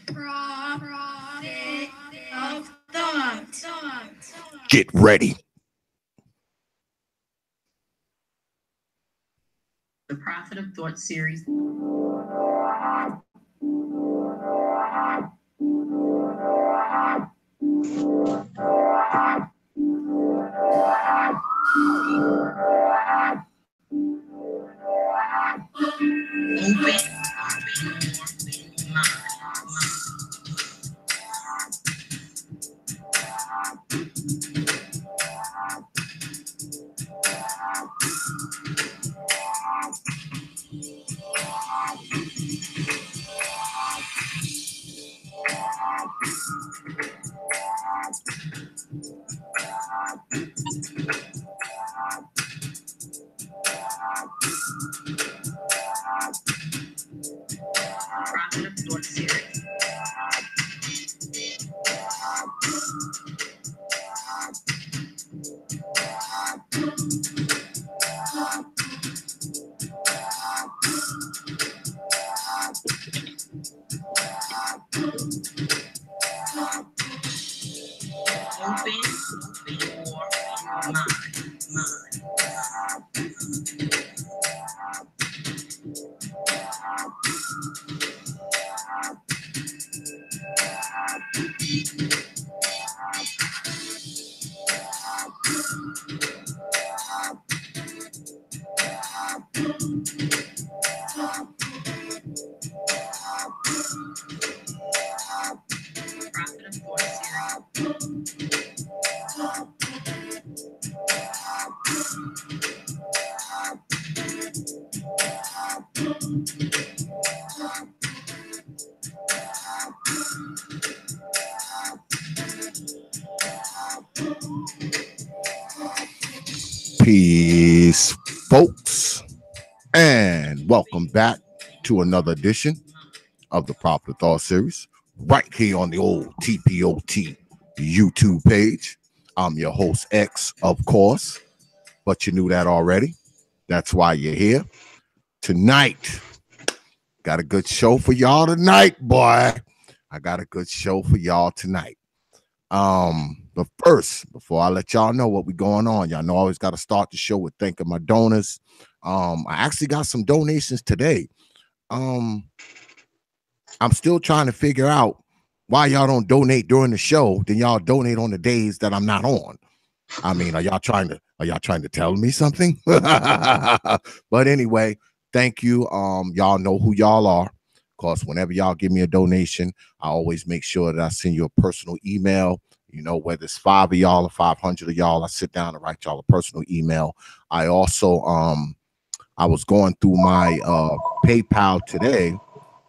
Prophet of Thought. Get ready. The Prophet of Thought series. Prophet of Thought series. Open your mind. Prophet of Thought series. Peace, folks, and welcome back to another edition of the Prophet of Thought series, right here on the old T.P.O.T YouTube page. I'm your host, X, of course, but you knew that already. That's why you're here. Tonight, got a good show for y'all tonight, boy. I got a good show for y'all tonight. But first, before I let y'all know what we going on, y'all know I always got to start the show with thanking my donors. I actually got some donations today. I'm still trying to figure out why y'all don't donate during the show, then y'all donate on the days that I'm not on. I mean, are y'all trying to tell me something? But anyway, thank you. Y'all know who y'all are. Of course, whenever y'all give me a donation, I always make sure that I send you a personal email. You know, whether it's 5 of y'all or 500 of y'all, I sit down and write y'all a personal email. I also, I was going through my PayPal today,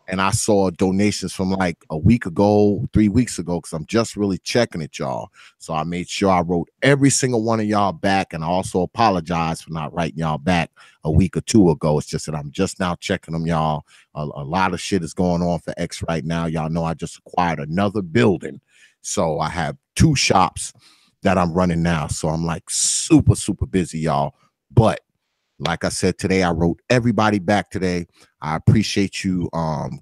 and I saw donations from like a week ago, 3 weeks ago, because I'm just really checking it, y'all. So I made sure I wrote every single one of y'all back, and I also apologize for not writing y'all back a week or two ago. It's just that I'm just now checking them, y'all. A lot of shit is going on for X right now. Y'all know I just acquired another building. So I have 2 shops that I'm running now. So I'm like super, super busy, y'all. But like I said today, I wrote everybody back today. I appreciate you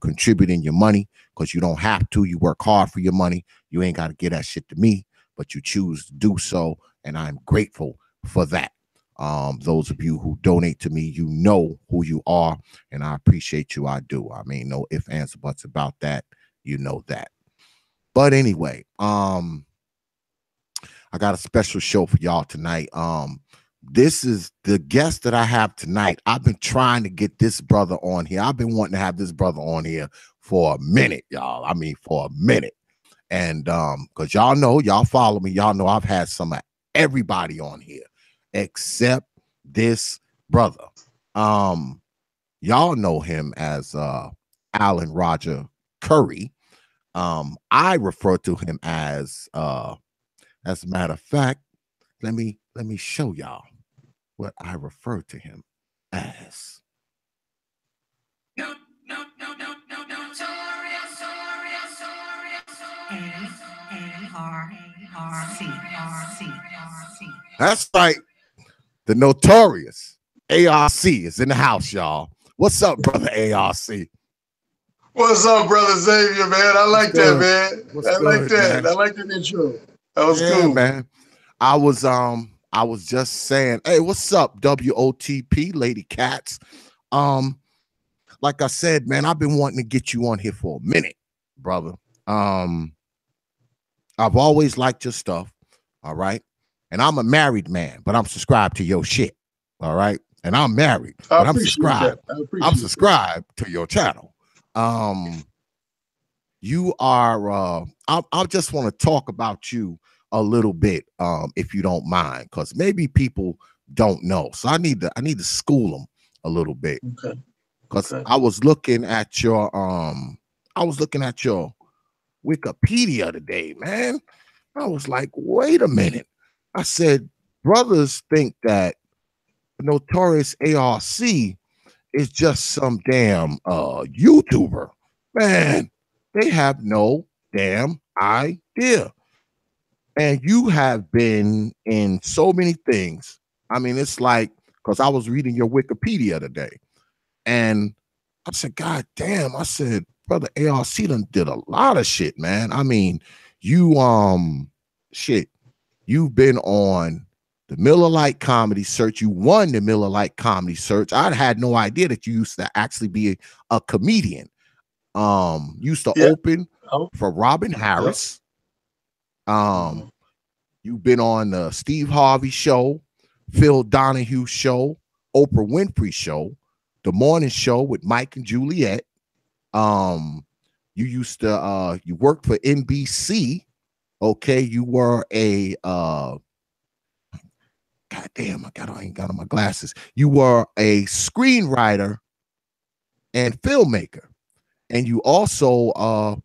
contributing your money, because you don't have to. You work hard for your money. You ain't got to give that shit to me, but you choose to do so, and I'm grateful for that. Those of you who donate to me, you know who you are, and I appreciate you. I do. I mean, no ifs, ands, or buts about that. You know that. But anyway, I got a special show for y'all tonight. This is the guest that I have tonight. I've been trying to get this brother on here. I've been wanting to have this brother on here for a minute, y'all. I mean, for a minute. And because y'all know, y'all follow me, y'all know I've had some of everybody on here except this brother. Y'all know him as Alan Roger Currie. I refer to him as a matter of fact, let me show y'all what I refer to him as. A-R-C. That's right. The Notorious A.R.C is in the house, y'all. What's up, brother A.R.C? What's up, brother Xavier, man? I like that, man. What's I like good, that. man? I like that intro. That was Yeah, cool. man. I was just saying, hey, what's up, WOTP, Lady Cats? Like I said, man, I've been wanting to get you on here for a minute, brother. I've always liked your stuff, all right? And I'm a married man, but I'm subscribed to your shit, all right? And I'm married, I but I'm appreciate that. subscribed. I'm subscribed to your channel. You are I just want to talk about you a little bit, if you don't mind, because maybe people don't know. So I need to school them a little bit. Okay. Because I was looking at your Wikipedia today, man. I was like, wait a minute. I said, brothers think that Notorious A.R.C is just some damn YouTuber. Man, they have no damn idea. And you have been in so many things. I mean, it's like, because I was reading your Wikipedia today, and I said, God damn, I said, brother A.R.C done did a lot of shit, man. I mean, you shit, you've been on the Miller Lite Comedy Search. You won the Miller Lite Comedy Search. I had no idea that you used to actually be a comedian. Used to open for Robin Harris. You've been on the Steve Harvey Show, Phil Donahue Show, Oprah Winfrey Show, The Morning Show with Mike and Juliet. You used to you worked for NBC. Okay, you were a God damn, I ain't got on my glasses. You were a screenwriter and filmmaker, and you also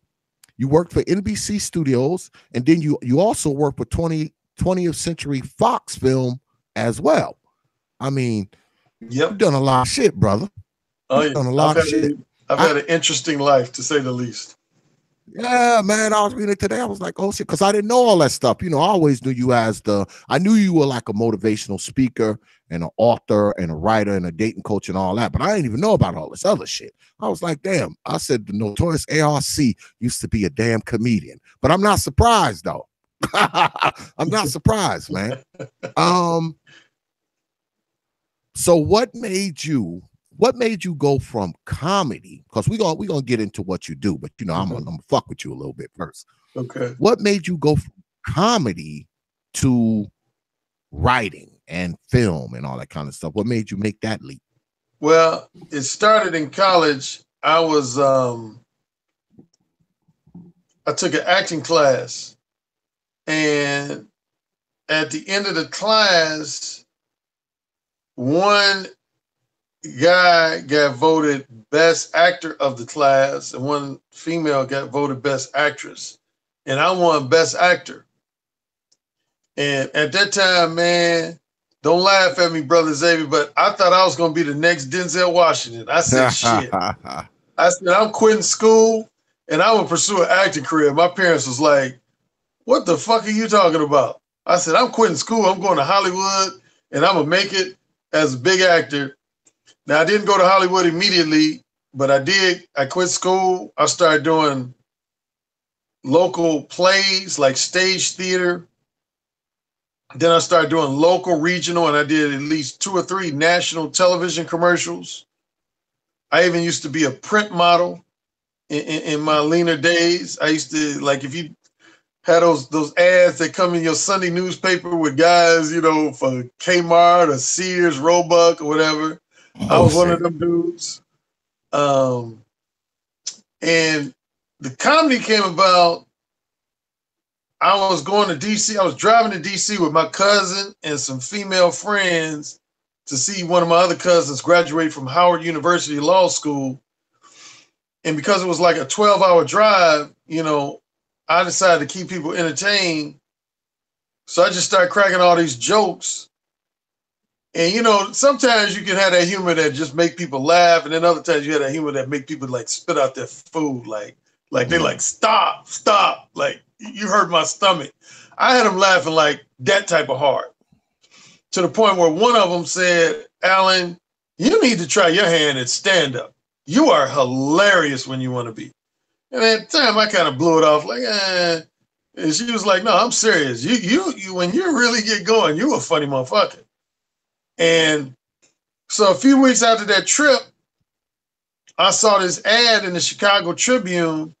you worked for NBC Studios, and then you also worked for 20th Century Fox Film as well. I mean, you've done a lot of shit, brother. You've done a lot of shit. I've had an interesting life, to say the least. Yeah, man. I was reading it today. I was like, oh shit, because I didn't know all that stuff. You know, I always knew you as I knew you were like a motivational speaker and an author and a writer and a dating coach and all that, but I didn't even know about all this other shit. I was like, damn. I said the Notorious A.R.C used to be a damn comedian, but I'm not surprised though. I'm not surprised, man. So what made you go from comedy? Because we're gonna get into what you do, but you know, I'm gonna fuck with you a little bit first. Okay. What made you go from comedy to writing and film and all that kind of stuff? What made you make that leap? Well, it started in college. I took an acting class, and at the end of the class, one guy got voted best actor of the class, and one female got voted best actress, and I won best actor. And at that time, man, don't laugh at me, brother Xavier, but I thought I was going to be the next Denzel Washington. I said, shit. I said, I'm quitting school and I'm going to pursue an acting career. My parents was like, what the fuck are you talking about? I said, I'm quitting school. I'm going to Hollywood and I'm going to make it as a big actor. Now, I didn't go to Hollywood immediately, but I did. I quit school. I started doing local plays like stage theater. Then I started doing local, regional, and I did at least 2 or 3 national television commercials. I even used to be a print model in my leaner days. I used to, like, if you had those ads that come in your Sunday newspaper with guys, you know, for Kmart or Sears, Roebuck or whatever. I was one of them dudes. And the comedy came about. I was going to DC. I was driving to DC with my cousin and some female friends to see one of my other cousins graduate from Howard University Law School. And because it was like a 12-hour drive, you know, I decided to keep people entertained. So I just started cracking all these jokes. And, you know, sometimes you can have that humor that just make people laugh. And then other times you have that humor that make people like spit out their food. Like they like, stop. Like, you hurt my stomach. I had them laughing like that type of hard, to the point where one of them said, Alan, you need to try your hand at stand-up. You are hilarious when you want to be. And at the time, I kind of blew it off like, And she was like, no, I'm serious. You when you really get going, you a funny motherfucker. And so a few weeks after that trip, I saw this ad in the Chicago Tribune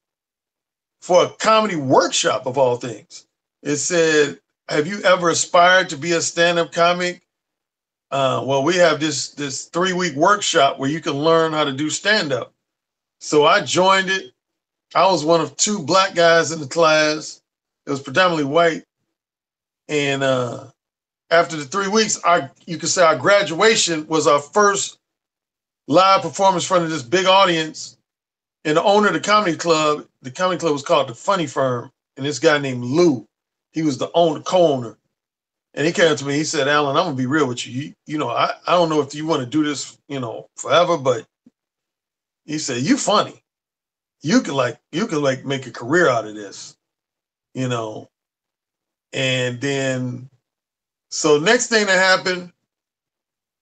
for a comedy workshop of all things. It said, have you ever aspired to be a stand-up comic? Well, we have this 3-week workshop where you can learn how to do stand-up. So I joined it. I was one of 2 black guys in the class. It was predominantly white. And after the 3 weeks, you could say our graduation was our first live performance in front of this big audience. And the owner of the comedy club was called The Funny Firm. And this guy named Lou, he was the co-owner. And he came to me, he said, Alan, I'm gonna be real with you. You know, I don't know if you want to do this, forever, but he said, you funny. You can make a career out of this, And then, so next thing that happened,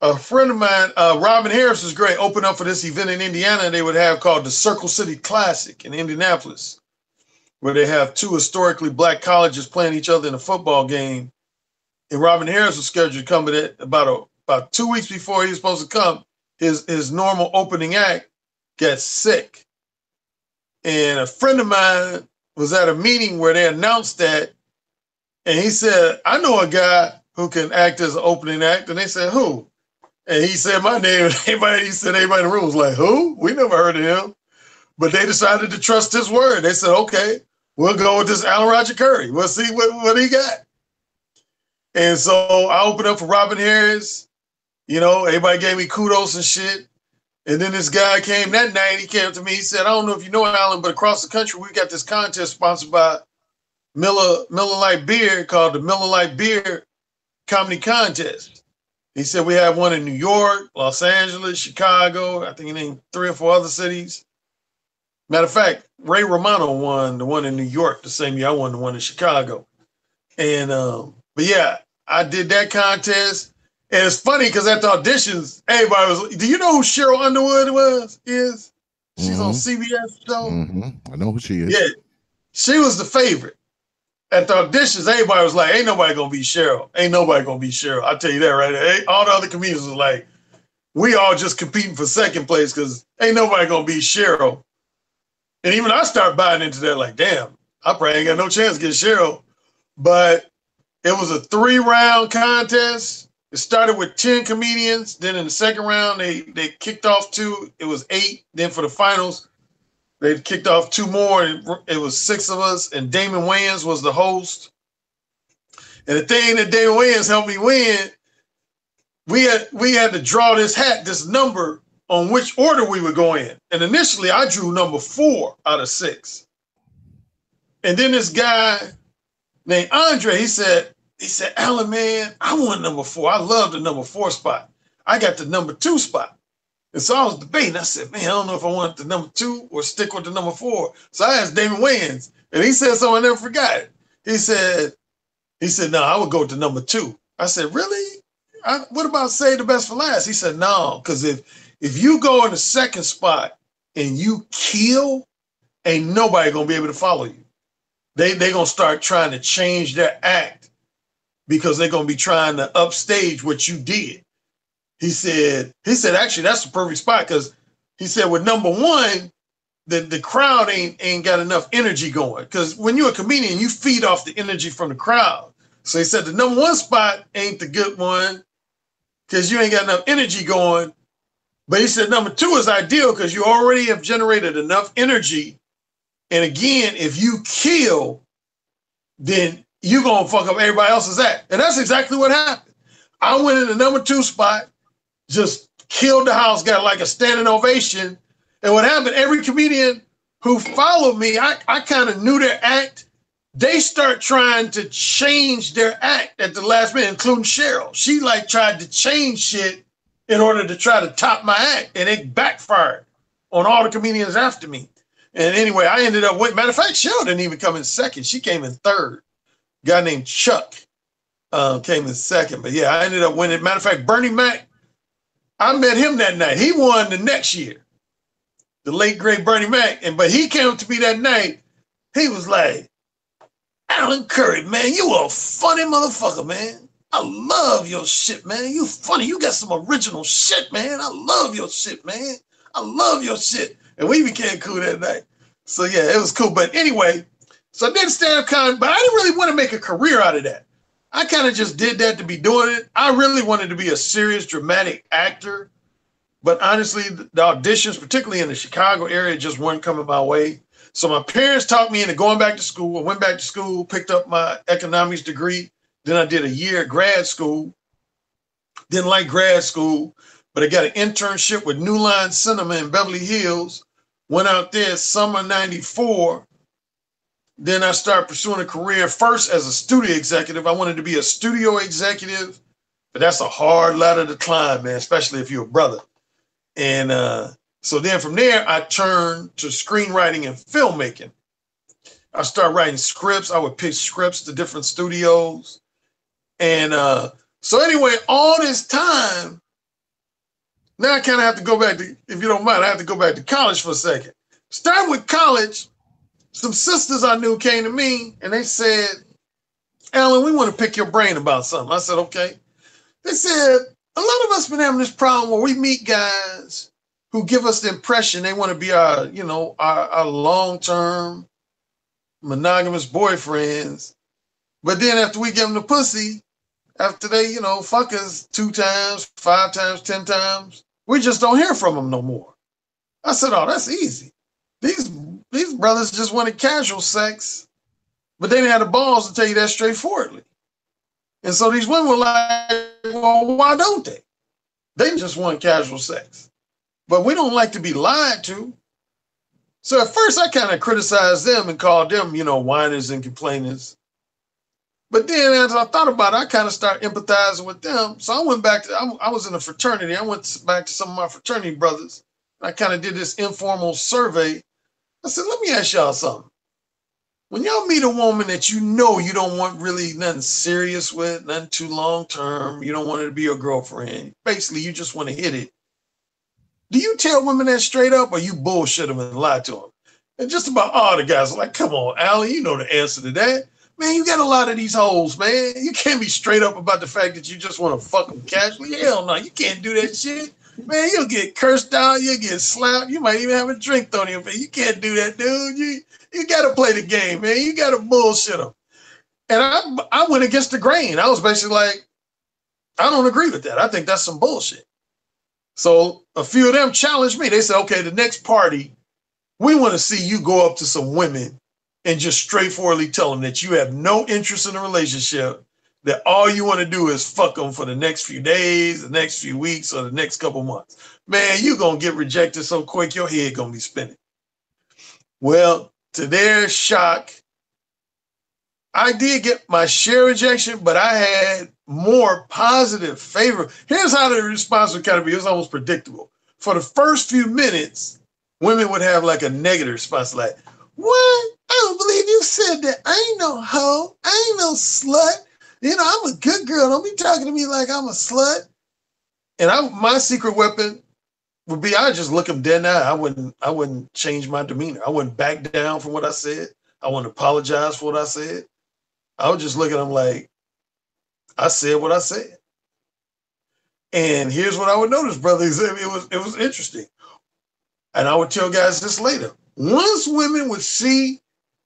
a friend of mine, Robin Harris was great, opened up for this event in Indiana they would have called the Circle City Classic in Indianapolis, where they have 2 historically black colleges playing each other in a football game. And Robin Harris was scheduled to come, but about 2 weeks before he was supposed to come, his normal opening act got sick. And a friend of mine was at a meeting where they announced that, and he said, I know a guy who can act as an opening act. And they said, who? And he said my name. Everybody in the room was like, who? We never heard of him. But they decided to trust his word. They said, okay, we'll go with this Alan Roger Currie. We'll see what he got. And so I opened up for Robin Harris. Everybody gave me kudos and shit. And then this guy came that night. He came up to me. He said, I don't know if you know Alan, but across the country, we got this contest sponsored by Miller Lite Beer called the Miller Lite Beer Comedy Contest. He said, we have one in New York, Los Angeles, Chicago. I think he named 3 or 4 other cities. Matter of fact, Ray Romano won the one in New York the same year I won the one in Chicago. And, but yeah, I did that contest. And it's funny because at the auditions, everybody was, do you know who Cheryl Underwood is? She's on CBS show. Mm-hmm. I know who she is. Yeah, she was the favorite. At the auditions, everybody was like, ain't nobody going to be Cheryl. Ain't nobody going to be Cheryl. I'll tell you that right there. All the other comedians was like, we all just competing for second place because ain't nobody going to be Cheryl. And even I start buying into that like, damn, I probably ain't got no chance to get Cheryl. But it was a 3-round contest. It started with 10 comedians. Then in the second round, they kicked off 2. It was 8. Then for the finals, they kicked off 2 more. And it was 6 of us. And Damon Wayans was the host. And the thing that Damon Wayans helped me win, we had to draw this number on which order we would go in. And initially, I drew number 4 out of 6. And then this guy named Andre, he said, Alan, man, I want number 4. I love the number 4 spot. I got the number 2 spot. And so I was debating. I said, man, I don't know if I want the number 2 or stick with the number 4. So I asked Damon Wayans, and he said something I never forgot it. He said, no, I would go with the number 2. I said, really? What about save the best for last? He said, no, because if you go in the second spot and you kill, ain't nobody going to be able to follow you. They going to start trying to change their act because they're going to be trying to upstage what you did. He said, actually, that's the perfect spot because he said with number 1, the crowd ain't got enough energy going. Because when you're a comedian, you feed off the energy from the crowd. So he said the number 1 spot ain't the good one because you ain't got enough energy going. But he said number 2 is ideal because you already have generated enough energy. And again, if you kill, then you're going to fuck up everybody else's act. And that's exactly what happened. I went in the number 2 spot, just killed the house, got like a standing ovation. And what happened, every comedian who followed me, I kind of knew their act. They start trying to change their act at the last minute, including Cheryl. She like tried to change shit in order to try to top my act. And it backfired on all the comedians after me. And anyway, I ended up with, matter of fact, Cheryl didn't even come in second. She came in third. A guy named Chuck came in second. But yeah, I ended up winning. Matter of fact, Bernie Mac, I met him that night. He won the next year. the late great Bernie Mac. But he came up to me that night. He was like, Alan Currie, man, you a funny motherfucker, man. I love your shit, man. You funny. You got some original shit, man. I love your shit, man. I love your shit. And we became cool that night. So yeah, it was cool. But anyway, so I did stand-up comedy, but I didn't really want to make a career out of that. I kind of just did that to be doing it. I really wanted to be a serious dramatic actor. But honestly, the auditions, particularly in the Chicago area, just weren't coming my way. So my parents talked me into going back to school. I went back to school, picked up my economics degree. Then I did a year at grad school. Didn't like grad school, but I got an internship with New Line Cinema in Beverly Hills. Went out there summer 94. Then I started pursuing a career first as a studio executive. I wanted to be a studio executive, but that's a hard ladder to climb, man, especially if you're a brother. And so then from there, I turned to screenwriting and filmmaking. I started writing scripts. I would pitch scripts to different studios. And so anyway, all this time, now I kind of have to go back to, if you don't mind, I have to go back to college for a second. Start with college. Some sisters I knew came to me and they said, Alan, we want to pick your brain about something. I said, okay. They said, a lot of us been having this problem where we meet guys who give us the impression they want to be our, you know, our long-term monogamous boyfriends. But then after we give them the pussy, after they, you know, fuck us 2 times, 5 times, 10 times, we just don't hear from them no more. I said, oh, that's easy. These brothers just wanted casual sex, but they didn't have the balls to tell you that straightforwardly. And so these women were like, well, why don't they? They just want casual sex. But we don't like to be lied to. So at first I kind of criticized them and called them, you know, whiners and complainers. But then as I thought about it, I kind of started empathizing with them. So I went back to, I was in a fraternity. I went back to some of my fraternity brothers. I kind of did this informal survey. I said, let me ask y'all something. When y'all meet a woman that you know you don't want really nothing serious with, nothing too long term, you don't want her to be your girlfriend, basically you just want to hit it. Do you tell women that straight up or you bullshit them and lie to them? And just about all the guys are like, come on, Alan, you know the answer to that. Man, you got a lot of these hoes, man. You can't be straight up about the fact that you just want to fuck them casually. Hell no, you can't do that shit. Man, you'll get cursed out, you'll get slapped, you might even have a drink thrown in your face. You can't do that, dude. You got to play the game, man. You got to bullshit them. And I went against the grain. I was basically like, I don't agree with that. I think that's some bullshit. So a few of them challenged me. They said, okay, the next party, we want to see you go up to some women and just straightforwardly tell them that you have no interest in a relationship, that all you want to do is fuck them for the next few days, the next few weeks, or the next couple months. Man, you're going to get rejected so quick, your head going to be spinning. Well, to their shock, I did get my share rejection, but I had more positive favor. Here's how the response would kind of be. It was almost predictable. For the first few minutes, women would have like a negative response, like, what? I don't believe you said that. I ain't no hoe. I ain't no slut. You know, I'm a good girl. Don't be talking to me like I'm a slut. And my secret weapon would be, I just look them dead in the eye. I wouldn't change my demeanor. I wouldn't back down from what I said. I wouldn't apologize for what I said. I would just look at them like, I said what I said. And here's what I would notice, brothers. It was interesting. And I would tell guys this later. Once women would see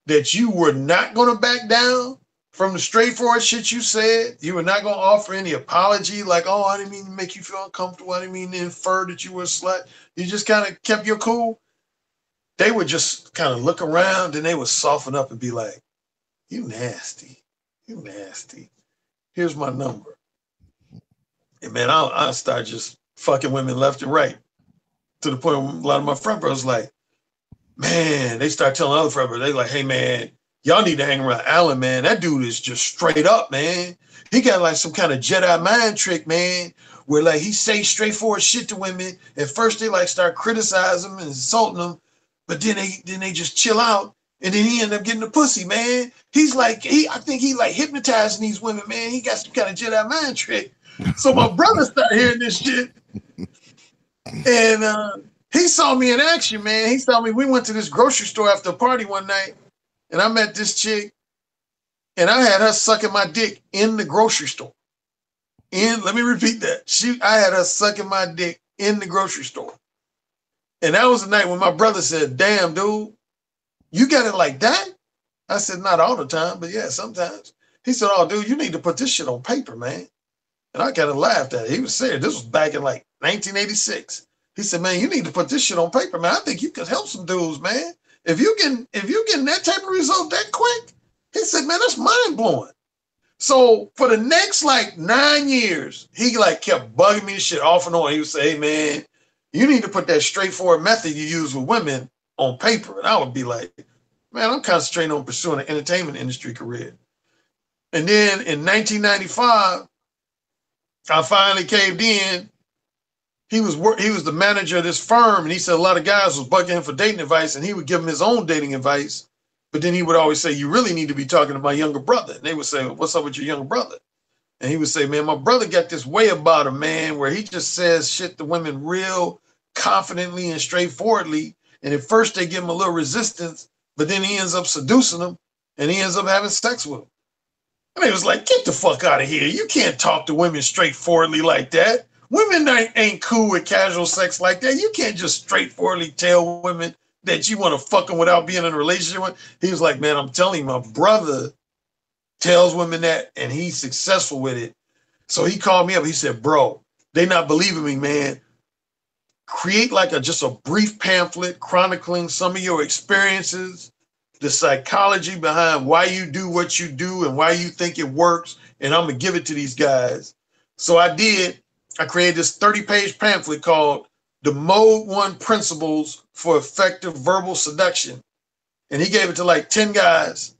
that you were not going to back down from the straightforward shit you said, you were not going to offer any apology, like, oh, I didn't mean to make you feel uncomfortable. I didn't mean to infer that you were a slut. You just kind of kept your cool. They would just kind of look around and they would soften up and be like, you nasty. You nasty. Here's my number. And man, I'll start just fucking women left and right, to the point where a lot of my friend brothers like, man, they start telling other friend brothers, they like, hey man, y'all need to hang around Alan, man. That dude is just straight up, man. He got like some kind of Jedi mind trick, man, where like he say straightforward shit to women. At first they like start criticizing them and insulting them, but then they just chill out, and then he end up getting the pussy, man. He's like, I think he like hypnotizing these women, man. He got some kind of Jedi mind trick. So my brother started hearing this shit, and he he saw me in action, man. He saw me. We went to this grocery store after a party one night, and I met this chick, and I had her sucking my dick in the grocery store. Let me repeat that. I had her sucking my dick in the grocery store. And that was the night when my brother said, damn, dude, you got it like that? I said, not all the time, but yeah, sometimes. He said, oh, dude, you need to put this shit on paper, man. And I kind of laughed at it. He was saying, this was back in like 1986. He said, man, you need to put this shit on paper, man. I think you could help some dudes, man. If you getting that type of result that quick, he said, man, that's mind blowing. So for the next like 9 years, he like kept bugging me shit off and on. He would say, hey man, you need to put that straightforward method you use with women on paper. And I would be like, man, I'm concentrating on pursuing an entertainment industry career. And then in 1995, I finally caved in. He was the manager of this firm, and he said a lot of guys was bugging him for dating advice, and he would give them his own dating advice. But then he would always say, you really need to be talking to my younger brother. And they would say, what's up with your younger brother? And he would say, man, my brother got this way about him, man, where he just says shit to women real confidently and straightforwardly. And at first they give him a little resistance, but then he ends up seducing them, and he ends up having sex with them. And they was like, get the fuck out of here. You can't talk to women straightforwardly like that. Women ain't cool with casual sex like that. You can't just straightforwardly tell women that you want to fuck them without being in a relationship with. He was like, man, I'm telling you, my brother tells women that, and he's successful with it. So he called me up. He said, bro, they not believing me, man. Create like just a brief pamphlet chronicling some of your experiences, the psychology behind why you do what you do and why you think it works, and I'm going to give it to these guys. So I did. I created this 30-page pamphlet called The Mode 1 Principles for Effective Verbal Seduction. And he gave it to like 10 guys.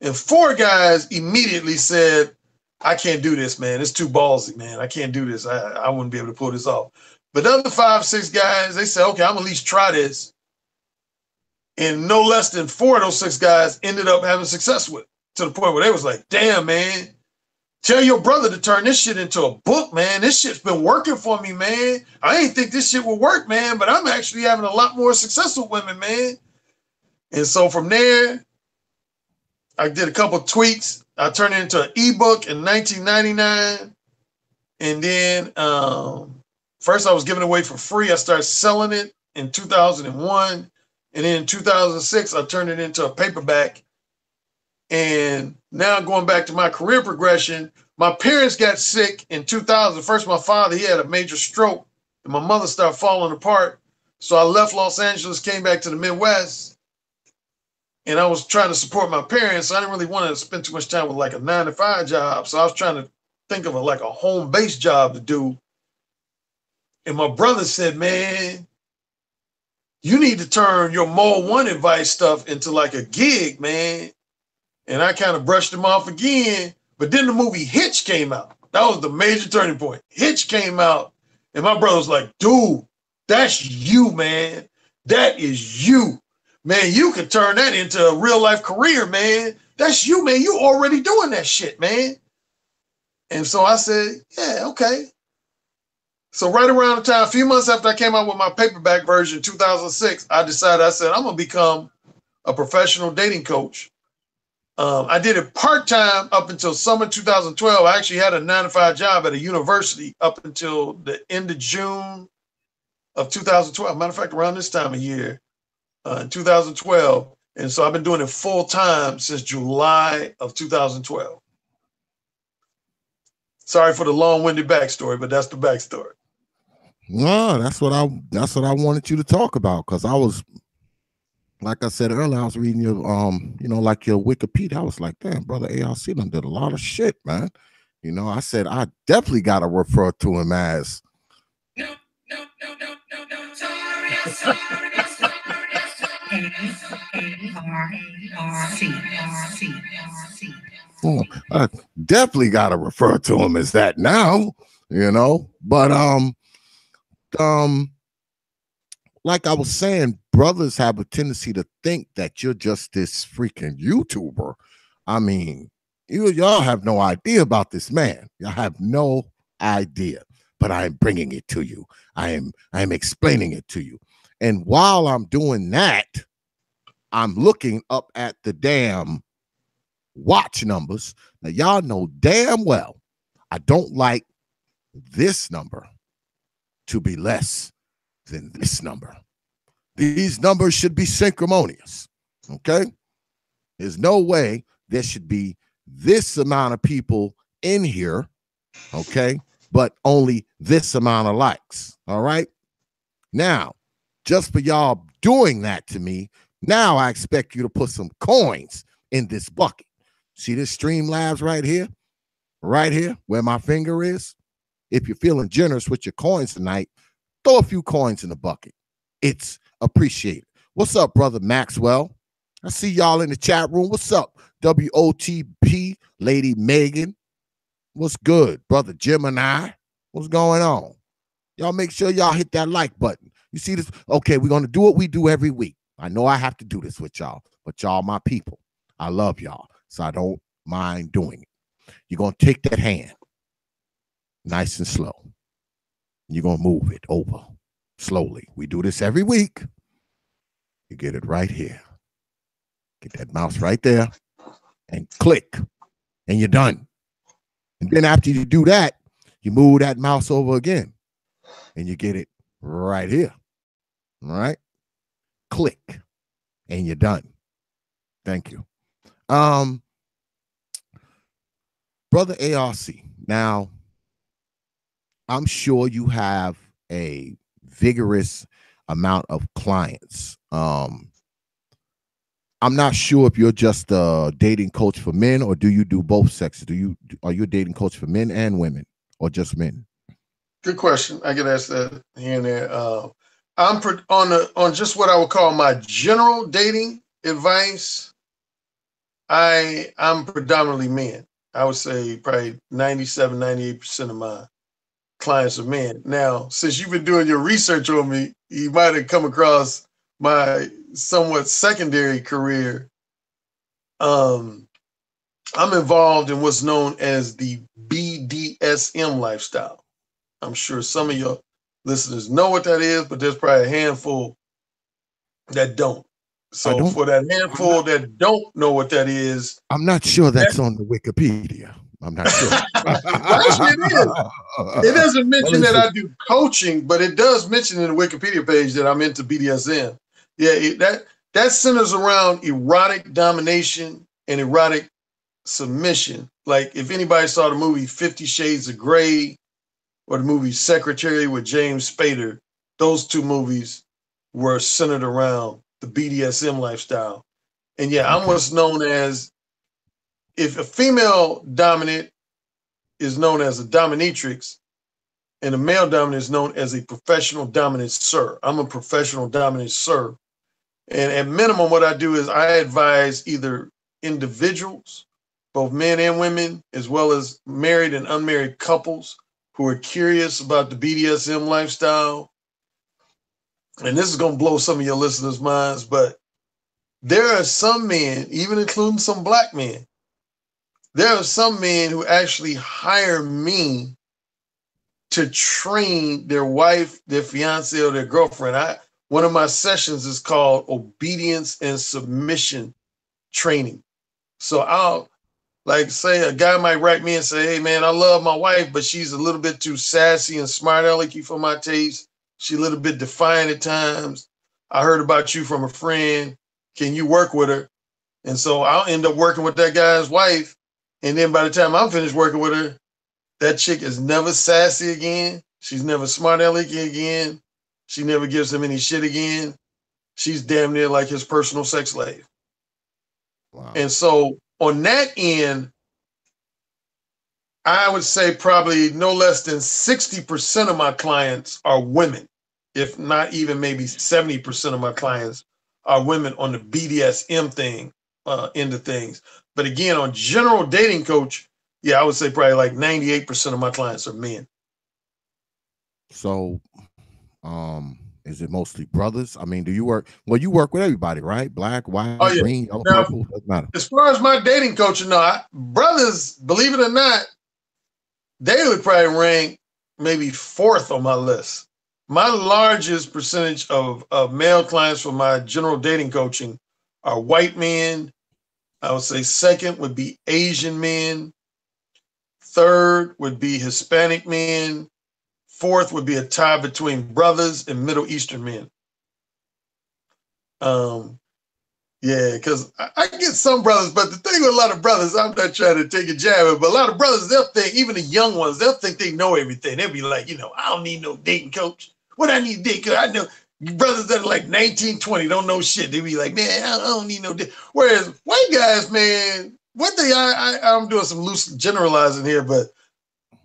And 4 guys immediately said, I can't do this, man. It's too ballsy, man. I can't do this. I wouldn't be able to pull this off. But the other 5, 6 guys, they said, okay, I'm going to at least try this. And no less than 4 of those 6 guys ended up having success with it, to the point where they was like, damn, man, tell your brother to turn this shit into a book, man. This shit's been working for me, man. I ain't think this shit would work, man, but I'm actually having a lot more success with women, man. And so from there, I did a couple of tweaks. I turned it into an ebook in 1999. And then first I was giving it away for free. I started selling it in 2001. And then in 2006, I turned it into a paperback. And now going back to my career progression, my parents got sick in 2000. First, my father, he had a major stroke, and my mother started falling apart. So I left Los Angeles, came back to the Midwest, and I was trying to support my parents. So I didn't really want to spend too much time with like a 9-to-5 job. So I was trying to think of like a home-based job to do. And my brother said, man, you need to turn your Mode 1 advice stuff into like a gig, man. And I kind of brushed him off again. But then the movie Hitch came out. That was the major turning point. Hitch came out, and my brother was like, dude, that's you, man. That is you. Man, you could turn that into a real life career, man. That's you, man. You already doing that shit, man. And so I said, yeah, okay. So right around the time, a few months after I came out with my paperback version, 2006, I said, I'm going to become a professional dating coach. I did it part-time up until summer 2012. I actually had a 9-to-5 job at a university up until the end of June of 2012. Matter of fact, around this time of year, in 2012. And so I've been doing it full-time since July of 2012. Sorry for the long-winded backstory, but that's the backstory. No, that's what I wanted you to talk about, because I was, like I said earlier, I was reading your like your Wikipedia. I was like, damn, brother A.R.C. done did a lot of shit, man. I said I definitely gotta refer to him as I definitely gotta refer to him as that now, But like I was saying, brothers have a tendency to think that you're just this freaking YouTuber. I mean, y'all have no idea about this man. Y'all have no idea, but I am bringing it to you. I am explaining it to you. And while I'm doing that, I'm looking up at the damn watch numbers. Now, y'all know damn well I don't like this number to be less than this number. These numbers should be synchronous. Okay? There's no way there should be this amount of people in here, okay, but only this amount of likes. All right? Now, just for y'all doing that to me, now I expect you to put some coins in this bucket. See this Streamlabs right here where my finger is? If you're feeling generous with your coins tonight, throw a few coins in the bucket. It's appreciated. What's up, brother Maxwell? I see y'all in the chat room. What's up, WOTP, Lady Megan? What's good, brother Gemini? What's going on? Y'all make sure y'all hit that like button. You see this? Okay, we're going to do what we do every week. I know I have to do this with y'all, but y'all my people. I love y'all, so I don't mind doing it. You're going to take that hand nice and slow. You're going to move it over slowly. We do this every week. You get it right here. Get that mouse right there and click, and you're done. And then after you do that, you move that mouse over again, and you get it right here. All right? Click, and you're done. Thank you. Brother A.R.C., now, I'm sure you have a vigorous amount of clients. I'm not sure if you're just a dating coach for men, or do you do both sexes? Are you a dating coach for men and women, or just men? Good question. I get asked that here and there. I'm on just what I would call my general dating advice. I'm predominantly men. I would say probably 97, 98% of my clients are men. Now, since you've been doing your research on me, you might have come across my somewhat secondary career. I'm involved in what's known as the BDSM lifestyle. I'm sure some of your listeners know what that is, but there's probably a handful that don't. So for that handful that don't know what that is, I'm not sure that's on the Wikipedia. I'm not sure. Well, actually, it is. It doesn't mention that I do coaching, but it does mention in the Wikipedia page that I'm into BDSM. Yeah, that centers around erotic domination and erotic submission. Like if anybody saw the movie 50 Shades of Grey or the movie Secretary with James Spader, those two movies were centered around the BDSM lifestyle. And yeah, I'm what's known as, if a female dominant is known as a dominatrix and a male dominant is known as a professional dominancer. I'm a professional dominancer. And at minimum, what I do is I advise either individuals, both men and women, as well as married and unmarried couples who are curious about the BDSM lifestyle. And this is going to blow some of your listeners' minds, but there are some men, even including some black men, there are some men who actually hire me to train their wife, their fiance, or their girlfriend. One of my sessions is called obedience and submission training. So I'll, like, say a guy might write me and say, hey man, I love my wife, but she's a little bit too sassy and smart alecky for my taste. She's a little bit defiant at times. I heard about you from a friend. Can you work with her? And so I'll end up working with that guy's wife. And then by the time I'm finished working with her, that chick is never sassy again. She's never smart alecky again. She never gives him any shit again. She's damn near like his personal sex slave. Wow. And so on that end, I would say probably no less than 60% of my clients are women, if not even maybe 70% of my clients are women on the BDSM thing, end of things. But again, on general dating coach, yeah, I would say probably like 98% of my clients are men. So, is it mostly brothers? I mean, do you work? Well, you work with everybody, right? Black, white, green, yellow, purple, doesn't matter. As far as my dating coaching, brothers, believe it or not, they would probably rank maybe fourth on my list. my largest percentage of male clients for my general dating coaching are white men. I would say second would be Asian men. Third would be Hispanic men. Fourth would be a tie between brothers and Middle Eastern men. Yeah, because I get some brothers, but the thing with a lot of brothers, I'm not trying to take a jab at, but a lot of brothers, they'll think, even the young ones, they'll think they know everything. They'll be like, I don't need no dating coach. What I need dating coach? I know brothers that are like 19, 20 don't know shit. They be like, man, I don't need no dating. Whereas white guys, man, one thing I'm doing some loose generalizing here, but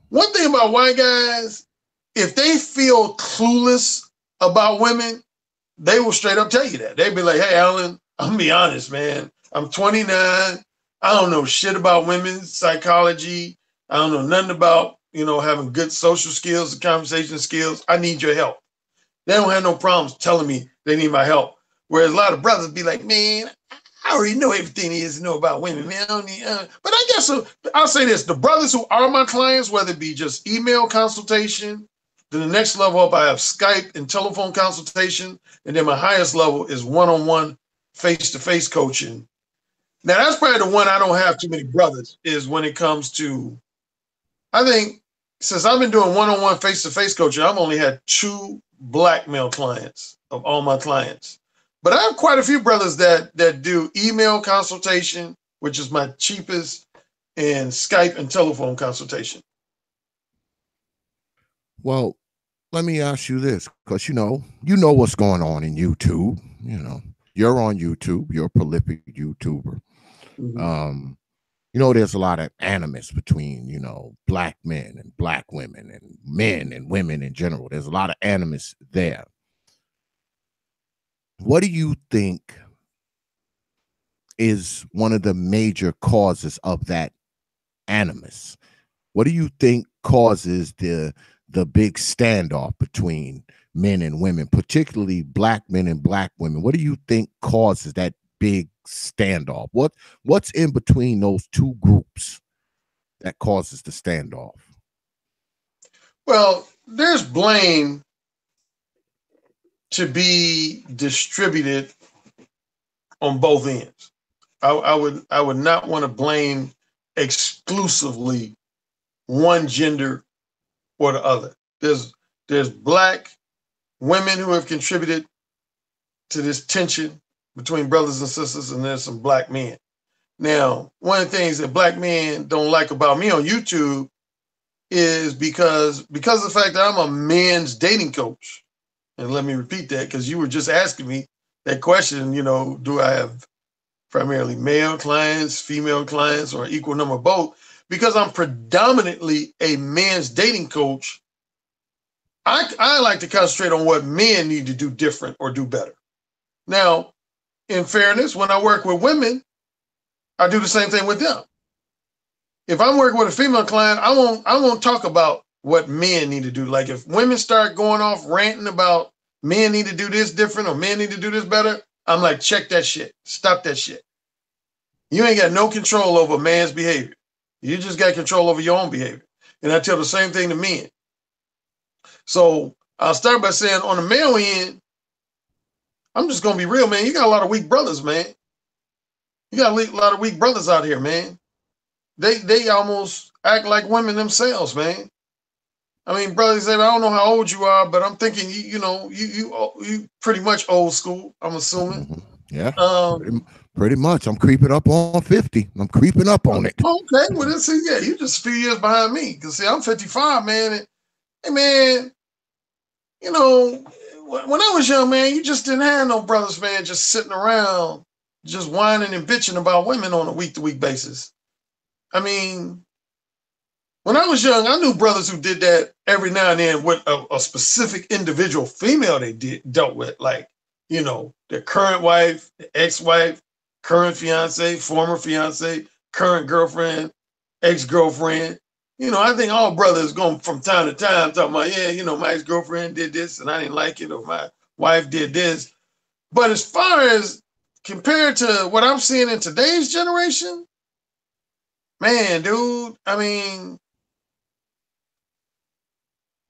one thing about white guys, if they feel clueless about women, they will straight up tell you that. They'd be like, hey, Alan, I'm gonna be honest, man. I'm 29. I don't know shit about women's psychology. I don't know nothing about, having good social skills and conversation skills. I need your help. They don't have no problems telling me they need my help. Whereas a lot of brothers be like, man, I already know everything there is to know about women, man. I don't need, but I guess I'll say this. The brothers who are my clients, whether it be just email consultation, then the next level up, I have Skype and telephone consultation. And then my highest level is one-on-one face-to-face coaching. Now, that's probably the one I don't have too many brothers, is when it comes to, I think, since I've been doing one-on-one face-to-face coaching, I've only had 2 black male clients of all my clients. But I have quite a few brothers that do email consultation, which is my cheapest, and Skype and telephone consultation. Well, let me ask you this, because you know what's going on in YouTube. You're on YouTube. You're a prolific YouTuber. Mm-hmm. There's a lot of animus between, black men and black women and men and women in general. There's a lot of animus there. What do you think is one of the major causes of that animus? What do you think causes the big standoff between men and women, particularly black men and black women? What do you think causes that big standoff? What's in between those two groups that causes the standoff? Well, there's blame to be distributed on both ends. I would not want to blame exclusively one gender or the other. There's black women who have contributed to this tension between brothers and sisters, and there's some black men. Now, one of the things that black men don't like about me on YouTube is because of the fact that I'm a men's dating coach. And let me repeat that, because you were just asking me that question, do I have primarily male clients, female clients, or equal number of both? Because I'm predominantly a men's dating coach, I like to concentrate on what men need to do different or do better. Now, in fairness, when I work with women, I do the same thing with them. If I'm working with a female client, I won't talk about what men need to do. Like if women start going off ranting about men need to do this different or men need to do this better, I'm like, check that shit. Stop that shit. You ain't got no control over a man's behavior. You just got control over your own behavior. And I tell the same thing to men. So I'll start by saying on the male end, I'm just going to be real, man. You got a lot of weak brothers, man. You got a lot of weak brothers out here, man. They almost act like women themselves, man. I mean, brothers said, I don't know how old you are, but I'm thinking, you pretty much old school, I'm assuming. Mm-hmm. Yeah, pretty much. I'm creeping up on 50. I'm creeping up on it. Okay, well, you just a few years behind me. Because, see, I'm 55, man. And, hey, man, when I was young, man, you just didn't have no brothers, man, just sitting around, just whining and bitching about women on a week-to-week basis. I mean, when I was young, I knew brothers who did that every now and then with a specific individual female they dealt with, like, their current wife, their ex-wife, current fiance, former fiance, current girlfriend, ex-girlfriend. I think all brothers go from time to time talking about, my ex-girlfriend did this and I didn't like it, or my wife did this. But as far as compared to what I'm seeing in today's generation, man, dude, I mean,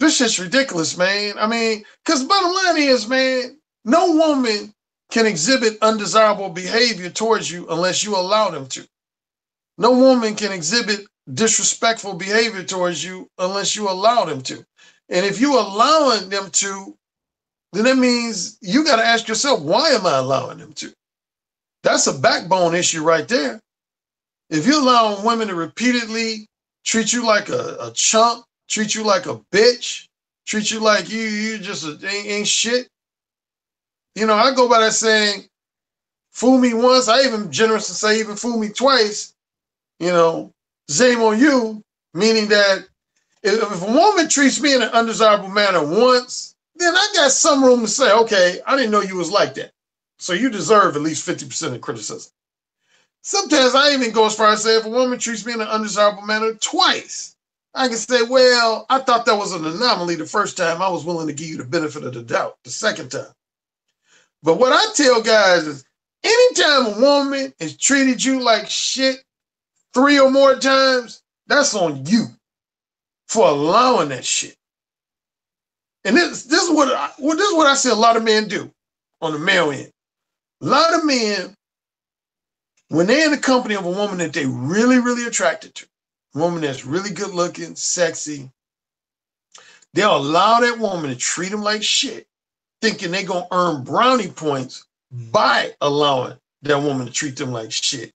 This shit's ridiculous, man. I mean, because bottom line is, man, no woman can exhibit undesirable behavior towards you unless you allow them to. No woman can exhibit disrespectful behavior towards you unless you allow them to. And if you allowing them to, then that means you got to ask yourself, why am I allowing them to? That's a backbone issue right there. If you're allowing women to repeatedly treat you like a chump, treat you like a bitch, treat you like you just ain't shit. You know, I go by that saying, fool me once, I even generous to say even fool me twice, you know, shame on you, meaning that if a woman treats me in an undesirable manner once, then I got some room to say, okay, I didn't know you was like that. So you deserve at least 50% of criticism. Sometimes I even go as far as say, if a woman treats me in an undesirable manner twice, I can say, well, I thought that was an anomaly the first time. I was willing to give you the benefit of the doubt the second time. But what I tell guys is, anytime a woman has treated you like shit 3 or more times, that's on you for allowing that shit. And this is what I see a lot of men do on the male end. A lot of men, when they're in the company of a woman that they really, really attracted to, a woman that's really good looking, sexy, they'll allow that woman to treat them like shit, thinking they're going to earn brownie points by allowing that woman to treat them like shit.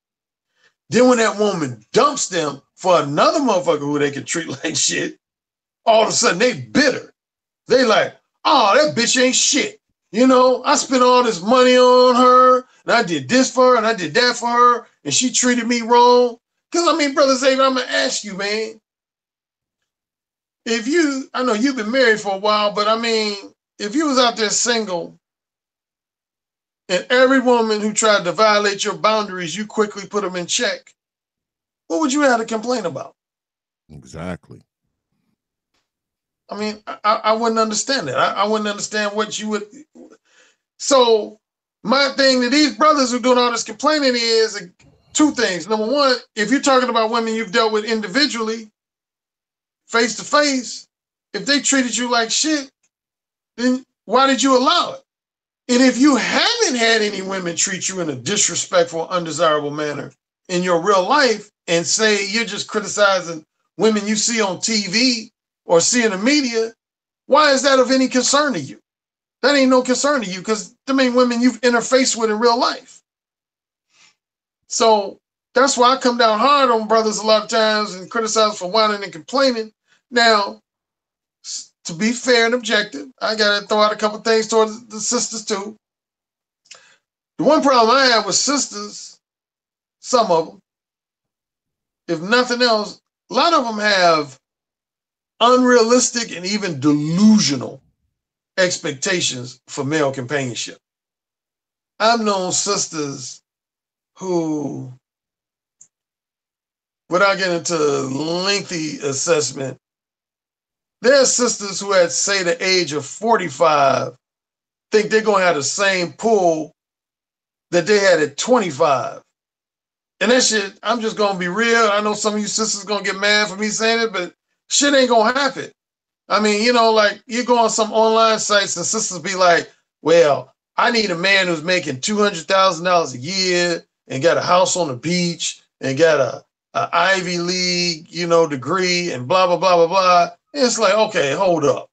Then when that woman dumps them for another motherfucker who they can treat like shit, all of a sudden they bitter. They like, oh, that bitch ain't shit. You know, I spent all this money on her, and I did this for her, and I did that for her, and she treated me wrong. Because, I mean, Brother Xavier, I'm going to ask you, man, I know you've been married for a while, but I mean, if you was out there single, and every woman who tried to violate your boundaries, you quickly put them in check, what would you have to complain about? Exactly. I mean, I wouldn't understand that. I wouldn't understand what you would. So my thing to these brothers who are doing all this complaining is 2 things. Number one, if you're talking about women you've dealt with individually, face to face, if they treated you like shit, then why did you allow it? And if you haven't had any women treat you in a disrespectful, undesirable manner in your real life, and say you're just criticizing women you see on TV or see in the media, why is that of any concern to you? That ain't no concern to you, because the main women you've interfaced with in real life. So that's why I come down hard on brothers a lot of times and criticize for whining and complaining. Now, to be fair and objective, I got to throw out a couple things towards the sisters too. The one problem I have with sisters, some of them, if nothing else, a lot of them have unrealistic and even delusional expectations for male companionship. I've known sisters who, without getting into lengthy assessment, there are sisters who at, say, the age of 45, think they're going to have the same pull that they had at 25. And that shit, I'm just going to be real. I know some of you sisters going to get mad for me saying it, but shit ain't going to happen. I mean, you know, like you go on some online sites and sisters be like, well, I need a man who's making $200,000 a year and got a house on the beach and got a Ivy League, you know, degree and blah, blah, blah, blah, blah. And it's like, okay, hold up.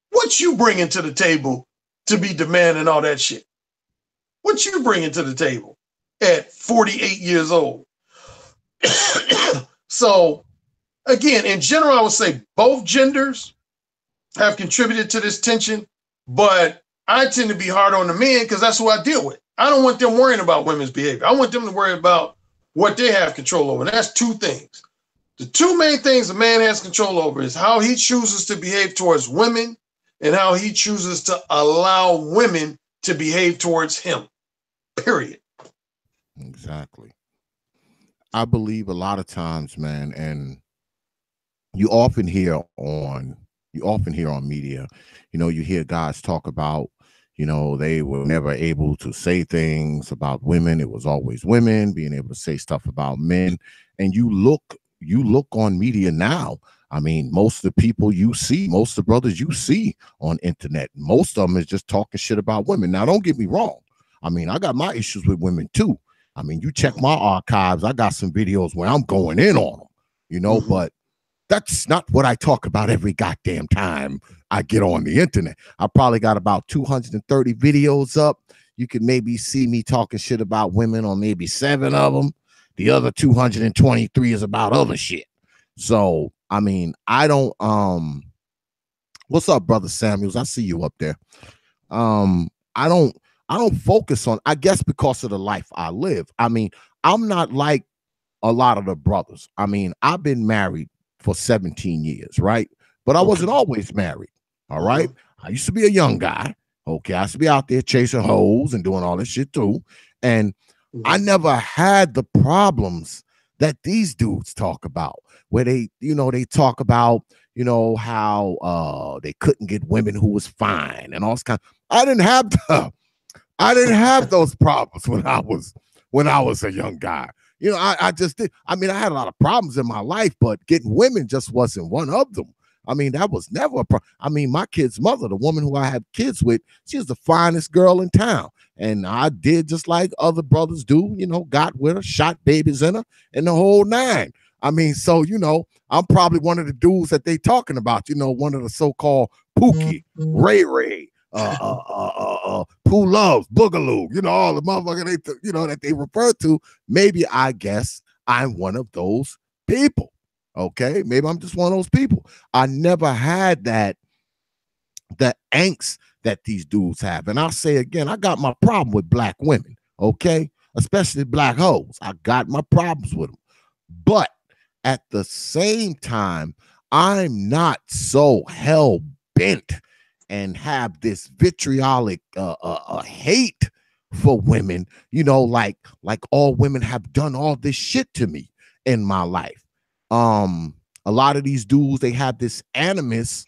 What you bringing to the table to be demanding all that shit? What you bringing to the table at 48 years old? So, again, in general, I would say both genders have contributed to this tension, but I tend to be hard on the men because that's who I deal with. I don't want them worrying about women's behavior. I want them to worry about what they have control over. And that's 2 things. The 2 main things a man has control over is how he chooses to behave towards women and how he chooses to allow women to behave towards him, period. Exactly. I believe a lot of times, man, and you often hear on media, you know, you hear guys talk about, you know, they were never able to say things about women. It was always women being able to say stuff about men. And you look on media now. I mean, most of the people you see, most of the brothers you see on internet, most of them is just talking shit about women. Now, don't get me wrong. I mean, I got my issues with women too. I mean, you check my archives, I got some videos where I'm going in on them, you know, but that's not what I talk about every goddamn time I get on the internet. I probably got about 230 videos up. You can maybe see me talking shit about women on maybe 7 of them. The other 223 is about other shit. So, I mean, I don't what's up, brother Samuels? I see you up there. I don't focus on, I guess because of the life I live. I mean, I'm not like a lot of the brothers. I mean, I've been married for 17 years, right? But I wasn't always married. All right. I used to be a young guy. Okay. I used to be out there chasing hoes and doing all this shit too. And I never had the problems that these dudes talk about, where they, you know, they talk about, you know, how they couldn't get women who was fine and all this kind. I didn't have those problems when I was a young guy. You know, I just did. I mean, I had a lot of problems in my life, but getting women just wasn't one of them. I mean, that was never a problem. I mean, my kid's mother, the woman who I have kids with, she was the finest girl in town. And I did just like other brothers do, you know, got with her, shot babies in her, and the whole nine. I mean, so, you know, I'm probably one of the dudes that they talking about, you know, one of the so-called Pookie, Ray Ray, Pooh Loves, Boogaloo, you know, all the motherfuckers that they refer to. Maybe I guess I'm one of those people. Okay, maybe I'm just one of those people. I never had the angst that these dudes have. And I'll say again, I got my problem with black women, okay? Especially black hoes. I got my problems with them. But at the same time, I'm not so hell bent and have this vitriolic hate for women, you know, like all women have done all this shit to me in my life. A lot of these dudes, they have this animus.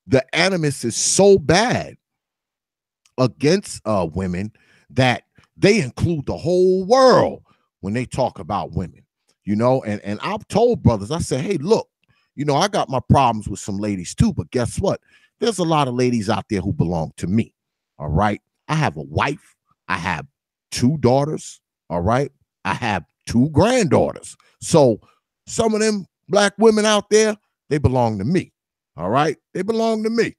The animus is so bad against women that they include the whole world when they talk about women, you know. And I've told brothers, I said, hey, look, you know, I got my problems with some ladies too, but guess what? There's a lot of ladies out there who belong to me. All right. I have a wife. I have 2 daughters. All right. I have 2 granddaughters. So some of them black women out there, they belong to me. All right. They belong to me.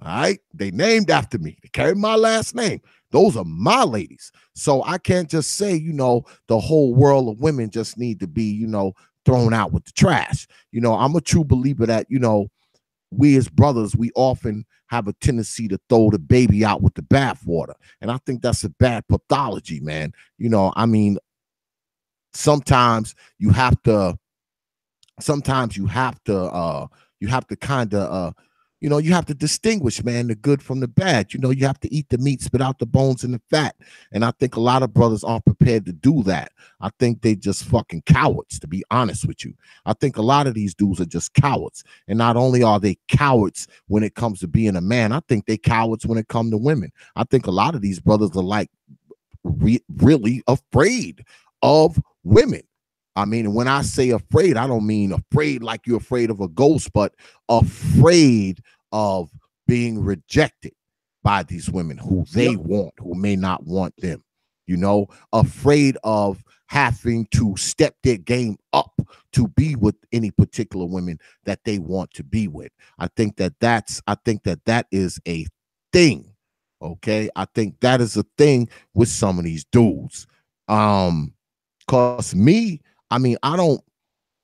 All right. They named after me. They carry my last name. Those are my ladies. So I can't just say, you know, the whole world of women just need to be, you know, thrown out with the trash. You know, I'm a true believer that, you know, we as brothers, we often have a tendency to throw the baby out with the bathwater. And I think that's a bad pathology, man. You know, I mean, sometimes you have to kind of you know, you have to distinguish, man, the good from the bad. You know, you have to eat the meat, spit out the bones and the fat. And I think a lot of brothers aren't prepared to do that. I think they just fucking cowards, to be honest with you. I think a lot of these dudes are just cowards. And not only are they cowards when it comes to being a man, I think they cowards when it comes to women. I think a lot of these brothers are like really afraid of women. I mean, when I say afraid, I don't mean afraid like you're afraid of a ghost, but afraid of being rejected by these women who they want, who may not want them, you know, afraid of having to step their game up to be with any particular women that they want to be with. I think that is a thing. Okay. I think that is a thing with some of these dudes. Cause me, I mean, I don't,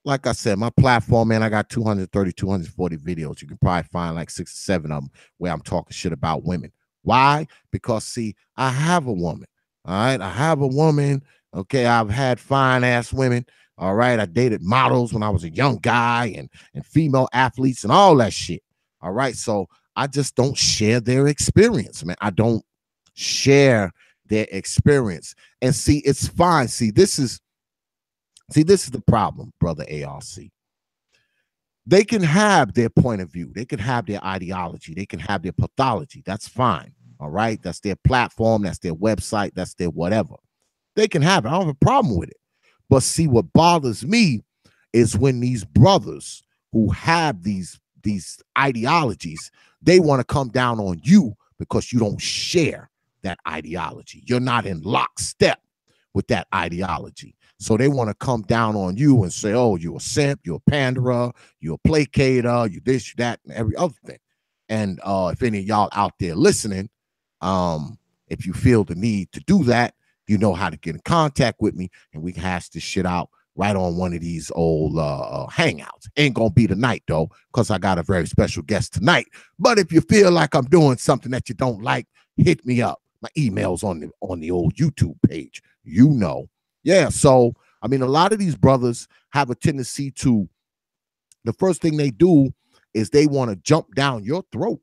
like I said, my platform, man, I got 230, 240 videos. You can probably find like 6 or 7 of them where I'm talking shit about women. Why? Because, see, I have a woman. All right. I have a woman. Okay. I've had fine ass women. All right. I dated models when I was a young guy and female athletes and all that shit. All right. So I just don't share their experience, man. I don't share their experience. And see, it's fine. See, this is the problem, brother ARC. They can have their point of view. They can have their ideology. They can have their pathology. That's fine. All right. That's their platform. That's their website. That's their whatever. They can have it. I don't have a problem with it. But see, what bothers me is when these brothers who have these ideologies, they want to come down on you because you don't share that ideology. You're not in lockstep with that ideology. So they want to come down on you and say, oh, you're a simp, you're a panderer, you're a placater, you this, you that, and every other thing. And if any of y'all out there listening, if you feel the need to do that, you know how to get in contact with me, and we can hash this shit out right on one of these old hangouts. Ain't gonna be tonight though, because I got a very special guest tonight. But if you feel like I'm doing something that you don't like, hit me up. My email's on the old YouTube page. You know. Yeah, so I mean, a lot of these brothers have a tendency to, the first thing they do is they want to jump down your throat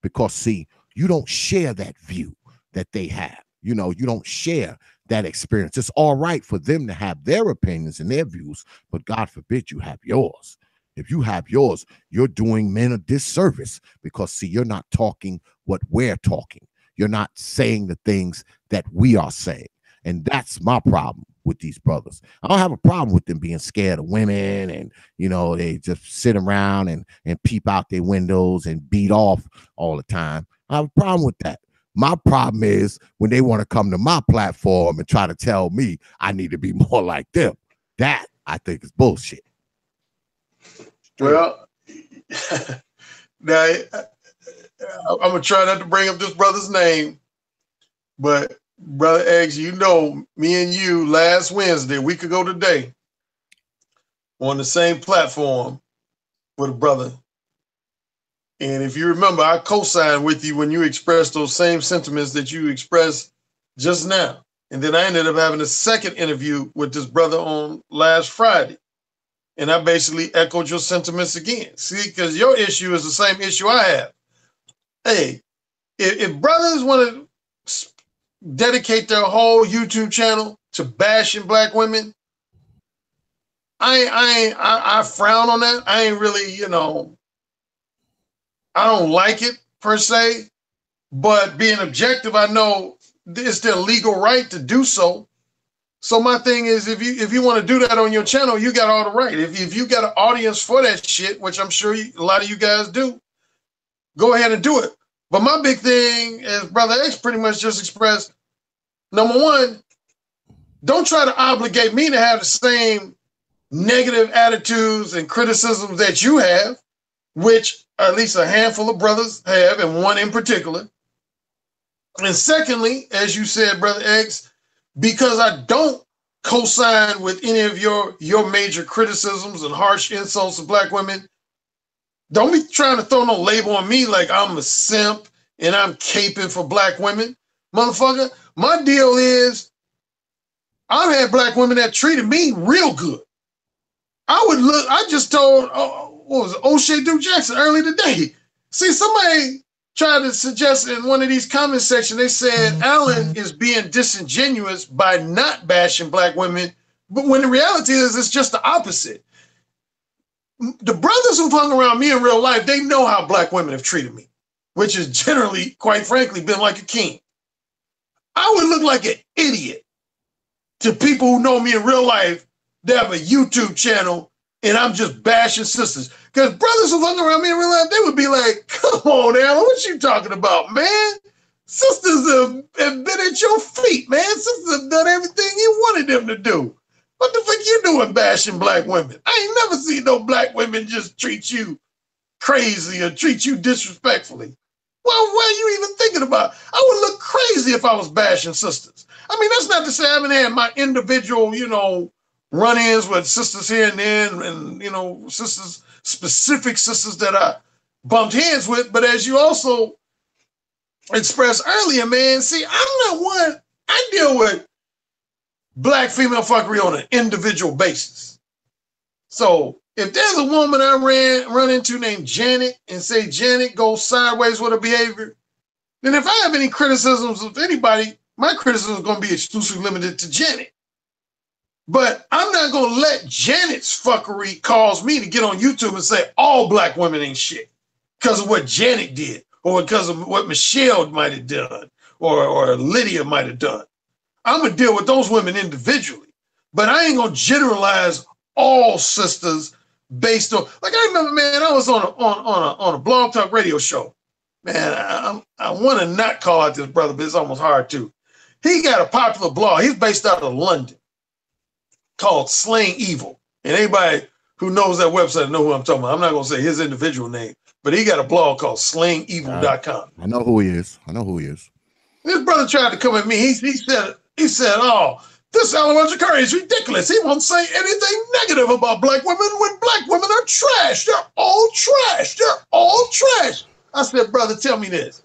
because, see, you don't share that view that they have. You know, you don't share that experience. It's all right for them to have their opinions and their views, but God forbid you have yours. If you have yours, you're doing men a disservice because, see, you're not talking what we're talking. You're not saying the things that we are saying. And that's my problem with these brothers. I don't have a problem with them being scared of women and, you know, they just sit around and peep out their windows and beat off all the time. I have a problem with that. My problem is when they want to come to my platform and try to tell me I need to be more like them. That, I think, is bullshit. Well, now, I'm going to try not to bring up this brother's name, but Brother X, you know, me and you last Wednesday, a week ago today, on the same platform with a brother. And if you remember, I co-signed with you when you expressed those same sentiments that you expressed just now. And then I ended up having a second interview with this brother on last Friday. And I basically echoed your sentiments again. See, because your issue is the same issue I have. Hey, if brothers want to dedicate their whole YouTube channel to bashing black women, I frown on that. I ain't really, you know, I don't like it per se, but being objective, I know it's their legal right to do so. So my thing is, if you want to do that on your channel, you got all the right. If you got an audience for that shit, which I'm sure a lot of you guys do, go ahead and do it. But my big thing, as Brother X pretty much just expressed, number one, don't try to obligate me to have the same negative attitudes and criticisms that you have, which at least a handful of brothers have, and one in particular. And secondly, as you said, Brother X, because I don't co-sign with any of your major criticisms and harsh insults of black women, don't be trying to throw no label on me like I'm a simp and I'm caping for black women. Motherfucker, my deal is I've had black women that treated me real good. I just told, what was it, O'Shea Duke Jackson earlier today. See, somebody tried to suggest in one of these comment sections, they said Alan is being disingenuous by not bashing black women, but when the reality is it's just the opposite. The brothers who've hung around me in real life, they know how black women have treated me, which has generally, quite frankly, been like a king. I would look like an idiot to people who know me in real life. They have a YouTube channel and I'm just bashing sisters. Because brothers who hung around me in real life, they would be like, come on, Alan, what you talking about, man? Sisters have been at your feet, man. Sisters have done everything you wanted them to do. What the fuck you doing bashing black women? I ain't never seen no black women just treat you crazy or treat you disrespectfully. Well, what are you even thinking about? I would look crazy if I was bashing sisters. I mean, that's not to say I haven't had my individual, you know, run-ins with sisters here and there and, you know, sisters, specific sisters that I bumped heads with. But as you also expressed earlier, man, see, I'm not one, I deal with black female fuckery on an individual basis. So if there's a woman I run into named Janet and say Janet goes sideways with her behavior, then if I have any criticisms of anybody, my criticism is going to be exclusively limited to Janet. But I'm not going to let Janet's fuckery cause me to get on YouTube and say all black women ain't shit because of what Janet did or because of what Michelle might have done or Lydia might have done. I'm going to deal with those women individually, but I ain't going to generalize all sisters based on, like, I remember, man, I was on a blog talk radio show. Man, I want to not call out this brother, but it's almost hard to. He got a popular blog. He's based out of London called Slaying Evil. And anybody who knows that website know who I'm talking about. I'm not going to say his individual name, but he got a blog called slayingevil.com. I know who he is. This brother tried to come at me. He said, oh, this Alan Roger Currie is ridiculous. He won't say anything negative about black women when black women are trash. They're all trash. They're all trash. I said, brother, tell me this.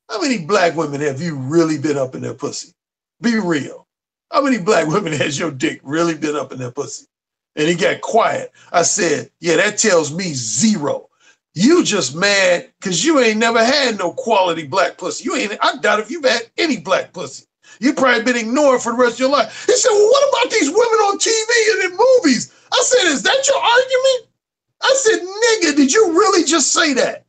How many black women have you really been up in their pussy? Be real. How many black women has your dick really been up in their pussy? And he got quiet. I said, yeah, that tells me 0. You just mad because you ain't never had no quality black pussy. I doubt if you've had any black pussy. You probably been ignored for the rest of your life. He said, well, what about these women on TV and in movies? I said, is that your argument? I said, nigga, did you really just say that?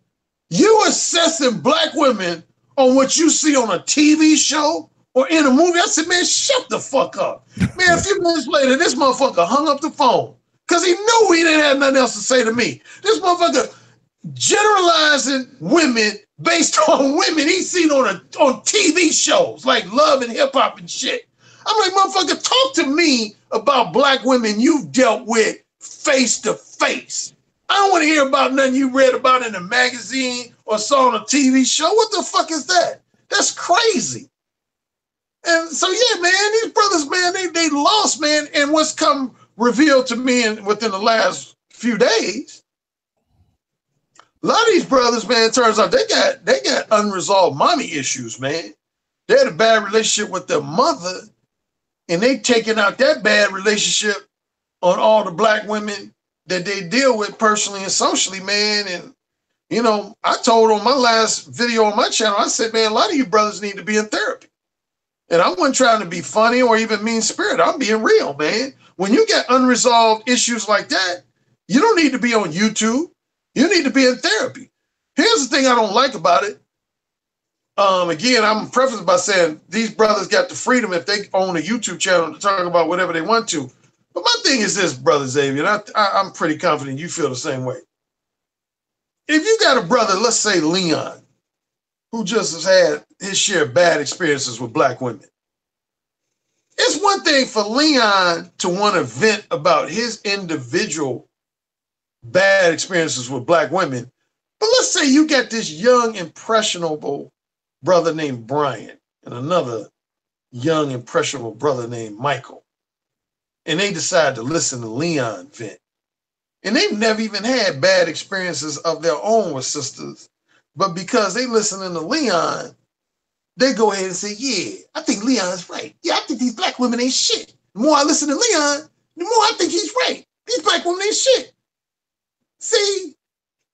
You assessing black women on what you see on a TV show or in a movie? I said, man, shut the fuck up. Man, a few minutes later, this motherfucker hung up the phone because he knew he didn't have nothing else to say to me. This motherfucker generalizing women based on women he's seen on TV shows like Love and Hip Hop and shit. I'm like, motherfucker, talk to me about black women you've dealt with face to face. I don't want to hear about nothing you read about in a magazine or saw on a TV show. What the fuck is that? That's crazy. And so, yeah, man, these brothers, man, they lost, man. And what's come revealed to me within the last few days, a lot of these brothers, man, it turns out they got unresolved mommy issues, man. They had a bad relationship with their mother, and they taking out that bad relationship on all the black women that they deal with personally and socially, man. And, you know, I told on my last video on my channel, I said, man, a lot of you brothers need to be in therapy. And I wasn't trying to be funny or even mean-spirited. I'm being real, man. When you get unresolved issues like that, you don't need to be on YouTube. You need to be in therapy. Here's the thing I don't like about it. Again, I'm prefacing by saying these brothers got the freedom if they own a YouTube channel to talk about whatever they want to. But my thing is this, Brother Xavier, and I'm pretty confident you feel the same way. If you got a brother, let's say Leon, who just has had his share of bad experiences with black women, it's one thing for Leon to want to vent about his individual bad experiences with black women. But let's say you got this young, impressionable brother named Brian and another young, impressionable brother named Michael. And they decide to listen to Leon vent. And they've never even had bad experiences of their own with sisters. But because they listening to Leon, they go ahead and say, yeah, I think Leon's right. Yeah, I think these black women ain't shit. The more I listen to Leon, the more I think he's right. These black women ain't shit. See,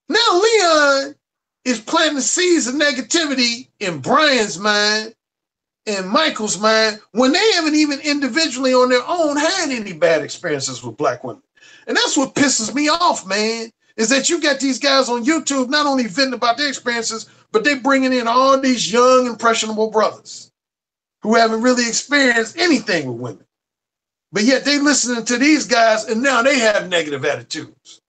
now Leon is planting the seeds of negativity in Brian's mind and Michael's mind when they haven't even individually on their own had any bad experiences with black women. And that's what pisses me off, man, is that you got these guys on YouTube not only venting about their experiences, but they bringing in all these young, impressionable brothers who haven't really experienced anything with women. But yet they listening to these guys and now they have negative attitudes.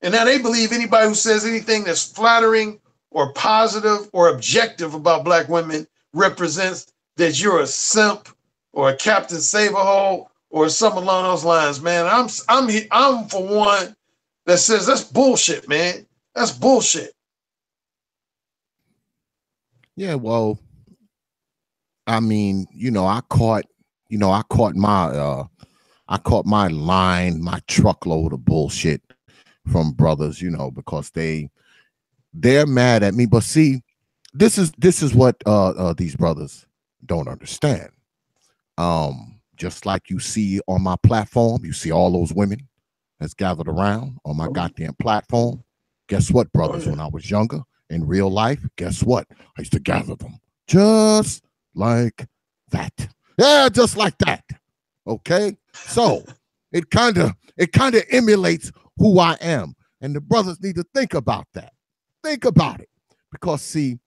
And now they believe anybody who says anything that's flattering or positive or objective about black women represents that you're a simp or a Captain Save-A-Hole or something along those lines, man. I'm for one that says that's bullshit, man. That's bullshit. Yeah, well, I mean, I caught my line, my truckload of bullshit from brothers, because they're mad at me. But see, this is what these brothers don't understand. Just like you see on my platform, you see all those women that's gathered around on my goddamn platform. Guess what, brothers? When I was younger in real life, guess what? I used to gather them just like that. Yeah, just like that. Okay, so it kind of emulates who I am, and the brothers need to think about that. Think about it, because see,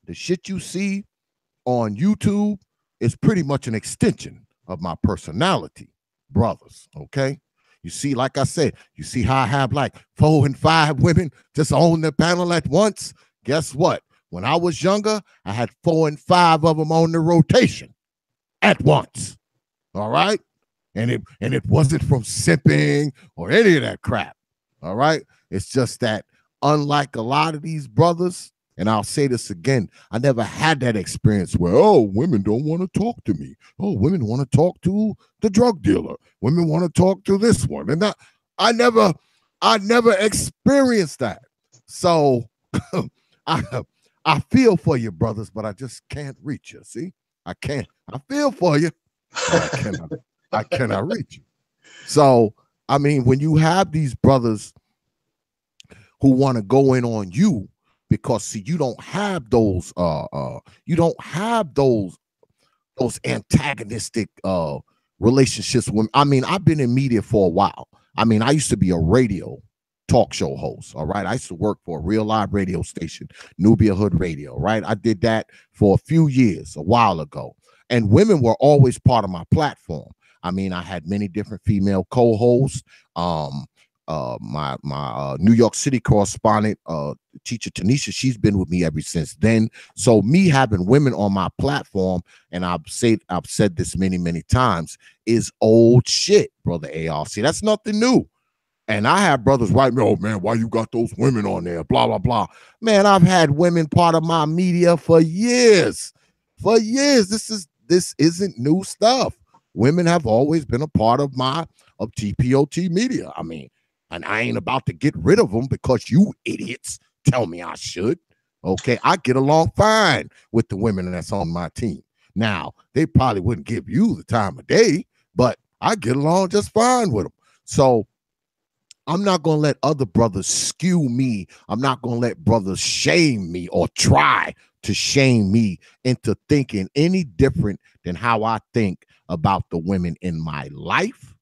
the shit you see on YouTube is pretty much an extension of my personality. brothers, okay? You see, like I said, you see how I have like 4 and 5 women just on the panel at once? Guess what? When I was younger, I had 4 and 5 of them on the rotation at once. All right? And it wasn't from simping or any of that crap. All right? It's just that unlike a lot of these brothers, and I'll say this again, I never had that experience where, oh, women don't want to talk to me. Oh, women want to talk to the drug dealer. Women want to talk to this one. And I never experienced that. So I feel for you, brothers, but I just can't reach you. See? I can't. I feel for you, but I cannot reach you. So, I mean, when you have these brothers who want to go in on you, because see, you don't have those antagonistic relationships with, I mean, I've been in media for a while. I mean, I used to be a radio talk show host. All right. I used to work for a real live radio station, Nubia Hood Radio. Right. I did that for a few years, a while ago. And women were always part of my platform. I mean, I had many different female co-hosts. My New York City correspondent, teacher Tanisha, she's been with me ever since then. So me having women on my platform, and I've said this many times, is old shit, brother A.R.C. That's nothing new. And I have brothers write me, oh man, why you got those women on there? Blah, blah, blah. Man, I've had women part of my media for years. For years. This isn't new stuff. Women have always been a part of T.P.O.T media. I mean, and I ain't about to get rid of them because you idiots tell me I should. Okay, I get along fine with the women that's on my team. Now, they probably wouldn't give you the time of day, but I get along just fine with them. So I'm not going to let other brothers skew me. I'm not going to let brothers shame me or try to shame me into thinking any different than how I think about the women in my life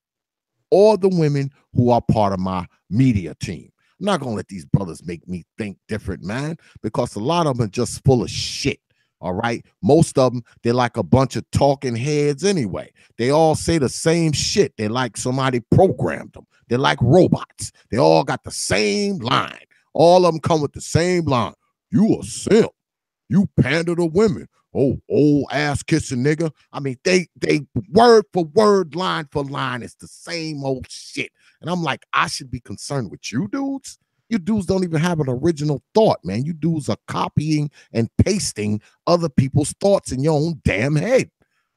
or the women who are part of my media team. I'm not going to let these brothers make me think different, man, because a lot of them are just full of shit. All right. Most of them, they're like a bunch of talking heads anyway. They all say the same shit. They're like somebody programmed them. They're like robots. They all got the same line. All of them come with the same line. You a simp. You pander to women. Oh, old ass kissing nigga. I mean, they word for word, line for line, it's the same old shit. And I'm like, I should be concerned with you dudes. You dudes don't even have an original thought, man. You dudes are copying and pasting other people's thoughts in your own damn head.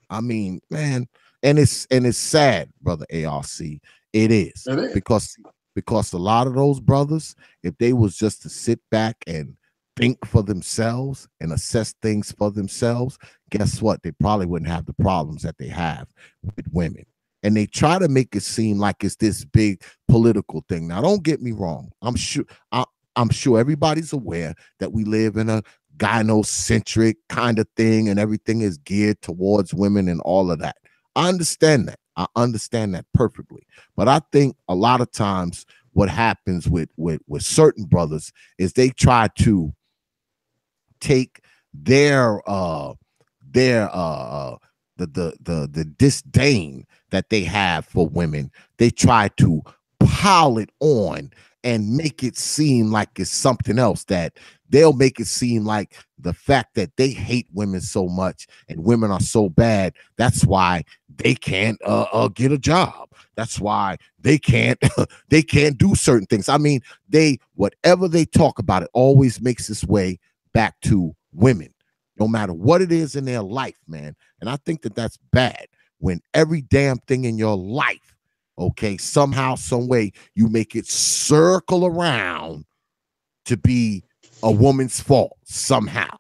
I mean, man, and it's sad, brother A.R.C. It is. Because a lot of those brothers, if they was just to sit back and think for themselves and assess things for themselves, guess what? They probably wouldn't have the problems that they have with women. And they try to make it seem like it's this big political thing. Now, don't get me wrong. I'm sure everybody's aware that we live in a gynocentric kind of thing and everything is geared towards women and all of that. I understand that. I understand that perfectly. But I think a lot of times what happens with certain brothers is they try to take the disdain that they have for women, they try to pile it on and make it seem like it's something else, that they'll make it seem like the fact that they hate women so much and women are so bad, that's why they can't get a job. That's why they can't do certain things. I mean, whatever they talk about, it always makes its way back to women, no matter what it is in their life, man. And I think that that's bad when every damn thing in your life, okay, somehow, some way, you make it circle around to be a woman's fault somehow,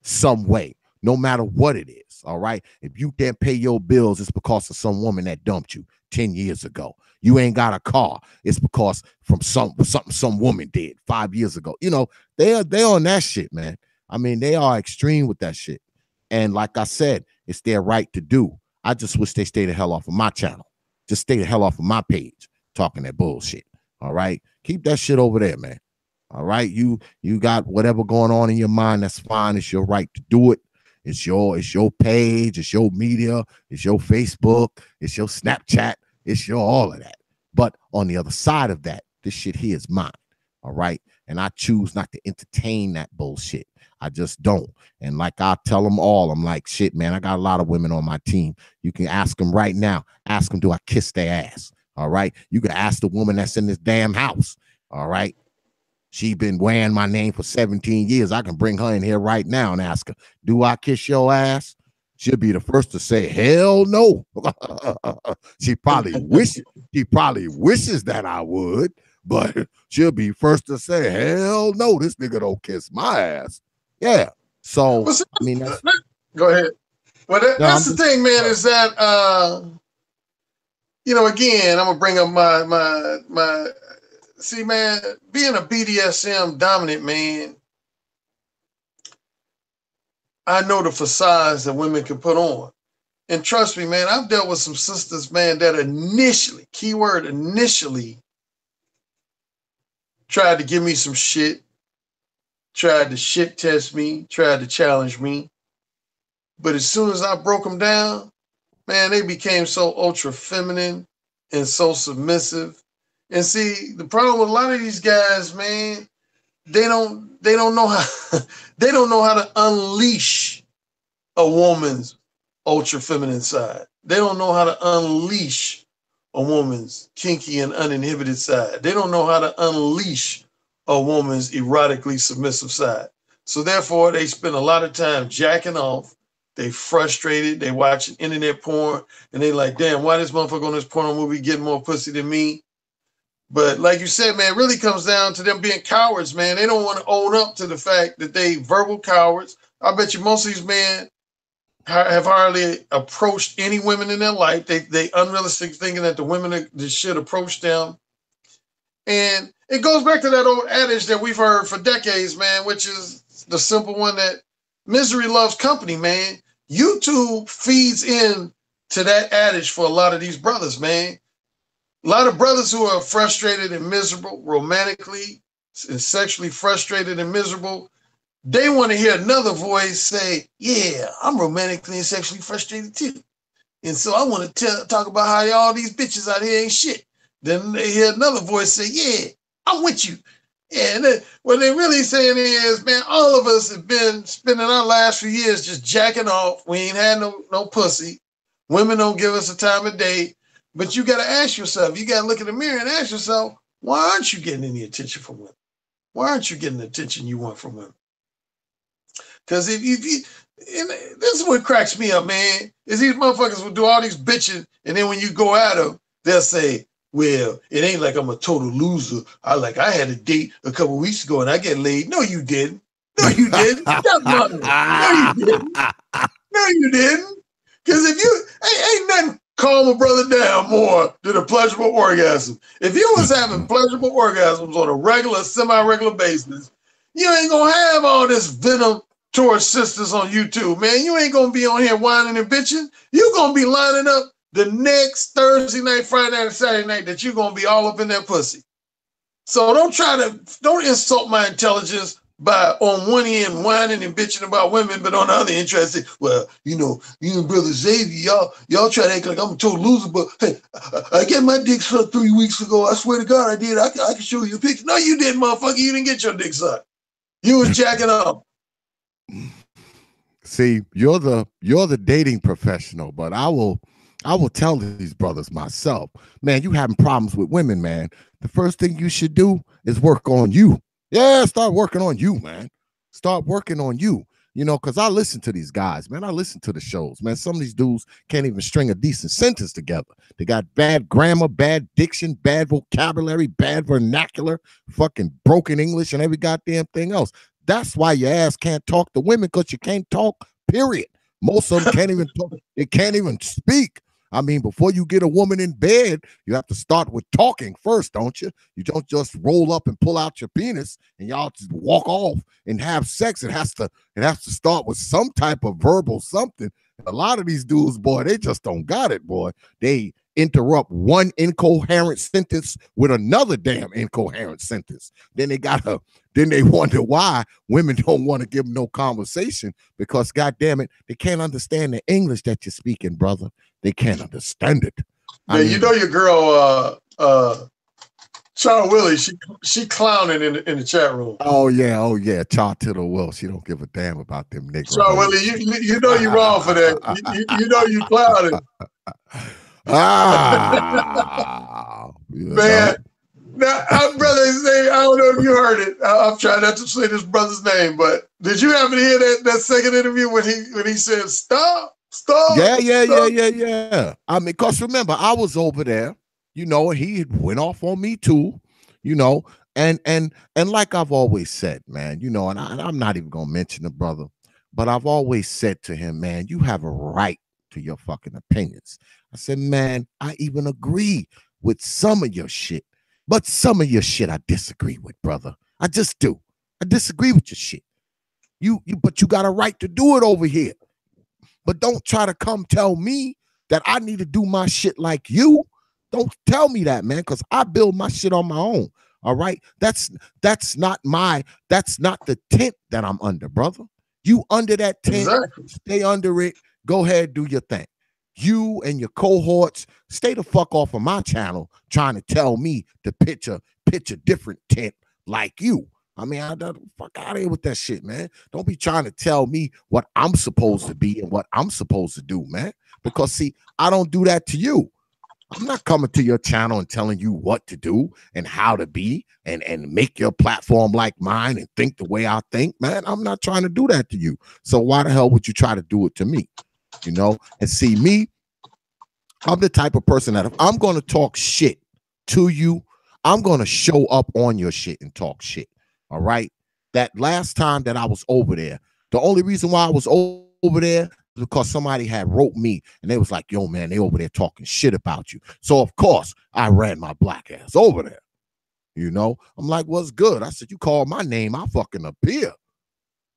some way, no matter what it is. All right. If you can't pay your bills, it's because of some woman that dumped you 10 years ago. You ain't got a car, it's because from something some woman did 5 years ago. You know, they on that shit, man. I mean, they are extreme with that shit. And like I said, it's their right to do. I just wish they stay the hell off of my channel. Just stay the hell off of my page talking that bullshit. All right. Keep that shit over there, man. All right. You got whatever going on in your mind, that's fine. It's your right to do it. It's your page, it's your media, it's your Facebook, it's your Snapchat, It's your all of that. But on the other side of that, this shit here is mine. All right. And I choose not to entertain that bullshit. I just don't. And like I tell them all, I'm like, shit, man, I got a lot of women on my team. You can ask them right now. Ask them, do I kiss their ass? All right. You can ask the woman that's in this damn house. All right. She been wearing my name for 17 years. I can bring her in here right now and ask her, do I kiss your ass? She'll be the first to say, hell no. She probably wishes that I would, but she'll be first to say, hell no, this nigga don't kiss my ass. Yeah. So, Well, see, I mean, that's, go ahead. Well, that's the thing, man, is that, you know, again, I'm going to bring up my, see, man, being a BDSM dominant man, I know the facades that women can put on. And trust me, man, I've dealt with some sisters, man, that initially, keyword initially, tried to give me some shit, tried to shit test me, tried to challenge me. But as soon as I broke them down, man, they became so ultra feminine and so submissive. And see, the problem with a lot of these guys, man, they don't know how they don't know how to unleash a woman's ultra feminine side. They don't know how to unleash a woman's kinky and uninhibited side. They don't know how to unleash a woman's erotically submissive side. So therefore, they spend a lot of time jacking off. They frustrated. They watching internet porn, and they like, damn, why this motherfucker on this porno movie getting more pussy than me? But like you said, man, it really comes down to them being cowards, man. They don't want to own up to the fact that they verbal cowards. I bet you most of these men have hardly approached any women in their life. They unrealistic thinking that the women that should approach them. And it goes back to that old adage that we've heard for decades, man, which is the simple one that misery loves company, man. YouTube feeds in to that adage for a lot of these brothers, man. A lot of brothers who are frustrated and miserable, romantically and sexually frustrated and miserable, they want to hear another voice say, yeah, I'm romantically and sexually frustrated too. And so I want to talk about how all these bitches out here ain't shit. Then they hear another voice say, yeah, I'm with you. And what they're really saying is, man, all of us have been spending our last few years just jacking off. We ain't had no pussy. Women don't give us a time of day. But you got to ask yourself, you got to look in the mirror and ask yourself, why aren't you getting any attention from women? Why aren't you getting the attention you want from women? Because if you, and this is what cracks me up, man, is these motherfuckers will do all these bitching, and then when you go at them, they'll say, well, it ain't like I'm a total loser. I had a date a couple weeks ago and I get laid. No, you didn't. No, you didn't. Stop lying. No, you didn't. No, you didn't. Because if you ain't nothing calm a brother down more than a pleasurable orgasm. If you was having pleasurable orgasms on a regular, semi-regular basis, you ain't gonna have all this venom towards sisters on YouTube, man. You ain't gonna be on here whining and bitching. You gonna be lining up the next Thursday night, Friday night, and Saturday night that you're gonna be all up in that pussy. So don't insult my intelligence by on one end whining and bitching about women, but on the other end try to say, well, you and Brother Xavier, y'all try to act like I'm a total loser, but hey, I get my dick sucked 3 weeks ago. I swear to God I did. I can show you a picture. No, you didn't, motherfucker. You didn't get your dick sucked. You was jacking up. See, you're the dating professional, but I will tell these brothers myself, man, you having problems with women, man. The first thing you should do is work on you. Yeah, start working on you, man. Start working on you. Because I listen to these guys, man. I listen to the shows, man. Some of these dudes can't even string a decent sentence together. They got bad grammar, bad diction, bad vocabulary, bad vernacular, fucking broken English, and every goddamn thing else. That's why your ass can't talk to women, because you can't talk, period. Most of them can't even talk. They can't even speak. I mean, before you get a woman in bed, you have to start with talking first, don't you? You don't just roll up and pull out your penis and y'all just walk off and have sex. It has to start with some type of verbal something. A lot of these dudes, boy, they just don't got it, boy. They interrupt one incoherent sentence with another damn incoherent sentence. Then they wonder why women don't want to give them no conversation, because, God damn it, they can't understand the English that you're speaking, brother. They can't understand it. Yeah, you know your girl, Charles Willie. She clowning in the chat room. Oh yeah, Chart to the world. She don't give a damn about them nigga. Charles Willie, you know you're wrong for that. You know you clowning. Man. Now, brother, say, I don't know if you heard it. I'm trying not to say this brother's name, but did you happen to hear that second interview when he said stop? Yeah. I mean, cause remember, I was over there, you know, and he went off on me too, you know, and like I've always said, man, you know, and I'm not even gonna mention the brother, but I've always said to him, man, you have a right to your fucking opinions. I said, man, I even agree with some of your shit. But some of your shit I disagree with, brother. I just do. I disagree with your shit. But you got a right to do it over here. But don't try to come tell me that I need to do my shit like you. Don't tell me that, man, because I build my shit on my own. All right. That's not the tent that I'm under, brother. You under that tent, exactly. Stay under it. Go ahead, do your thing. You and your cohorts, stay the fuck off of my channel trying to tell me to pitch a different tent like you. I mean, fuck out of here with that shit, man. Don't be trying to tell me what I'm supposed to be and what I'm supposed to do, man. Because, see, I don't do that to you. I'm not coming to your channel and telling you what to do and how to be and make your platform like mine and think the way I think, man. I'm not trying to do that to you. So why the hell would you try to do it to me? You know, and see me, I'm the type of person that if I'm going to talk shit to you, I'm going to show up on your shit and talk shit. All right. That last time that I was over there, the only reason why I was over there is because somebody had wrote me and they was like, yo, man, they over there talking shit about you. So, of course, I ran my black ass over there. You know, I'm like, what's good? I said, you call my name, I'll fucking appear.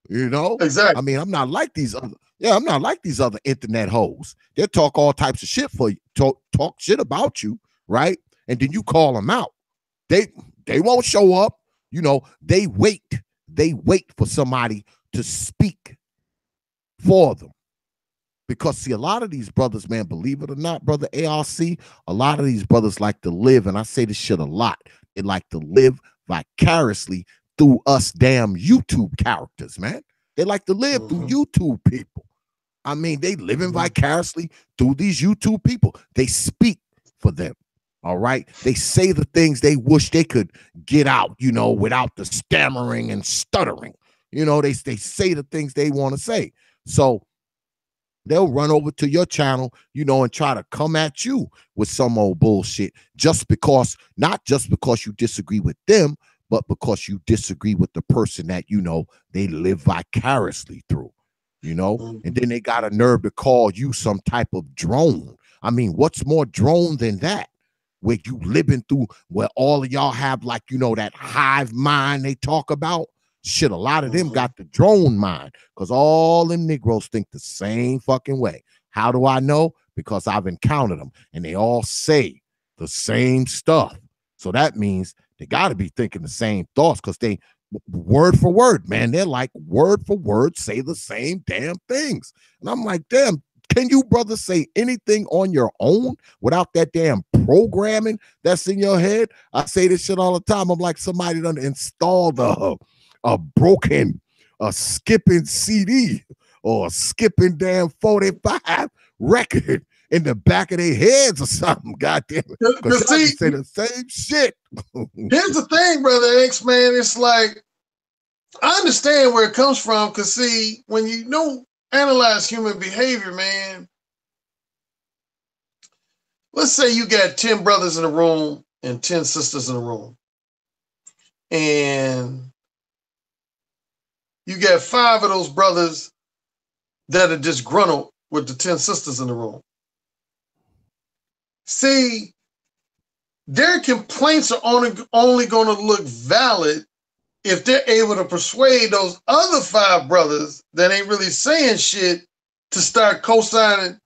You know, exactly. I mean, I'm not like these other internet hoes. They'll talk all types of shit for you, talk shit about you, right? And then you call them out. They won't show up. You know, they wait for somebody to speak for them. Because, see, a lot of these brothers, man, believe it or not, brother A.R.C., a lot of these brothers like to live, and I say this shit a lot, they like to live vicariously through us damn YouTube characters, man. They like to live through YouTube people. I mean, they living vicariously through these YouTube people. They speak for them, all right? They say the things they wish they could get out, you know, without the stammering and stuttering. You know, they say the things they want to say. So they'll run over to your channel, you know, and try to come at you with some old bullshit not just because you disagree with them, but because you disagree with the person that, you know, they live vicariously through, you know, and then they got a nerve to call you some type of drone. I mean, what's more drone than that? Where you living through, where all of y'all have, like, you know, that hive mind they talk about. Shit, a lot of them got the drone mind because all them Negroes think the same fucking way. How do I know? Because I've encountered them and they all say the same stuff. So that means they got to be thinking the same thoughts because they word for word, man. They're like word for word, say the same damn things. And I'm like, damn, can you brothers say anything on your own without that damn programming that's in your head? I say this shit all the time. I'm like, somebody done installed a broken, skipping CD or a skipping damn 45 record in the back of their heads or something. Goddamn it. Because they say the same shit. Here's the thing, Brother X, man. It's like, I understand where it comes from because, see, when you know analyze human behavior, man, let's say you got 10 brothers in a room and 10 sisters in a room. And you got 5 of those brothers that are disgruntled with the 10 sisters in the room. See, their complaints are only going to look valid if they're able to persuade those other 5 brothers that ain't really saying shit to start co-signing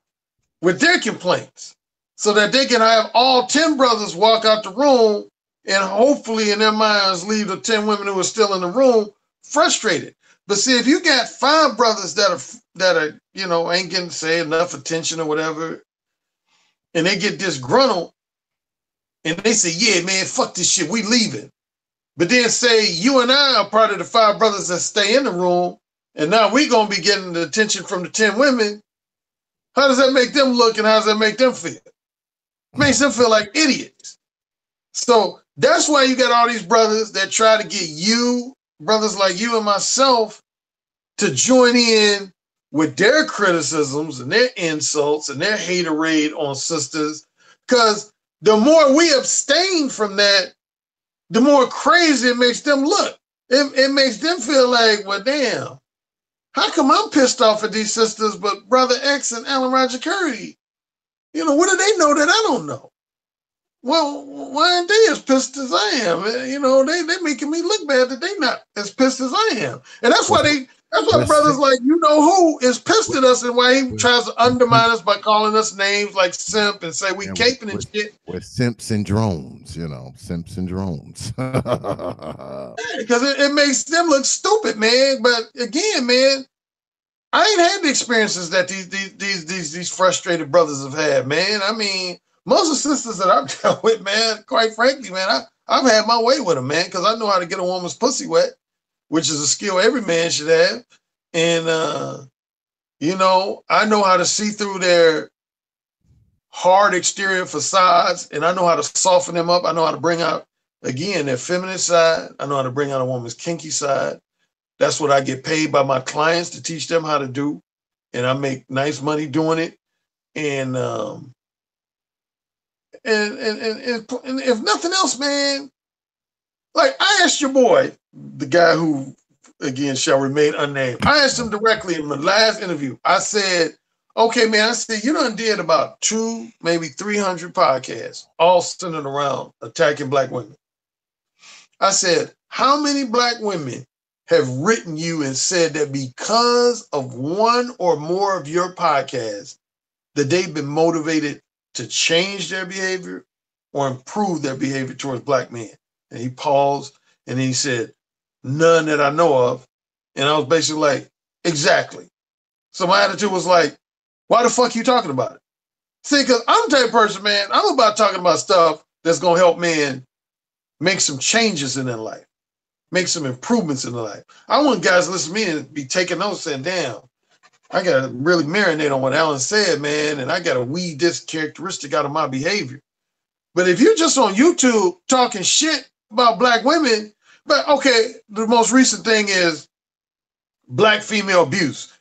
with their complaints so that they can have all 10 brothers walk out the room and hopefully in their minds leave the 10 women who are still in the room frustrated. But see, if you got 5 brothers that are, you know, ain't getting, say, enough attention or whatever, and they get disgruntled and they say, yeah, man, fuck this shit, we leaving. But then say you and I are part of the 5 brothers that stay in the room, and now we gonna be getting the attention from the 10 women. How does that make them look, and how does that make them feel? It makes them feel like idiots. So that's why you got all these brothers that try to get you, brothers like you and myself, to join in with their criticisms and their insults and their haterade on sisters. Because the more we abstain from that, the more crazy it makes them look. It makes them feel like, well, damn, how come I'm pissed off at these sisters, but Brother X and Alan Roger Currie, what do they know that I don't know? Well, why aren't they as pissed as I am? They making me look bad that they not as pissed as I am. And that's why brothers like who is pissed at us, and why he tries to undermine us by calling us names like simp and say we caping and shit. We're simps and drones, simps and drones. Because it makes them look stupid, man. But again, man, I ain't had the experiences that these frustrated brothers have had, man. I mean, most of the sisters that I've dealt with, man, quite frankly, man, I've had my way with them, man, because I know how to get a woman's pussy wet, which is a skill every man should have. And, I know how to see through their hard exterior facades, and I know how to soften them up. I know how to bring out, again, their feminine side. I know how to bring out a woman's kinky side. That's what I get paid by my clients to teach them how to do. And I make nice money doing it. And if nothing else, man, like I asked your boy, the guy who, again, shall remain unnamed. I asked him directly in my last interview. I said, okay, man, I said, you done did about 200, maybe 300 podcasts, all centered around attacking Black women. I said, how many Black women have written you and said that because of one or more of your podcasts, that they've been motivated to change their behavior or improve their behavior towards Black men? And he paused and he said, none that I know of. And I was basically like, exactly. So my attitude was like, why the fuck you talking about it? See, because I'm the type of person, man, I'm about talking about stuff that's going to help men make some changes in their life, make some improvements in their life. I want guys to listen to me and be taking notes saying, damn, I got to really marinate on what Alan said, man, and I got to weed this characteristic out of my behavior. But if you're just on YouTube talking shit about Black women, but okay, the most recent thing is Black female abuse.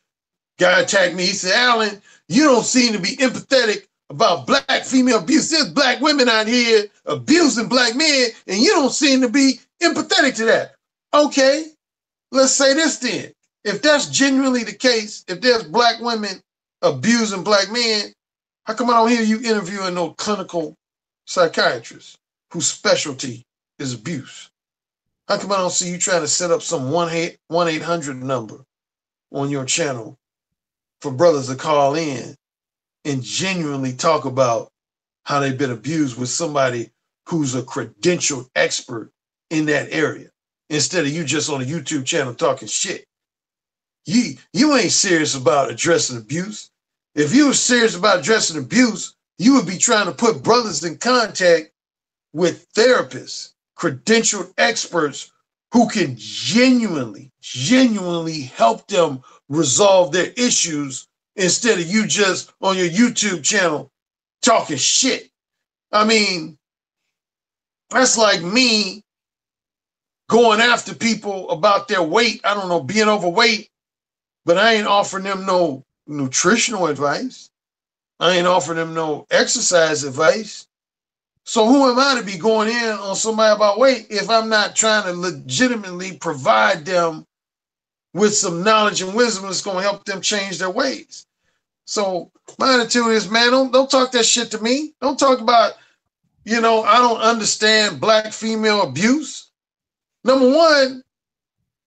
Guy attacked me. He said, Alan, you don't seem to be empathetic about Black female abuse. There's Black women out here abusing Black men, and you don't seem to be empathetic to that. Okay, let's say this then. If that's genuinely the case, if there's Black women abusing Black men, how come I don't hear you interviewing no clinical psychiatrist whose specialty is abuse? How come I don't see you trying to set up some 1-800 number on your channel for brothers to call in and genuinely talk about how they've been abused with somebody who's a credentialed expert in that area, instead of you just on a YouTube channel talking shit? You ain't serious about addressing abuse. If you were serious about addressing abuse, you would be trying to put brothers in contact with therapists, credentialed experts who can genuinely help them resolve their issues, instead of you just on your YouTube channel talking shit. I mean, that's like me going after people about their weight, I don't know, being overweight, but I ain't offering them no nutritional advice. I ain't offering them no exercise advice. So who am I to be going in on somebody about weight if I'm not trying to legitimately provide them with some knowledge and wisdom that's going to help them change their ways? So my attitude is, man, don't talk that shit to me. Don't talk about, I don't understand Black female abuse. Number one,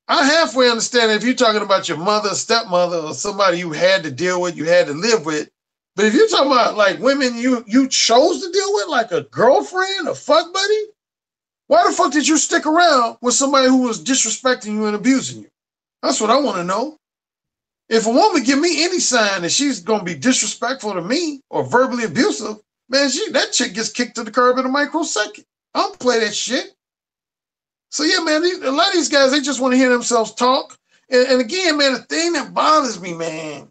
I halfway understand if you're talking about your mother, stepmother, or somebody you had to deal with, you had to live with. But if you're talking about like women you chose to deal with, like a girlfriend, a fuck buddy, why the fuck did you stick around with somebody who was disrespecting you and abusing you? That's what I want to know. If a woman give me any sign that she's going to be disrespectful to me or verbally abusive, Man, that chick gets kicked to the curb in a microsecond. I don't play that shit. So yeah, man, a lot of these guys, they just want to hear themselves talk. And again, man, the thing that bothers me, man,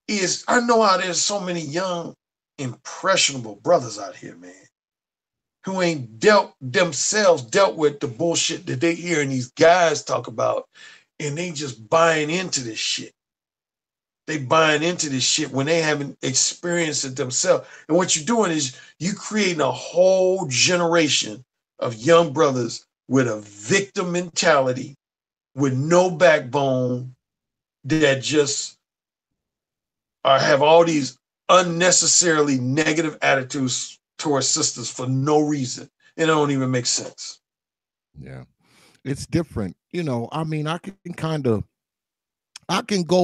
is I know how there's so many young, impressionable brothers out here, man, who ain't dealt with the bullshit that they hearing these guys talk about, and they just buying into this shit. They buying into this shit when they haven't experienced it themselves. And what you're doing is you creating a whole generation of young brothers with a victim mentality, with no backbone, that just have all these unnecessarily negative attitudes towards sisters for no reason. And it don't even make sense. Yeah. It's different. I mean, I can go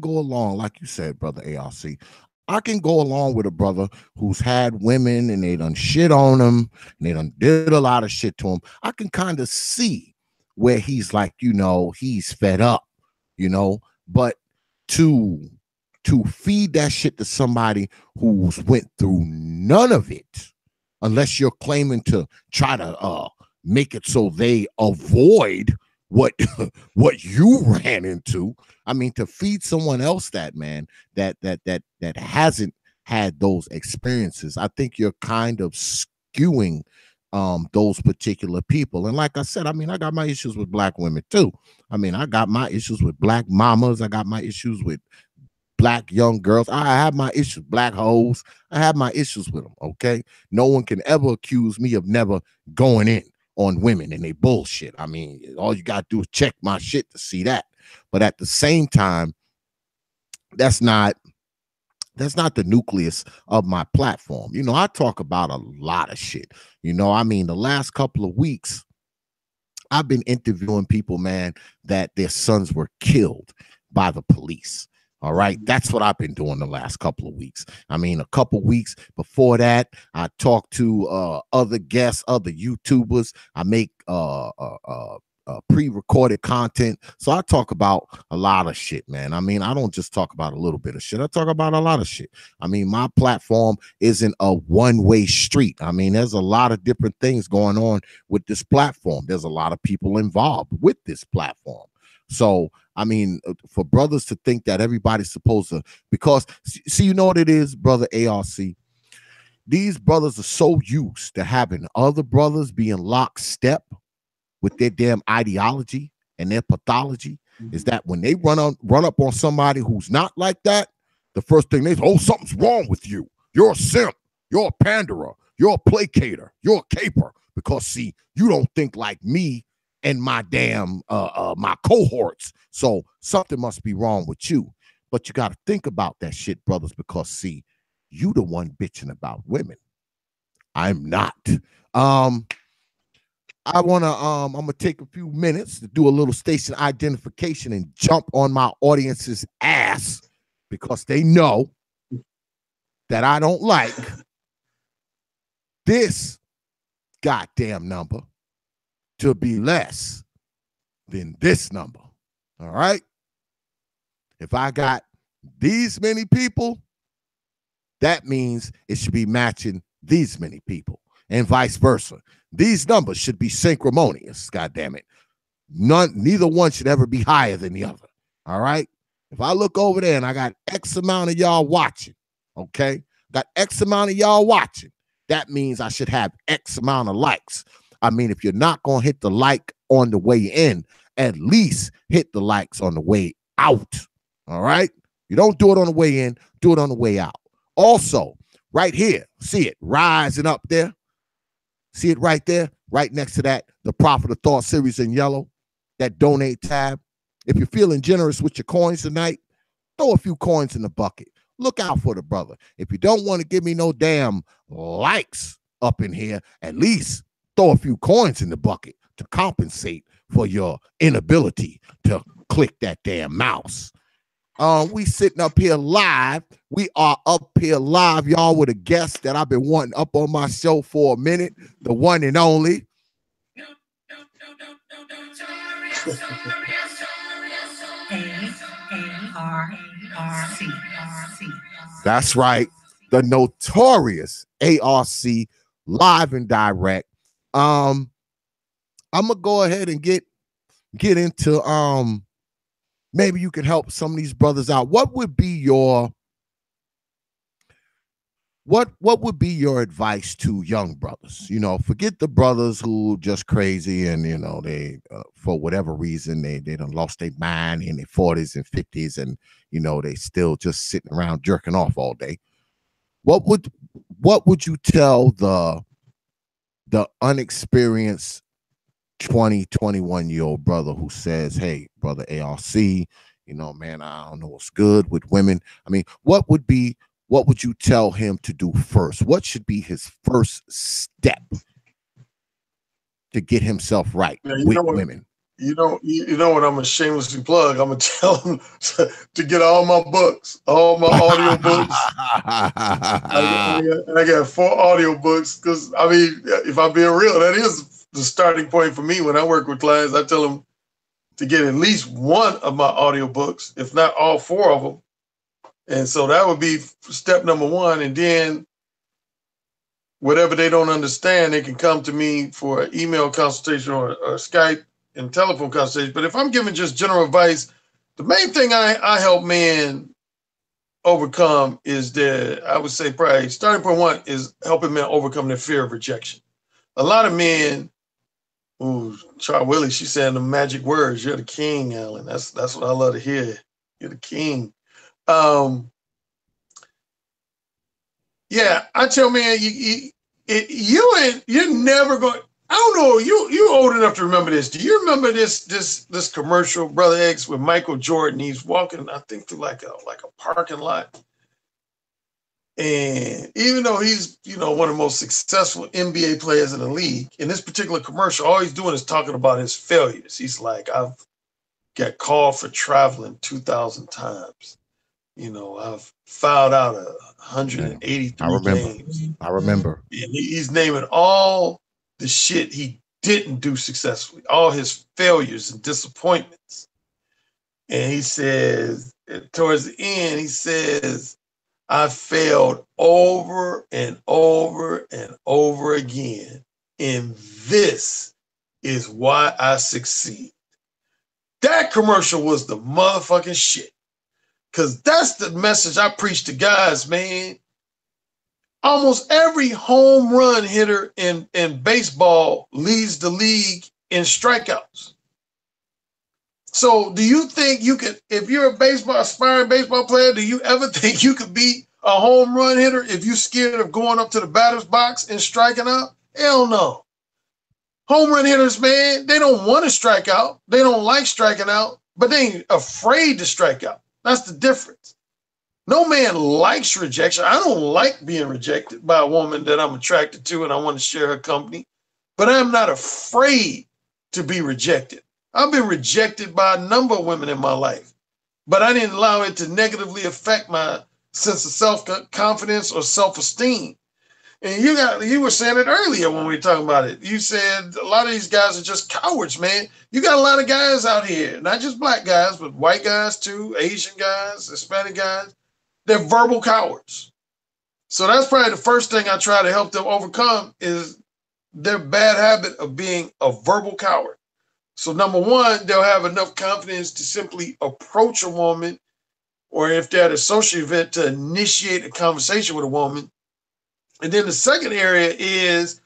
along, like you said, brother ARC. I can go along with a brother who's had women and they done shit on him and they done did a lot of shit to him. I can kind of see where he's like, he's fed up, but to feed that shit to somebody who's went through none of it, unless you're claiming to try to make it so they avoid what what you ran into. I mean, to feed someone else that, man, that hasn't had those experiences, I think you're kind of skewing those particular people. And like I said, I mean, I got my issues with black women too. I mean, I got my issues with black mamas. I got my issues with black young girls. I have my issues, black hoes. I have my issues with them. Okay. No one can ever accuse me of never going in on women and they bullshit. I mean, all you got to do is check my shit to see that. But at the same time, that's not the nucleus of my platform. I talk about a lot of shit. I mean, the last couple of weeks, I've been interviewing people, man, that their sons were killed by the police. All right. That's what I've been doing the last couple of weeks. I mean, a couple weeks before that, I talked to other guests, other YouTubers. I make pre-recorded content. So I talk about a lot of shit, man. I mean, I don't just talk about a little bit of shit. I talk about a lot of shit. I mean, my platform isn't a one-way street. I mean, there's a lot of different things going on with this platform. There's a lot of people involved with this platform. So, I mean, for brothers to think that everybody's supposed to, because, see, you know what it is, brother ARC? These brothers are so used to having other brothers being lockstep with their damn ideology and their pathology, is that when they run up on somebody who's not like that, the first thing they say, oh, something's wrong with you. You're a simp. You're a panderer. You're a placater. You're a caper. Because, see, you don't think like me and my damn my cohorts. So something must be wrong with you. But you got to think about that shit, brothers, because, see, you the one bitching about women. I'm not. I'm gonna take a few minutes to do a little station identification and jump on my audience's ass, because they know that I don't like this goddamn number to be less than this number. All right. If I got these many people, that means it should be matching these many people, and vice versa. These numbers should be synchronous. God damn it. Neither one should ever be higher than the other. All right. If I look over there and I got X amount of y'all watching, okay, got X amount of y'all watching, that means I should have X amount of likes. I mean, if you're not going to hit the like on the way in, at least hit the likes on the way out. All right. You don't do it on the way in, do it on the way out. Also, right here, see it rising up there. See it right there, right next to that, the Prophet of Thought series in yellow, that donate tab. If you're feeling generous with your coins tonight, throw a few coins in the bucket. Look out for the brother. If you don't want to give me no damn likes up in here, at least throw a few coins in the bucket to compensate for your inability to click that damn mouse. We sitting up here live. We are up here live, y'all, with a guest that I've been wanting up on my show for a minute, the one and only. A.R.C. That's right. the Notorious A.R.C. live and direct. I'm gonna go ahead and get into maybe you can help some of these brothers out. What would be your advice to young brothers? You know, forget the brothers who just crazy and you know they for whatever reason they done lost their mind in their 40s and 50s and you know they still just sitting around jerking off all day. What would you tell the unexperienced 20, 21-year-old brother who says, hey, brother ARC, you know, man, I don't know what's good with women. I mean, what would you tell him to do first? What should be his first step to get himself right with women? You know what I'm gonna shamelessly plug. I'm gonna tell him to get all my books, all my audio books. I got 4 audio books because I mean, if I'm being real, that is the starting point for me when I work with clients. I tell them to get at least one of my audio books, if not all 4 of them. And so that would be step number 1. And then whatever they don't understand, they can come to me for an email consultation or Skype and telephone consultation. But if I'm giving just general advice, the main thing I help men overcome is that I would say probably starting point 1 is helping men overcome their fear of rejection. A lot of men, Charles Willie, she's saying the magic words. You're the king, Alan. That's what I love to hear. You're the king. Yeah, I tell man, you're never going. I don't know. You old enough to remember this. Do you remember this commercial, Brother X, with Michael Jordan? He's walking, I think, through like a parking lot, and even though he's one of the most successful NBA players in the league, in this particular commercial, all he's doing is talking about his failures. He's like, I've got called for traveling 2,000 times. You know, I've fouled out 183 games. I remember. And he's naming all the shit he didn't do successfully, all his failures and disappointments. And he says, towards the end, he says, I failed over and over and over again. And this is why I succeed. That commercial was the motherfucking shit. Because that's the message I preach to guys, man. Almost every home run hitter in baseball leads the league in strikeouts. So do you think you could, if you're aspiring baseball player, do you ever think you could be a home run hitter if you're scared of going up to the batter's box and striking out? Hell no. Home run hitters, man, they don't want to strike out. They don't like striking out, but they ain't afraid to strike out. That's the difference. No man likes rejection. I don't like being rejected by a woman that I'm attracted to and I want to share her company, but I'm not afraid to be rejected. I've been rejected by a number of women in my life, but I didn't allow it to negatively affect my sense of self-confidence or self-esteem. And you were saying it earlier when we were talking about it. You said a lot of these guys are just cowards, man. You got a lot of guys out here, not just black guys, but white guys too, Asian guys, Hispanic guys. They're verbal cowards. So that's probably the first thing I try to help them overcome is their bad habit of being a verbal coward. So number 1, they'll have enough confidence to simply approach a woman, or if they're at a social event, to initiate a conversation with a woman. And then the second area is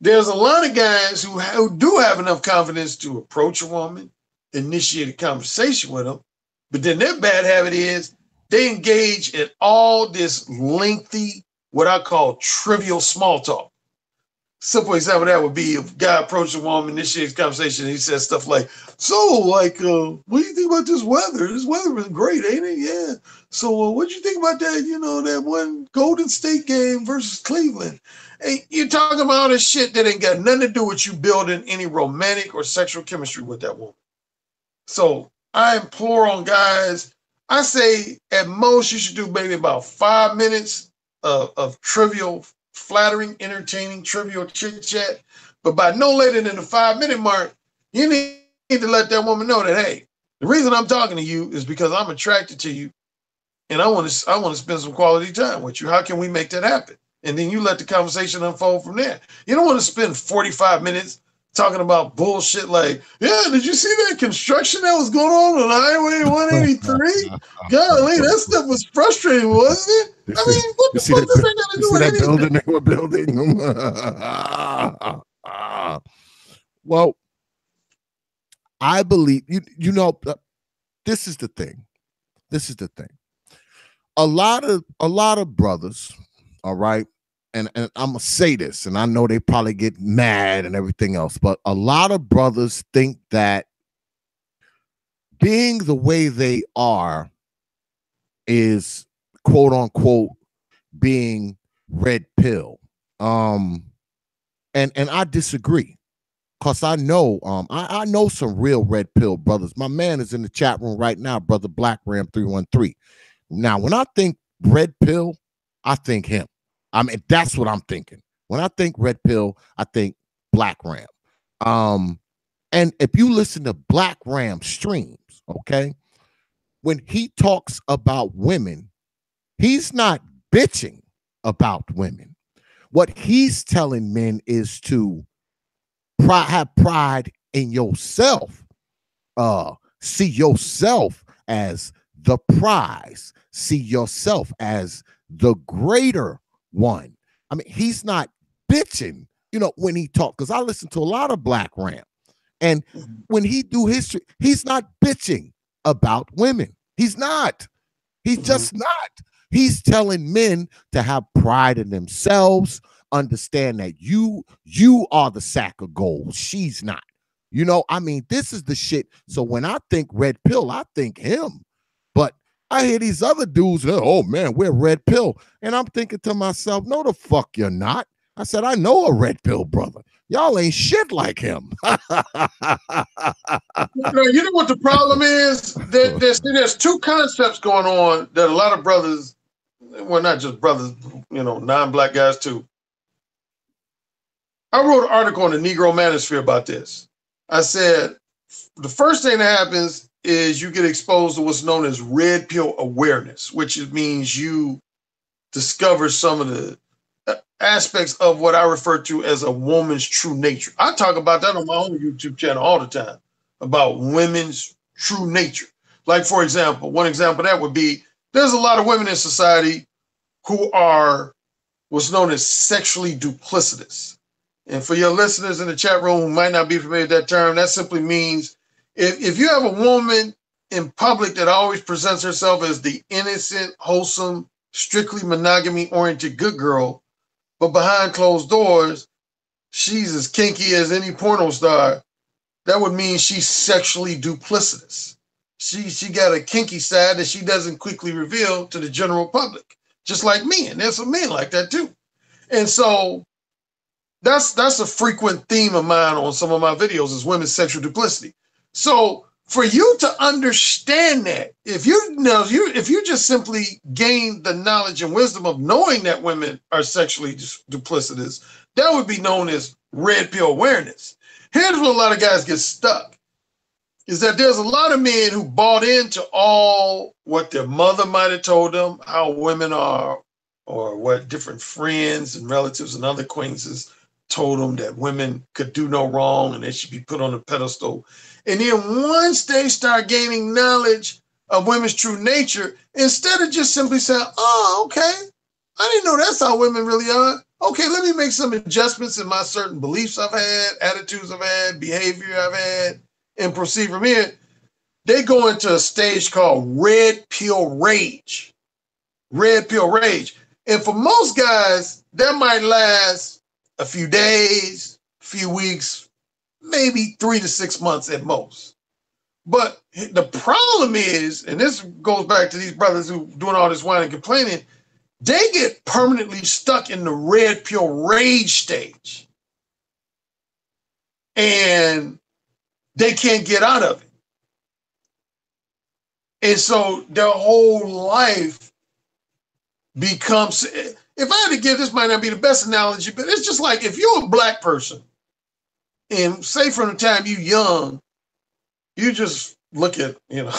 there's a lot of guys who do have enough confidence to approach a woman, initiate a conversation with them, but then their bad habit is they engage in all this lengthy, what I call trivial small talk. Simple example of that would be if a guy approaches a woman, initiates a conversation, and he says stuff like, so, like, what do you think about this weather? This weather is great, ain't it? Yeah. So what do you think about that, that one Golden State game versus Cleveland? Hey, you're talking about all this shit that ain't got nothing to do with you building any romantic or sexual chemistry with that woman. So I implore on guys, I say at most you should do maybe about 5 minutes of trivial, flattering, entertaining, trivial chit chat. But by no later than the 5-minute mark, you need to let that woman know that, hey, the reason I'm talking to you is because I'm attracted to you and I want to spend some quality time with you. How can we make that happen? And then you let the conversation unfold from there. You don't want to spend 45 minutes talking about bullshit like, yeah, did you see that construction that was going on Highway 183? Golly, that stuff was frustrating, wasn't it? I mean, what the fuck does that got to do with anything? Building they were building? Well, I believe you know this is the thing. This is the thing. A lot of brothers, all right, and I'm gonna say this, and I know they probably get mad and everything else, but a lot of brothers think that being the way they are is quote unquote being red pill. And I disagree. Cause I know I know some real red pill brothers. My man is in the chat room right now, brother BlackRam313. Now, when I think red pill, I think him. I mean, that's what I'm thinking. When I think red pill, I think Black Ram. And if you listen to Black Ram streams, okay, when he talks about women, he's not bitching about women. What he's telling men is to have pride in yourself. See yourself as the prize. See yourself as the greater one. I mean, he's not bitching, when he talks, because I listen to a lot of Black Ram. And when he do history, he's not bitching about women. He's not. He's just not. He's telling men to have pride in themselves, understand that you are the sack of gold. She's not. I mean, this is the shit. So when I think red pill, I think him. But I hear these other dudes, oh man, we're red pill. And I'm thinking to myself, no, the fuck you're not. I said, I know a red pill brother. Y'all ain't shit like him. You know what the problem is? There's two concepts going on that a lot of brothers, well, not just brothers, non-black guys too. I wrote an article on the Negro Manosphere about this. I said, the first thing that happens is you get exposed to what's known as red pill awareness, which means you discover some of the aspects of what I refer to as a woman's true nature. I talk about that on my own YouTube channel all the time, about women's true nature. Like, for example, one example of that would be, there's a lot of women in society who are what's known as sexually duplicitous. And for your listeners in the chat room who might not be familiar with that term, that simply means if you have a woman in public that always presents herself as the innocent, wholesome, strictly monogamy-oriented good girl, but behind closed doors, she's as kinky as any porno star, that would mean she's sexually duplicitous. She got a kinky side that she doesn't quickly reveal to the general public, just like men. There's some men like that too. And so that's a frequent theme of mine on some of my videos is women's sexual duplicity. So for you to understand that, if you just simply gain the knowledge and wisdom of knowing that women are sexually duplicitous, that would be known as red pill awareness. Here's where a lot of guys get stuck, is that there's a lot of men who bought into all what their mother might have told them, how women are, or what different friends and relatives and other acquaintances told them that women could do no wrong and they should be put on a pedestal. And then once they start gaining knowledge of women's true nature, instead of just simply saying, oh, okay, I didn't know that's how women really are. Okay, let me make some adjustments in my certain beliefs I've had, attitudes I've had, behavior I've had, and proceed from here. They go into a stage called red pill rage. Red pill rage. And for most guys, that might last a few days, a few weeks, maybe 3 to 6 months at most. But the problem is, and this goes back to these brothers who doing all this whining and complaining, they get permanently stuck in the red pill rage stage. And they can't get out of it. And so their whole life becomes, if I had to give, this might not be the best analogy, but it's just like if you're a black person, and say from the time you're young, you just look at,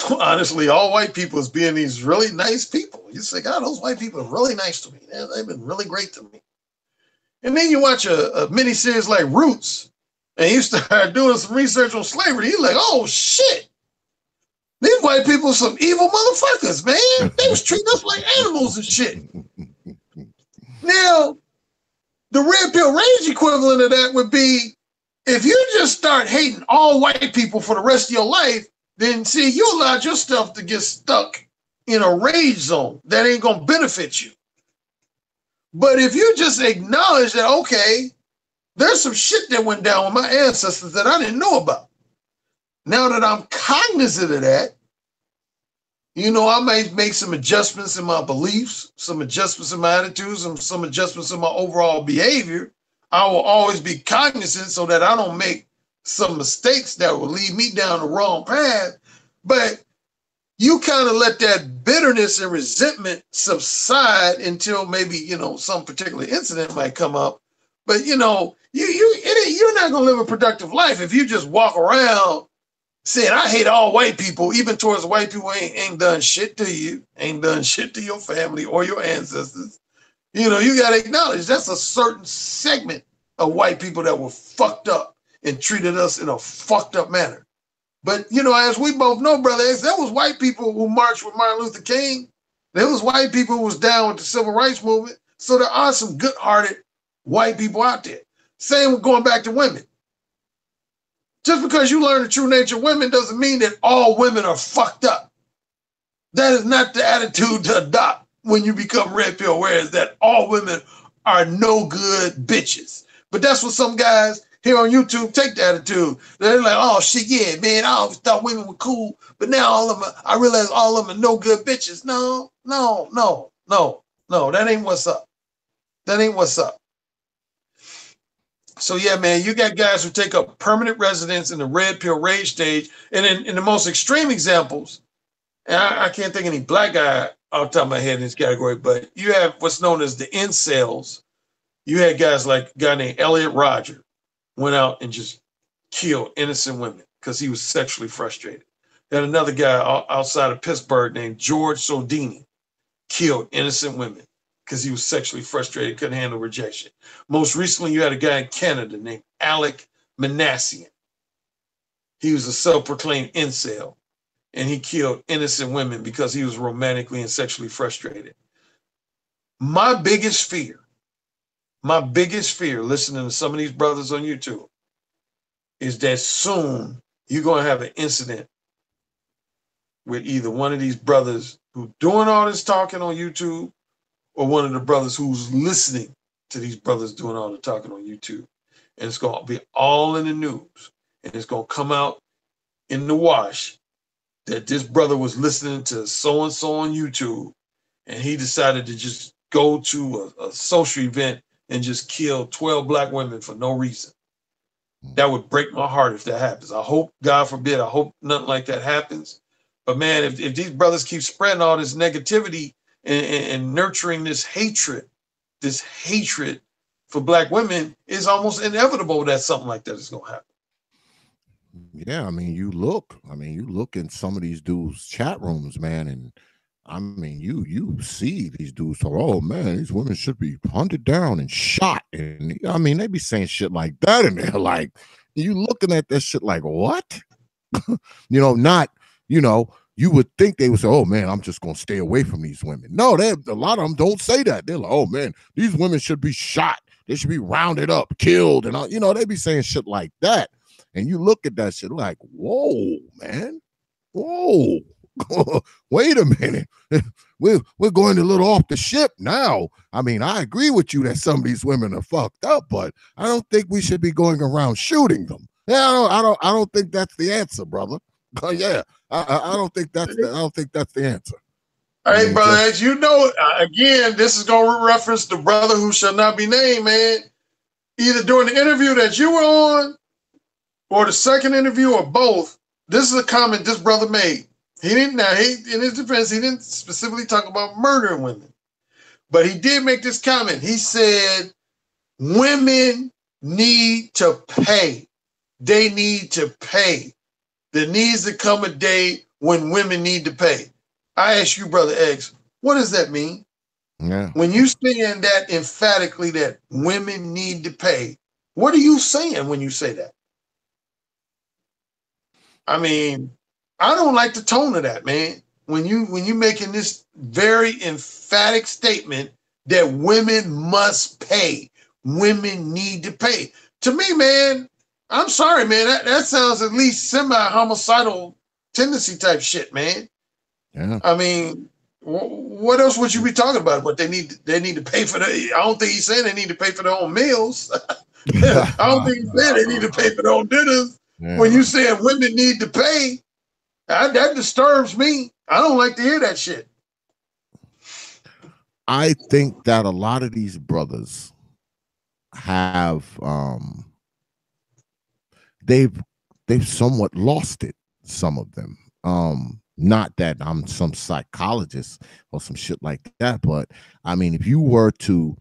honestly, all white people as being these really nice people. You say, God, those white people are really nice to me. They've been really great to me. And then you watch a miniseries like Roots, and you start doing some research on slavery. You're like, oh shit, these white people are some evil motherfuckers, man. They was treating us like animals and shit. Now, the red pill rage equivalent of that would be if you just start hating all white people for the rest of your life, then see, you allowed yourself to get stuck in a rage zone that ain't gonna benefit you. But if you just acknowledge that, okay, there's some shit that went down with my ancestors that I didn't know about. Now that I'm cognizant of that, you know, I might make some adjustments in my beliefs, some adjustments in my attitudes, and some adjustments in my overall behavior. I will always be cognizant so that I don't make some mistakes that will lead me down the wrong path. But you kind of let that bitterness and resentment subside until maybe, you know, some particular incident might come up. But, you know, you're not going to live a productive life if you just walk around saying, I hate all white people, even towards white people ain't done shit to you, ain't done shit to your family or your ancestors. You know, you got to acknowledge that's a certain segment of white people that were fucked up and treated us in a fucked up manner. But, you know, as we both know, Brother X, there was white people who marched with Martin Luther King. There was white people who was down with the civil rights movement. So there are some good-hearted white people out there. Same with going back to women. Just because you learn the true nature of women doesn't mean that all women are fucked up. That is not the attitude to adopt when you become red pill aware, is that all women are no good bitches. But that's what some guys here on YouTube take the attitude. They're like, oh shit, yeah, man, I always thought women were cool, but now all of them, I realize all of them are no good bitches. No, that ain't what's up. That ain't what's up. So yeah, man, you got guys who take up permanent residence in the red pill rage stage. And in the most extreme examples, and I can't think of any black guy off the top of my head in this category, but you have what's known as the incels. You had guys like a guy named Alan Roger went out and just killed innocent women because he was sexually frustrated. Then another guy outside of Pittsburgh named George Sodini killed innocent women because he was sexually frustrated, couldn't handle rejection. Most recently, you had a guy in Canada named Alec Manassian. He was a self-proclaimed incel, and he killed innocent women because he was romantically and sexually frustrated. My biggest fear, listening to some of these brothers on YouTube, is that soon you're going to have an incident with either one of these brothers who doing all this talking on YouTube or one of the brothers who's listening to these brothers doing all the talking on YouTube. And it's going to be all in the news. And it's going to come out in the wash that this brother was listening to so-and-so on YouTube, and he decided to just go to a social event and just kill 12 black women for no reason. That would break my heart if that happens. I hope, God forbid, I hope nothing like that happens. But man, if these brothers keep spreading all this negativity and nurturing this hatred for black women, it's almost inevitable that something like that is going to happen. Yeah, I mean, you look in some of these dudes' chat rooms, man, and I mean, you see these dudes talk, oh man, these women should be hunted down and shot. And I mean, they be saying shit like that in there. Like, you looking at that shit like, what? You would think they would say, oh man, I'm just gonna stay away from these women. No, a lot of them don't say that. They're like, oh man, these women should be shot. They should be rounded up, killed, and they be saying shit like that. And you look at that shit like, whoa, man, whoa. Wait a minute. We're going a little off the ship now. I mean, I agree with you that some of these women are fucked up, but I don't think we should be going around shooting them. Yeah, I don't think that's the answer, brother. Yeah, I don't think that's the answer. Hey, brother, as you know, again, this is going to reference the brother who shall not be named, man. Either during the interview that you were on or the second interview or both, this is a comment this brother made. In his defense, he didn't specifically talk about murdering women, but he did make this comment. He said, women need to pay. They need to pay. There needs to come a day when women need to pay. I ask you, Brother X, What does that mean? Yeah. When you saying that emphatically that women need to pay, what are you saying when you say that? I mean, I don't like the tone of that, man. When you making this very emphatic statement that women must pay, women need to pay. To me, man, I'm sorry, man. That sounds at least semi-homicidal tendency type shit, man. Yeah. I mean, what else would you be talking about? But they need to pay for the. I don't think he's saying they need to pay for their own meals. I don't think he's saying they need to pay for their own dinners. When Yeah. you saying women need to pay, that disturbs me. I don't like to hear that shit. I think that a lot of these brothers have they've somewhat lost it, some of them. Not that I'm some psychologist or some shit like that, but I mean, if you were to,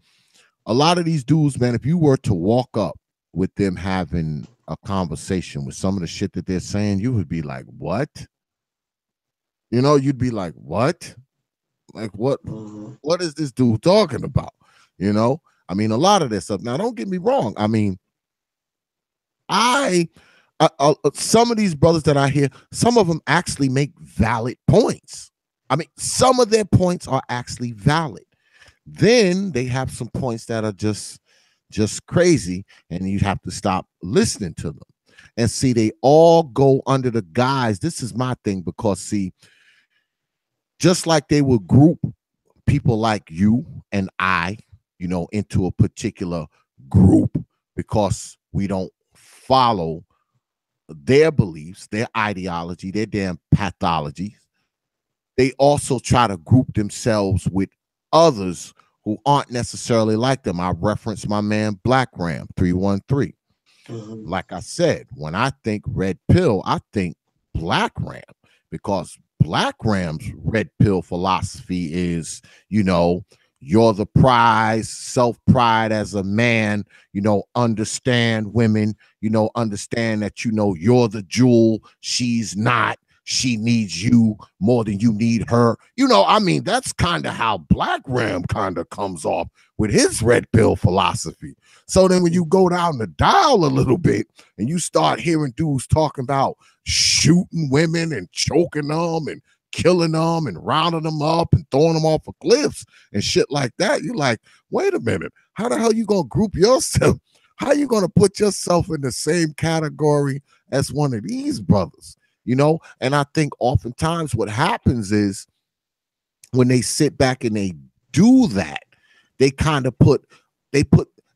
a lot of these dudes, man, if you were to walk up with them having a conversation with some of the shit that they're saying, you would be like, what? You know, you'd be like, what? Like, Mhm. what is this dude talking about? You know, I mean, a lot of this stuff. Now, don't get me wrong. I mean, I some of these brothers that I hear, some of them actually make valid points. I mean, some of their points are actually valid. Then they have some points that are just crazy, and you have to stop listening to them. And see, they all go under the guise. This is my thing, because see, just like they will group people like you and I, you know, into a particular group because we don't follow their beliefs, their ideology, their damn pathology. They also try to group themselves with others who aren't necessarily like them. I reference my man BlackRam313. Mhm. Like I said, when I think red pill, I think BlackRam, because BlackRam's red pill philosophy is, you know, you're the prize, self-pride as a man, you know, understand women, you know, understand that, you know, you're the jewel, she's not. She needs you more than you need her. You know, I mean, that's kind of how BlackRam kind of comes off with his red pill philosophy. So then when you go down the dial a little bit and you start hearing dudes talking about shooting women and choking them and killing them and rounding them up and throwing them off of cliffs and shit like that, you're like, wait a minute, how the hell you gonna group yourself? How you gonna put yourself in the same category as one of these brothers? You know, and I think oftentimes what happens is when they sit back and they do that, they kind of put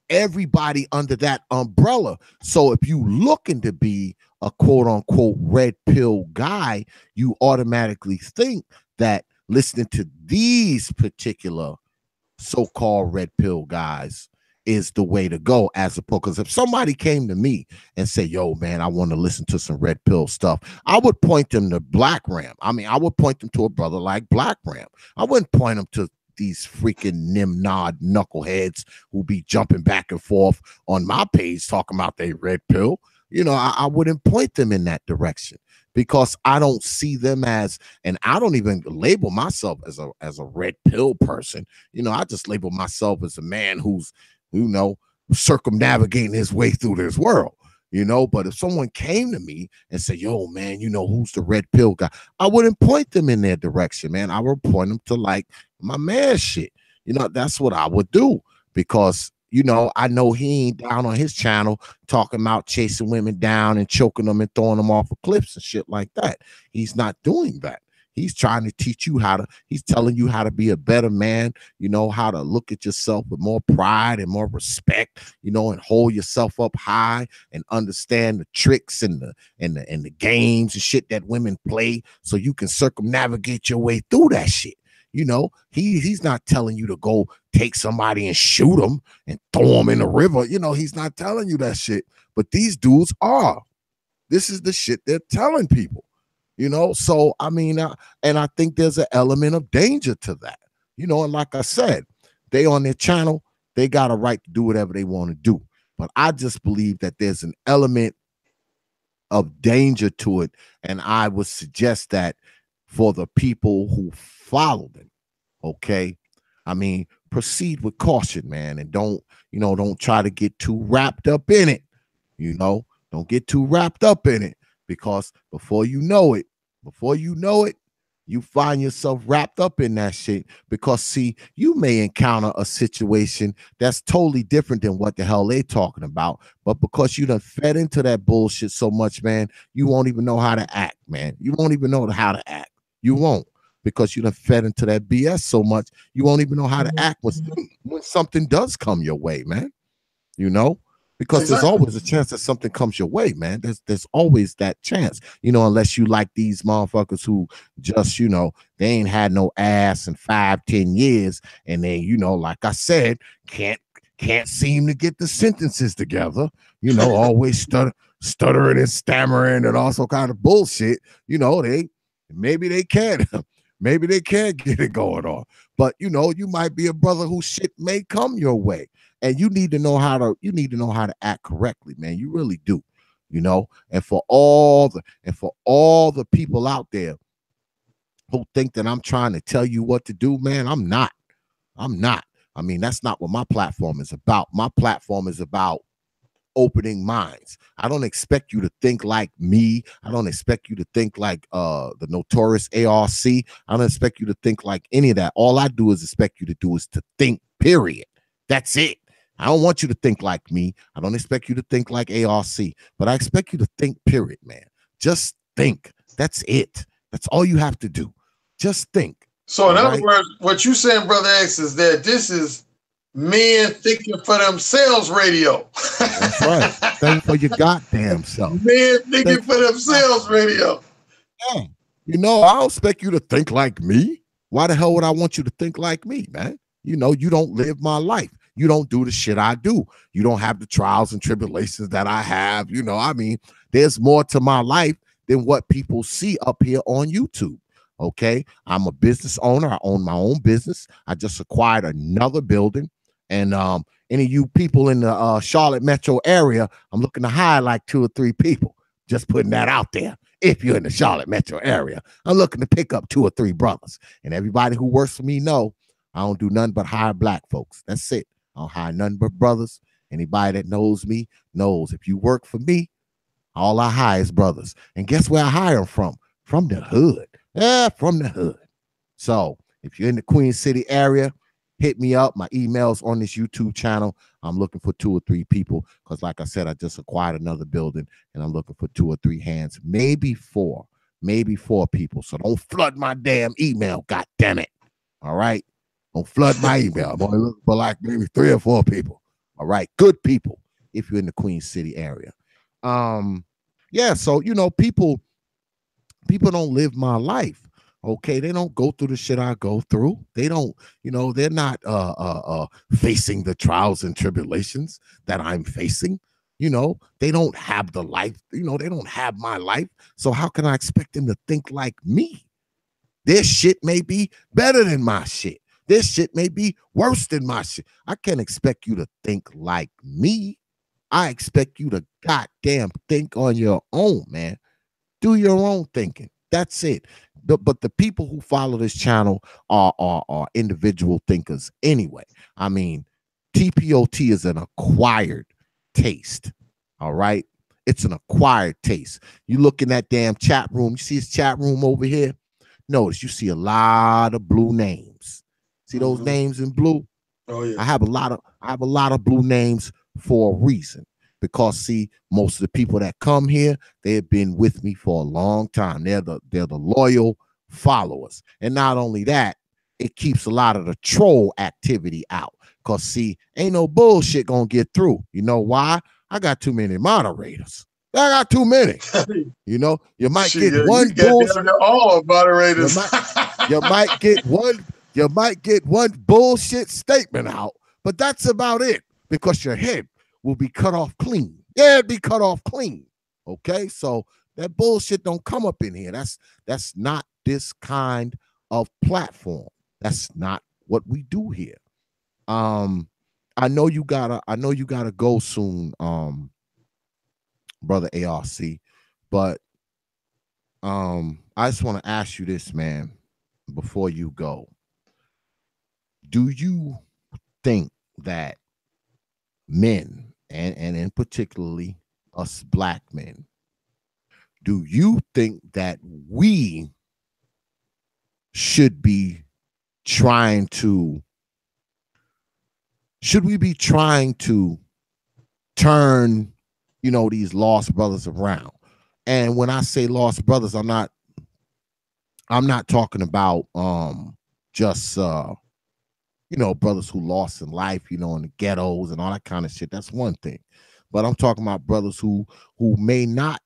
everybody under that umbrella. So if you looking to be a quote unquote red pill guy, you automatically think that listening to these particular so-called red pill guys is the way to go, as opposed, because if somebody came to me and say, yo man, I want to listen to some red pill stuff, I would point them to BlackRam. I mean, I would point them to a brother like BlackRam. I wouldn't point them to these freaking nimnod knuckleheads who be jumping back and forth on my page talking about they red pill. You know, I wouldn't point them in that direction, because I don't see them as, and I don't even label myself as a red pill person. You know, I just label myself as a man who's, you know, circumnavigating his way through this world. You know, but if someone came to me and said, yo, man, you know, who's the red pill guy? I wouldn't point them in their direction, man. I would point them to like my man shit. You know, that's what I would do, because, you know, I know he ain't down on his channel talking about chasing women down and choking them and throwing them off of cliffs and shit like that. He's not doing that. He's trying to teach you he's telling you how to be a better man, you know, how to look at yourself with more pride and more respect, you know, and hold yourself up high and understand the tricks and the games and shit that women play, so you can circumnavigate your way through that shit. You know, he's not telling you to go take somebody and shoot them and throw them in the river. You know, he's not telling you that shit. But these dudes are. This is the shit they're telling people. You know, so I mean, and I think there's an element of danger to that. You know, and like I said, they on their channel, they got a right to do whatever they want to do. But I just believe that there's an element of danger to it, and I would suggest that for the people who follow them Okay. I mean, proceed with caution, man, and don't try to get too wrapped up in it. Don't get too wrapped up in it, because before you know it, you find yourself wrapped up in that shit. Because see, you may encounter a situation that's totally different than what the hell they talking about, but because you done fed into that bullshit so much, man, you won't even know how to act, man. You won't even know how to act. You won't, because you done fed into that BS so much, you won't even know how to act when something does come your way, man. You know, because there's Exactly. always a chance that something comes your way, man. There's always that chance, unless you like these motherfuckers who just, they ain't had no ass in 5-10 years, and they, like I said, can't seem to get the sentences together, always stuttering and stammering and also kind of bullshit. They maybe they can maybe they can't get it going on. But you might be a brother whose shit may come your way, and you need to know how to act correctly, man. You really do. And for all the people out there who think that I'm trying to tell you what to do, man, I'm not. I mean, that's not what my platform is about. My platform is about opening minds. I don't expect you to think like me. I don't expect you to think like the Notorious A.R.C. I don't expect you to think like any of that. All I do is expect you to do is to think, period. That's it. I don't want you to think like me. I don't expect you to think like ARC, but I expect you to think, period, man. Just think. That's it. That's all you have to do. Just think. So in All other right? words, what you saying, Brother X, is that this is men thinking for themselves radio. That's right. Think for your goddamn self. Men thinking Think for for your themselves goddamn radio. self. Yeah. I don't expect you to think like me. Why the hell would I want you to think like me, man? You don't live my life. You don't do the shit I do. You don't have the trials and tribulations that I have. I mean, there's more to my life than what people see up here on YouTube. Okay. I'm a business owner. I own my own business. I just acquired another building. And any of you people in the Charlotte metro area, I'm looking to hire like 2 or 3 people. Just putting that out there. If you're in the Charlotte metro area, I'm looking to pick up 2 or 3 brothers. And everybody who works for me know I don't do nothing but hire black folks. That's it. I don't hire nothing but brothers. Anybody that knows me knows if you work for me, all I hire is brothers. And guess where I hire them from? From the hood. Yeah, from the hood. So if you're in the Queen City area, hit me up. My email's on this YouTube channel. I'm looking for 2 or 3 people because, like I said, I just acquired another building and I'm looking for 2 or 3 hands, maybe 4 people. So don't flood my damn email. God damn it. All right. Don't flood my email. I'm only looking for like maybe 3 or 4 people. All right. Good people if you're in the Queen City area. Yeah. So, people don't live my life. Okay, they don't go through the shit I go through. They don't, they're not facing the trials and tribulations that I'm facing. They don't have the life, they don't have my life. So how can I expect them to think like me? Their shit may be better than my shit. This shit may be worse than my shit. I can't expect you to think like me. I expect you to goddamn think on your own, man. Do your own thinking. That's it. But the people who follow this channel are individual thinkers anyway. I mean, T.P.O.T is an acquired taste. All right. It's an acquired taste. You look in that damn chat room. You see his chat room over here? Notice you see a lot of blue names. See those names in blue? Oh yeah. I have a lot of blue names for a reason. Because see, most of the people that come here, they have been with me for a long time. They're the loyal followers. And not only that, it keeps a lot of the troll activity out. Because see, ain't no bullshit gonna get through. You know why? I got too many moderators. I got too many. You might Shit, get one bullshit. all moderators. You might get one bullshit statement out, but that's about it because your head will be cut off clean. Yeah, it'd be cut off clean. Okay, so that bullshit don't come up in here. That's not this kind of platform. That's not what we do here. I know you gotta go soon, brother ARC, but I just want to ask you this, man, before you go. do you think that men, and in particularly us black men, do you think that we should be trying to turn, these lost brothers around? And when I say lost brothers, I'm not talking about just brothers who lost in life, in the ghettos and all that kind of shit. That's one thing. But I'm talking about brothers who may want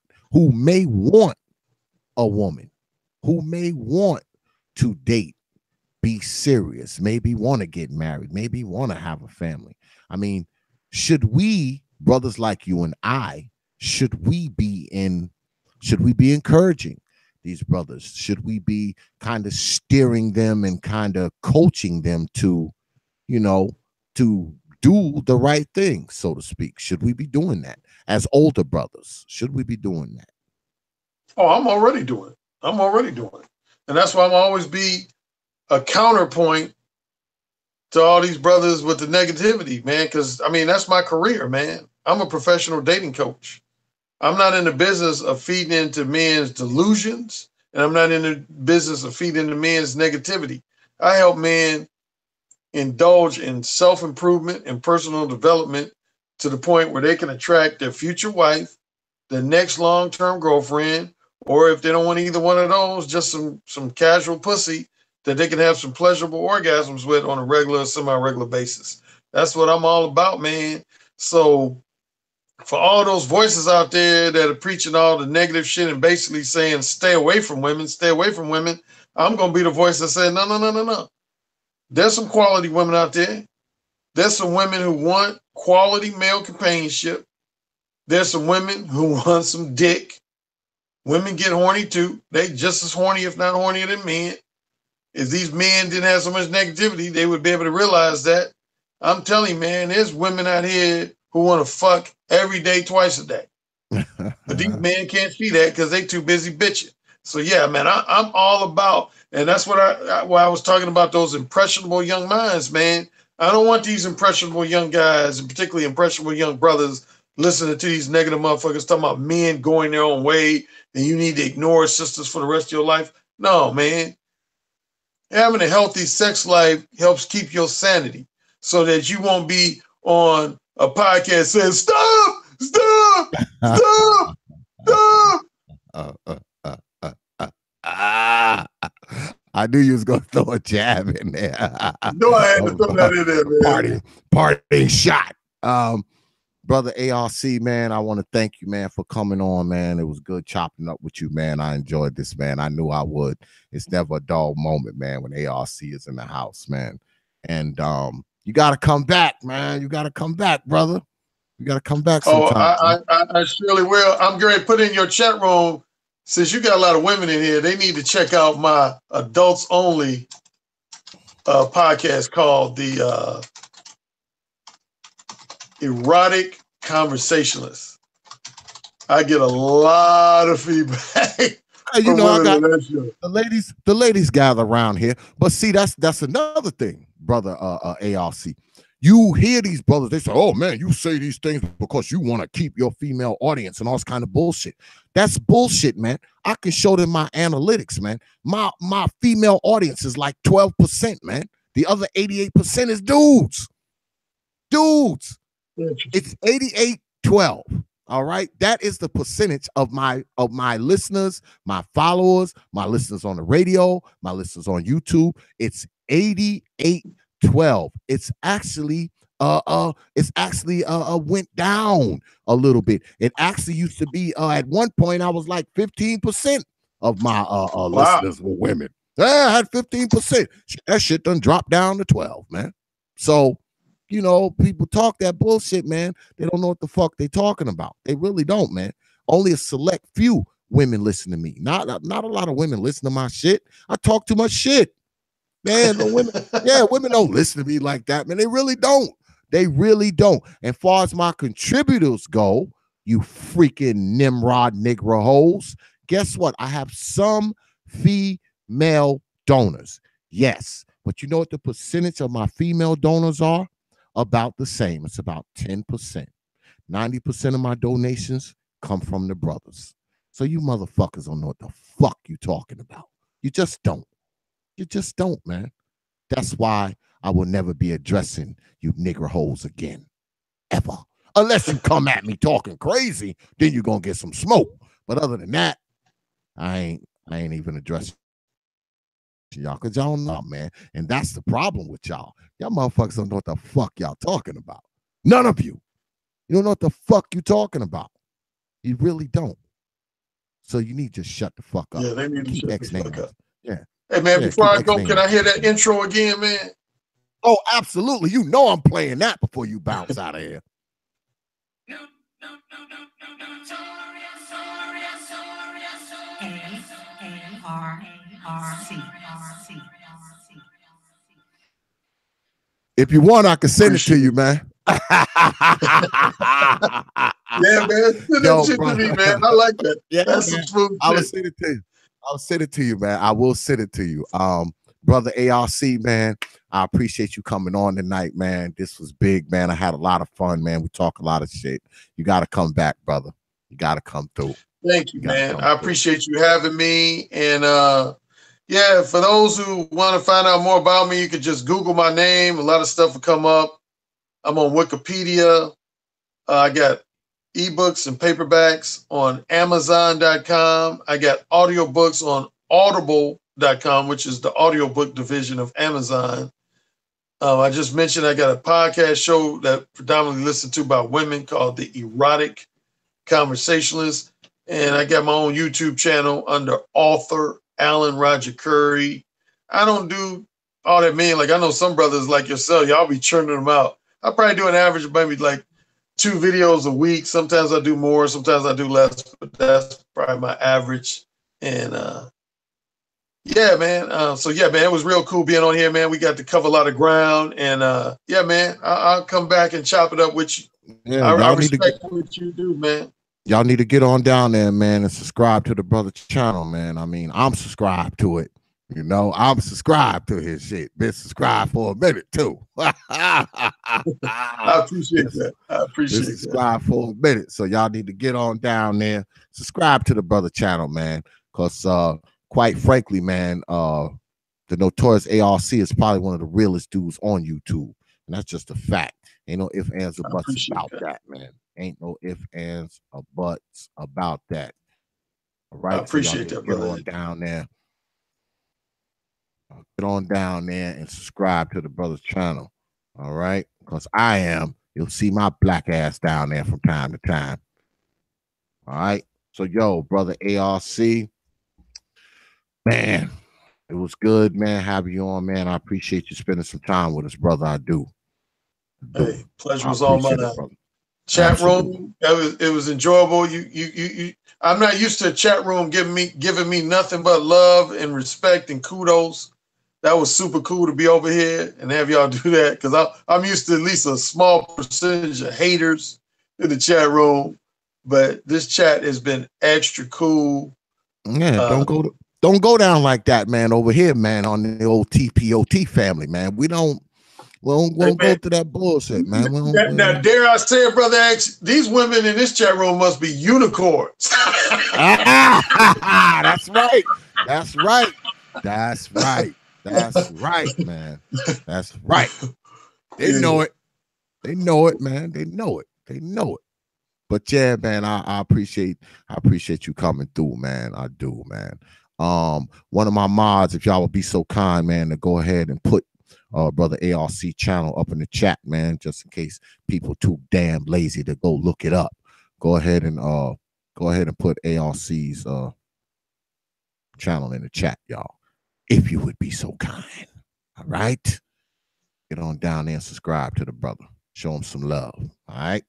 a woman, who may want to date, be serious, maybe want to get married, maybe want to have a family. I mean, should we, brothers like you and I, should we be encouraging these brothers? Should we be kind of steering them and kind of coaching them to, to do the right thing, so to speak? Should we be doing that as older brothers? Should we be doing that? Oh, I'm already doing it. And that's why I'm always be a counterpoint to all these brothers with the negativity, man. Because, I mean, that's my career, man. I'm a professional dating coach. I'm not in the business of feeding into men's delusions, and I'm not in the business of feeding into men's negativity. I help men indulge in self-improvement and personal development to the point where they can attract their future wife, their next long-term girlfriend, or if they don't want either one of those, just some casual pussy that they can have some pleasurable orgasms with on a regular, semi-regular basis. That's what I'm all about, man. So for all those voices out there that are preaching all the negative shit and basically saying, stay away from women, I'm going to be the voice that says, no. There's some quality women out there. There's some women who want quality male companionship. There's some women who want some dick. Women get horny too. They just as horny, if not hornier than men. If these men didn't have so much negativity, they would be able to realize that. I'm telling you, man, there's women out here who want to fuck every day, twice a day. But these men can't see that because they too busy bitching. So yeah, man, I'm all about, and that's what I was talking about, those impressionable young minds, man. I don't want these impressionable young guys, and particularly impressionable young brothers, listening to these negative motherfuckers talking about men going their own way and you need to ignore sisters for the rest of your life. No, man. Having a healthy sex life helps keep your sanity so that you won't be on a podcast saying, stop. I knew you was going to throw a jab in there. No, I had to throw that in there, man. Parting shot. Brother A.R.C., man, I want to thank you, man, for coming on, man. It was good chopping up with you, man. I enjoyed this, man. I knew I would. It's never a dull moment, man, when A.R.C. is in the house, man. And you got to come back, man. You got to come back, brother. You got to come back sometime. Oh, I surely will. I'm going to put in your chat room, since you got a lot of women in here, they need to check out my adults only podcast called the Erotic Conversationalist. I get a lot of feedback. You know, I got the ladies gather around here, but see, that's another thing, brother. A.R.C. You hear these brothers, they say, oh man, you say these things because you want to keep your female audience and all this kind of bullshit. That's bullshit, man. I can show them my analytics, man. My female audience is like 12%, man. The other 88% is dudes. It's 88-12. All right. That is the percentage of my listeners, my followers, my listeners on the radio, my listeners on YouTube. It's 88-12. It's actually went down a little bit. It actually used to be at one point I was like 15% of my listeners were women. I had 15%. That shit done dropped down to 12, man. So, you know, people talk that bullshit, man. They don't know what the fuck they talking about. They really don't, man. Only a select few women listen to me. Not a lot of women listen to my shit. I talk too much shit. Man, women don't listen to me like that, man. They really don't. And far as my contributors go, you freaking Nimrod Negro hoes, guess what? I have some female donors. Yes. But you know what the percentage of my female donors are? About the same. It's about 10%. 90% of my donations come from the brothers. So you motherfuckers don't know what the fuck you talking about. You just don't. You just don't, man. That's why I will never be addressing you nigger hoes again. Ever. Unless you come at me talking crazy, then you're gonna get some smoke. But other than that, I ain't even addressing y'all, because y'all don't know, man. And that's the problem with y'all. Y'all motherfuckers don't know what the fuck y'all talking about. None of you. You don't know what the fuck you talking about. You really don't. So you need to shut the fuck up. Yeah, they need to keep shut the fuck up. Yeah. Hey, man, Yeah, before I keep go, X-name can I out. hear that intro again, man? Oh, absolutely. You know I'm playing that before you bounce out of here. A.R.C. If you want, I can send it to you, man. Yeah, man. Send that shit to me, man. I like that. Yeah, that's man. some smooth I will shit. send it to you. I'll send it to you, man. I will send it to you. Brother A.R.C, man, I appreciate you coming on tonight, man. This was big, man. I had a lot of fun, man. We talk a lot of shit. You got to come back, brother. You got to come through. Thank you, man. I appreciate you having me. And yeah, for those who want to find out more about me, you can just Google my name. A lot of stuff will come up. I'm on Wikipedia. I got ebooks and paperbacks on Amazon.com. I got audiobooks on Audible.com, which is the audiobook division of Amazon. I just mentioned I got a podcast show that predominantly listened to by women called The Erotic Conversationalist. And I got my own YouTube channel under author Alan Roger Currie. I don't do all that, man. Like, I know some brothers like yourself, y'all be churning them out. I probably do an average of maybe like 2 videos a week. Sometimes I do more, sometimes I do less, but that's probably my average. And yeah, man. So yeah, man, it was real cool being on here, man. We got to cover a lot of ground. And yeah, man, I'll come back and chop it up with you. Yeah, I respect what you do, man. Y'all need to get on down there, man, and subscribe to the brother channel, man. I mean, I'm subscribed to it. You know, I'm subscribed to his shit. Been subscribed for a minute, too. I appreciate that. I appreciate that. Subscribe for a minute. So y'all need to get on down there. Subscribe to the brother channel, man. Because quite frankly, man, the Notorious A.R.C is probably one of the realest dudes on YouTube. And that's just a fact. Ain't no ifs, ands, or buts about that, man. Ain't no ifs, ands, or buts about that. All right. I appreciate that, brother. Get on down there. Get on down there and subscribe to the brother's channel. All right. Because you'll see my black ass down there from time to time. All right. So, yo, brother A.R.C, man, it was good, man, having you on, man. I appreciate you spending some time with us, brother. I do. Hey, pleasure was all mine. Chat room, it was enjoyable. You I'm not used to a chat room giving me nothing but love and respect and kudos. That was super cool to be over here and have y'all do that, because I'm used to at least a small percentage of haters in the chat room. But this chat has been extra cool. Yeah, don't go down like that, man. Over here, man, on the old T.P.O.T family, man. We won't go to that bullshit, man. Now, dare I say it, Brother X, these women in this chat room must be unicorns. That's right. That's right. That's right. That's right, man. That's right. They know it. They know it, man. They know it. They know it. But yeah, man, I appreciate you coming through, man. I do, man. One of my mods, if y'all would be so kind, man, to go ahead and put brother A.R.C channel up in the chat, man, just in case people too damn lazy to go look it up. Go ahead and put A.R.C's channel in the chat, y'all, if you would be so kind. All right, get on down there and subscribe to the brother. Show him some love. All right.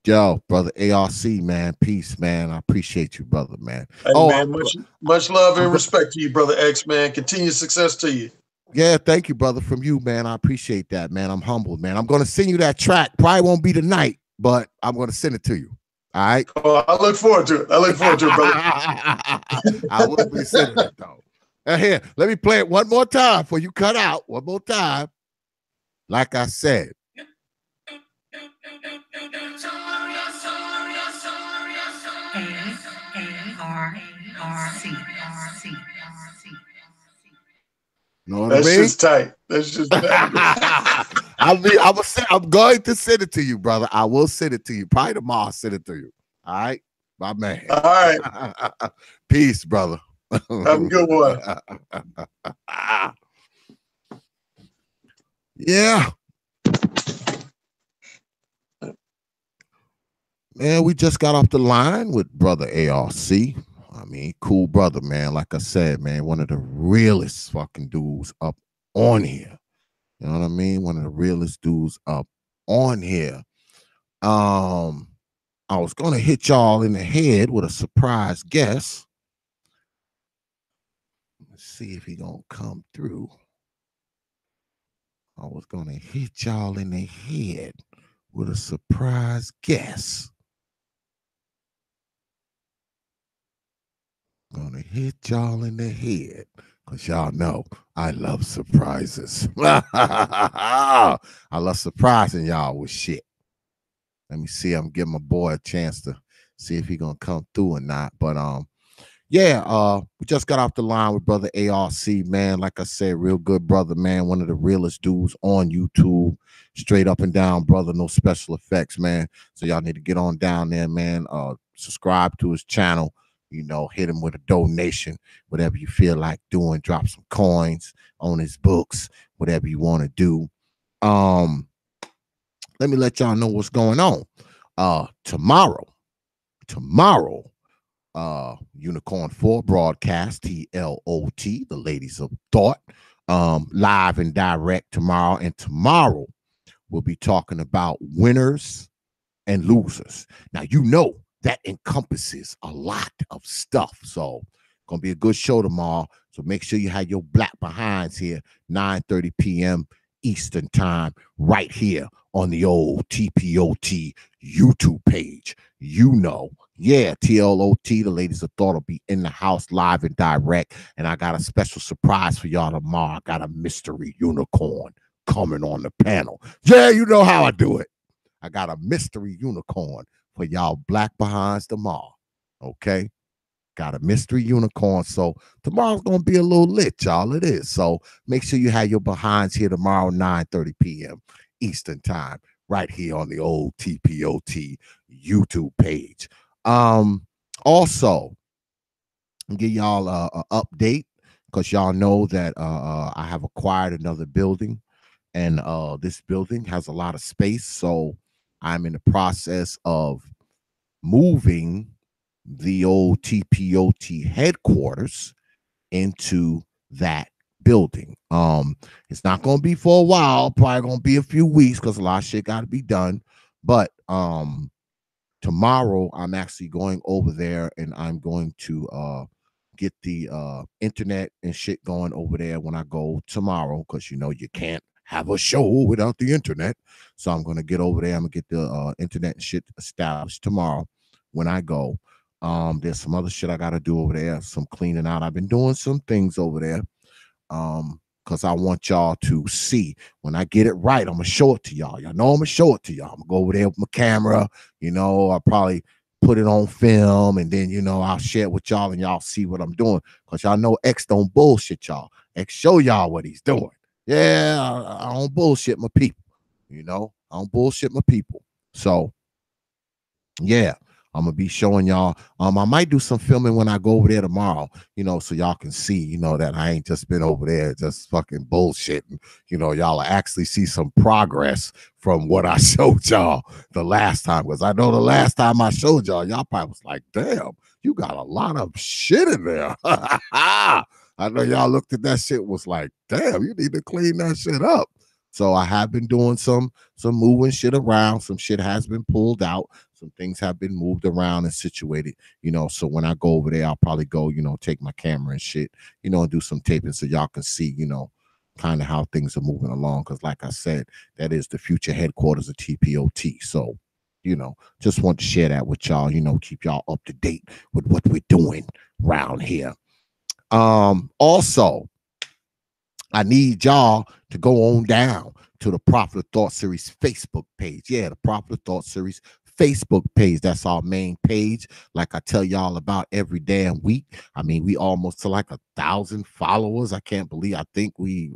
Yo, brother A.R.C, man, peace, man. I appreciate you, brother, man. Hey, man, much love and respect to you, brother X, man. Continued success to you. Yeah, thank you, brother. From you, man. I appreciate that, man. I'm humbled, man. I'm going to send you that track. Probably won't be tonight, but I'm going to send it to you. All right? Oh, I look forward to it. I look forward to it, brother. I will be sending it, though. Here, let me play it one more time before you cut out. One more time. Like I said. A-R-C. Know what I That's mean? just tight. That's just tight. I'm going to send it to you, brother. I will send it to you. Probably tomorrow I'll send it to you. All right, my man. All right. Peace, brother. Have a good one. Yeah. Man, we just got off the line with brother A.R.C. I mean, cool brother, man. Like I said, man, one of the realest fucking dudes up on here. You know what I mean? One of the realest dudes up on here. I was gonna hit y'all in the head with a surprise guest. Let's see if he gonna come through. I was gonna hit y'all in the head with a surprise guest. Gonna hit y'all in the head because y'all know I love surprises. I love surprising y'all with shit. Let me see. I'm giving my boy a chance to see if he gonna come through or not. But yeah, we just got off the line with brother A.R.C, man. Like I said, real good brother, man. One of the realest dudes on YouTube. Straight up and down, brother. No special effects, man. So y'all need to get on down there, man. Subscribe to his channel. You know, hit him with a donation, whatever you feel like doing. Drop some coins on his books, whatever you want to do. Let me let y'all know what's going on. Tomorrow, Unicorn 4 broadcast, T.P.O.T, the Ladies of Thought, live and direct tomorrow. And tomorrow we'll be talking about winners and losers. Now, you know that encompasses a lot of stuff. So gonna be a good show tomorrow. So make sure you have your black behinds here, 9:30 p.m. Eastern time, right here on the old T.P.O.T YouTube page. You know, yeah, T.P.O.T, the Ladies of Thought will be in the house live and direct. And I got a special surprise for y'all tomorrow. I got a mystery unicorn coming on the panel. Yeah, you know how I do it. I got a mystery unicorn for y'all black behinds tomorrow. Okay? Got a mystery unicorn. So tomorrow's going to be a little lit, y'all. It is. So make sure you have your behinds here tomorrow, 9:30 p.m. Eastern time, right here on the old T.P.O.T YouTube page. Also, I'll give y'all an update because y'all know that I have acquired another building, and this building has a lot of space. So I'm in the process of moving the old T.P.O.T headquarters into that building. It's not gonna be for a while, probably gonna be a few weeks because a lot of shit gotta be done. But tomorrow I'm actually going over there and I'm going to get the internet and shit going over there when I go tomorrow, because you know you can't have a show without the internet. So I'm gonna get over there. I'm gonna get the internet and shit established tomorrow when I go. There's some other shit I gotta do over there, some cleaning out. I've been doing some things over there. Because I want y'all to see when I get it right. I'm gonna show it to y'all. Y'all know I'm gonna show it to y'all. I'm gonna go over there with my camera. You know, I'll probably put it on film, and then you know I'll share it with y'all, and y'all see what I'm doing. Because y'all know X don't bullshit y'all. X show y'all what he's doing. Yeah, I don't bullshit my people. You know, I don't bullshit my people. So yeah, I'm gonna be showing y'all. I might do some filming when I go over there tomorrow, you know, so y'all can see, you know, that I ain't just been over there just fucking bullshitting. You know, y'all actually see some progress from what I showed y'all the last time. Because I know the last time I showed y'all probably was like, damn, you got a lot of shit in there. I know y'all looked at that shit, was like, damn, you need to clean that shit up. So I have been doing some moving shit around. Some shit has been pulled out. Some things have been moved around and situated, you know. So when I go over there, I'll probably go, you know, take my camera and shit, you know, and do some taping so y'all can see, you know, kind of how things are moving along. Because like I said, that is the future headquarters of T.P.O.T. So, you know, just want to share that with y'all, you know, keep y'all up to date with what we're doing around here. Also, I need y'all to go on down to the Prophet of Thought Series Facebook page. Yeah, the Prophet of Thought Series Facebook page. That's our main page. Like I tell y'all about every damn week. I mean, we almost to like 1,000 followers. I can't believe. I think we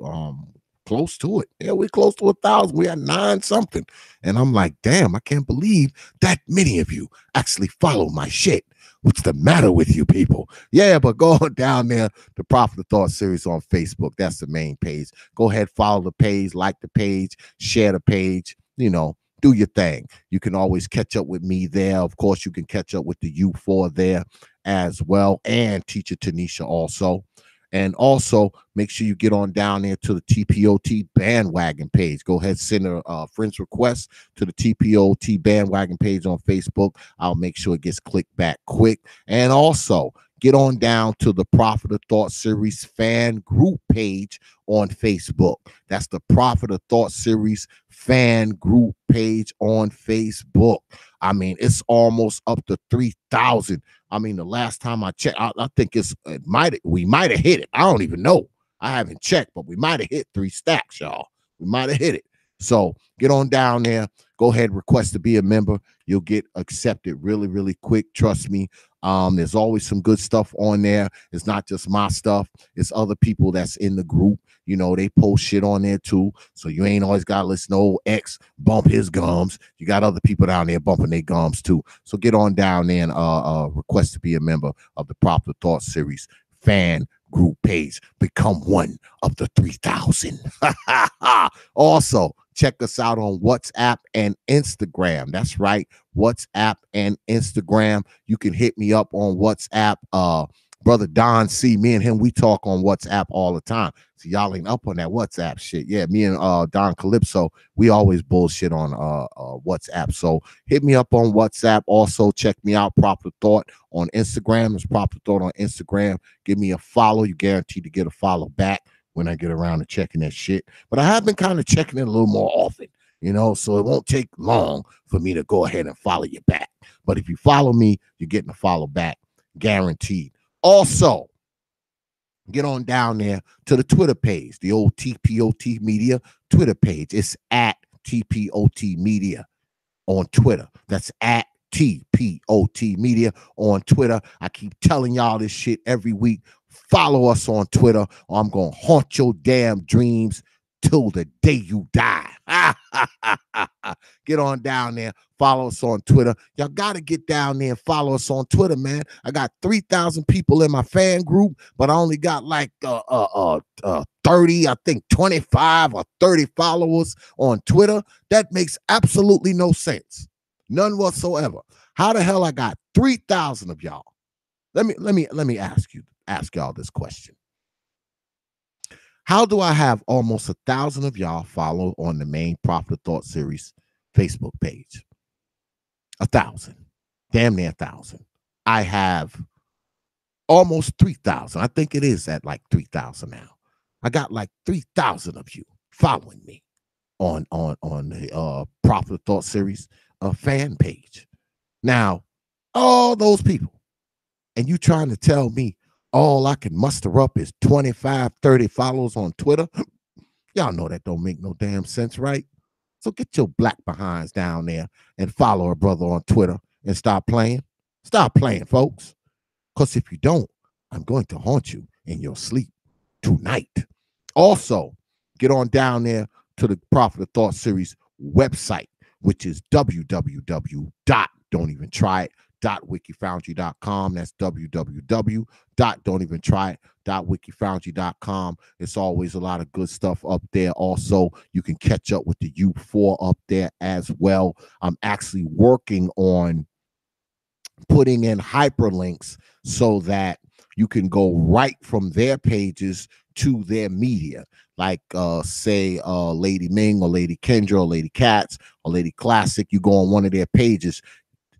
close to it. Yeah, we close to 1,000. We had 9 something. And I'm like, damn, I can't believe that many of you actually follow my shit. What's the matter with you people? Yeah, but go down there, the Prophet of Thought Series on Facebook. That's the main page. Go ahead, follow the page, like the page, share the page, do your thing. You can always catch up with me there. Of course, you can catch up with the U4 there as well, and Teacher Tanisha also. And also, make sure you get on down there to the T.P.O.T bandwagon page. Go ahead, send a friend's request to the T.P.O.T bandwagon page on Facebook. I'll make sure it gets clicked back quick. And also, get on down to the Prophet of Thought Series fan group page on Facebook. That's the Prophet of Thought Series fan group page on Facebook. I mean, it's almost up to 3,000. I mean, the last time I checked, I think we might have hit it. I don't even know. I haven't checked, but we might have hit 3 stacks, y'all. We might have hit it. So get on down there. Go ahead, request to be a member. You'll get accepted really, really quick. Trust me. There's always some good stuff on there. It's not just my stuff. It's other people that's in the group. They post shit on there too. So you ain't always got to listen to old X bump his gums. You got other people down there bumping their gums too. So get on down there and request to be a member of the Proper Thought Series fan group page. Become one of the 3,000. Also, check us out on WhatsApp and Instagram. That's right, WhatsApp and Instagram. You can hit me up on WhatsApp. Brother Don C, me and him, we talk on WhatsApp all the time. So y'all ain't up on that WhatsApp shit. Yeah, me and Don Calypso, we always bullshit on WhatsApp. So hit me up on WhatsApp. Also, check me out, Proper Thought on Instagram. It's Proper Thought on Instagram. Give me a follow. You're guaranteed to get a follow back when I get around to checking that shit. But I have been kind of checking it a little more often, so it won't take long for me to go ahead and follow you back. But if you follow me, you're getting a follow back, guaranteed. Also, get on down there to the Twitter page, the old T.P.O.T Media Twitter page. It's at T.P.O.T Media on Twitter. That's at T.P.O.T Media on Twitter. I keep telling y'all this shit every week. Follow us on Twitter, or I'm going to haunt your damn dreams till the day you die. Get on down there. Follow us on Twitter. Y'all got to get down there and follow us on Twitter, man. I got 3,000 people in my fan group, but I only got like 30, I think 25 or 30 followers on Twitter. That makes absolutely no sense. None whatsoever. How the hell I got 3,000 of y'all? Let me ask y'all this question. How do I have almost 1,000 of y'all follow on the main Prophet of Thought Series Facebook page? 1,000, damn near 1,000. I have almost 3,000. I think it is at like 3,000 now. I got like 3,000 of you following me on the Prophet of Thought Series fan page. Now, all those people, and you trying to tell me all I can muster up is 25, 30 followers on Twitter? Y'all know that don't make no damn sense, right? So get your black behinds down there and follow a brother on Twitter and stop playing. Stop playing, folks. Because if you don't, I'm going to haunt you in your sleep tonight. Also, get on down there to the Prophet of Thought Series website, which is www.don'teventryitit.wikifoundry.com. That's www.don'teventryitit.wikifoundry.com. It's always a lot of good stuff up there. Also, you can catch up with the U4 up there as well. I'm actually working on putting in hyperlinks so that you can go right from their pages to their media, like say Lady Ming or Lady Kendra or Lady Katz or Lady Classic. You go on one of their pages,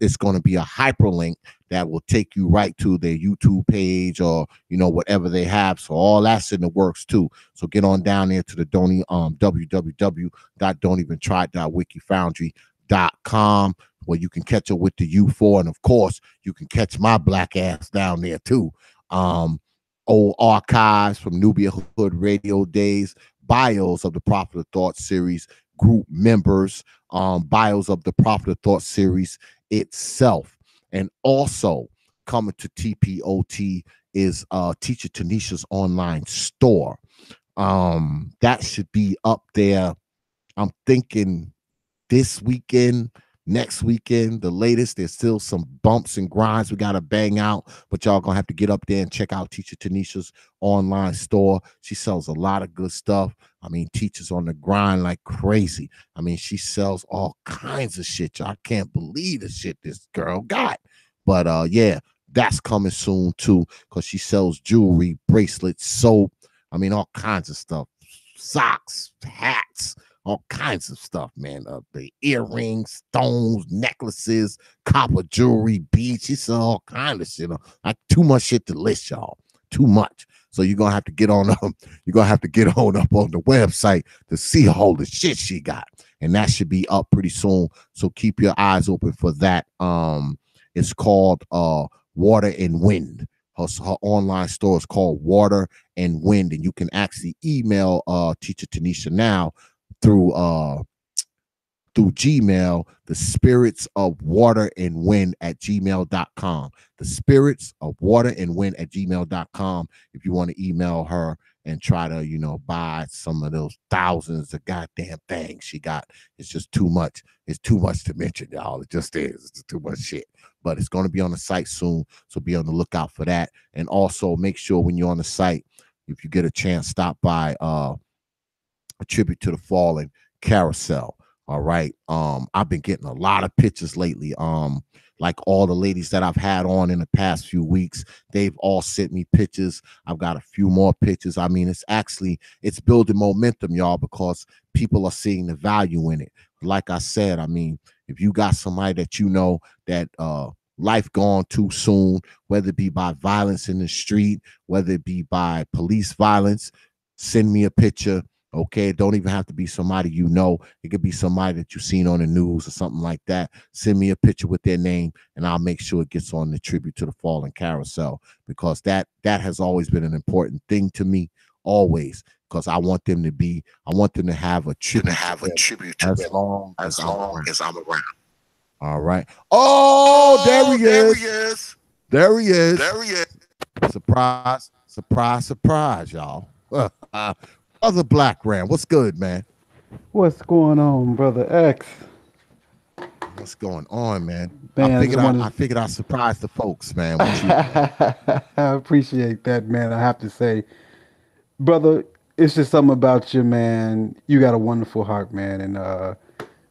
it's going to be a hyperlink that will take you right to their YouTube page or whatever they have. So all that's in the works too. So get on down there to the www.don'teventryitit.wikifoundry.com, where you can catch up with the U4, and of course you can catch my black ass down there too. old archives from Nubia Hood radio days, bios of the Prophet of Thought series, group members, bios of the Prophet of Thought series itself. And also coming to TPOT is Teacher Tanisha's online store. That should be up there. I'm thinking this weekend, next weekend, the latest. There's still some bumps and grinds we got to bang out, but y'all gonna have to get up there and check out Teacher Tanisha's online store. She sells a lot of good stuff. I mean, teachers on the grind like crazy. I mean, she sells all kinds of shit. Y'all can't believe the shit this girl got. But yeah, that's coming soon too, because she sells jewelry, bracelets, soap. I mean, all kinds of stuff. Socks, hats, all kinds of stuff, man. The earrings, stones, necklaces, copper jewelry, beads. She sell all kinds of shit. Like too much shit to list, y'all. Too much. So you're gonna have to get on you're gonna have to get on up on the website to see all the shit she got. And that should be up pretty soon. So keep your eyes open for that. It's called Water and Wind. Her online store is called Water and Wind, and you can actually email Teacher Tanisha now through Gmail, the spirits of water and wind at gmail.com. The spirits of water and wind at gmail.com. If you want to email her and try to, buy some of those thousands of goddamn things she got. It's just too much. It's too much to mention, y'all. It just is. It's too much shit. But it's going to be on the site soon. So be on the lookout for that. And also make sure when you're on the site, if you get a chance, stop by a tribute to the fallen carousel. All right. I've been getting a lot of pictures lately. Like all the ladies that I've had on in the past few weeks, they've all sent me pictures. I've got a few more pictures. I mean, it's building momentum, y'all, because people are seeing the value in it. Like I said, I mean, if you got somebody that that life gone too soon, whether it be by violence in the street, whether it be by police violence, send me a picture. Okay, it don't even have to be somebody you know. It could be somebody that you've seen on the news or something like that. Send me a picture with their name, and I'll make sure it gets on the tribute to the fallen carousel, because that has always been an important thing to me, always. Because I want them to have a tribute to them as long as I'm around. All right. Oh, there he is. There he is. Surprise, surprise, surprise, y'all. Brother BlackRam, what's good, man? What's going on, brother X? What's going on, man? Man, I figured I'd surprise the folks, man. With you. I appreciate that, man. I have to say, brother, it's just something about you, man. You got a wonderful heart, man, and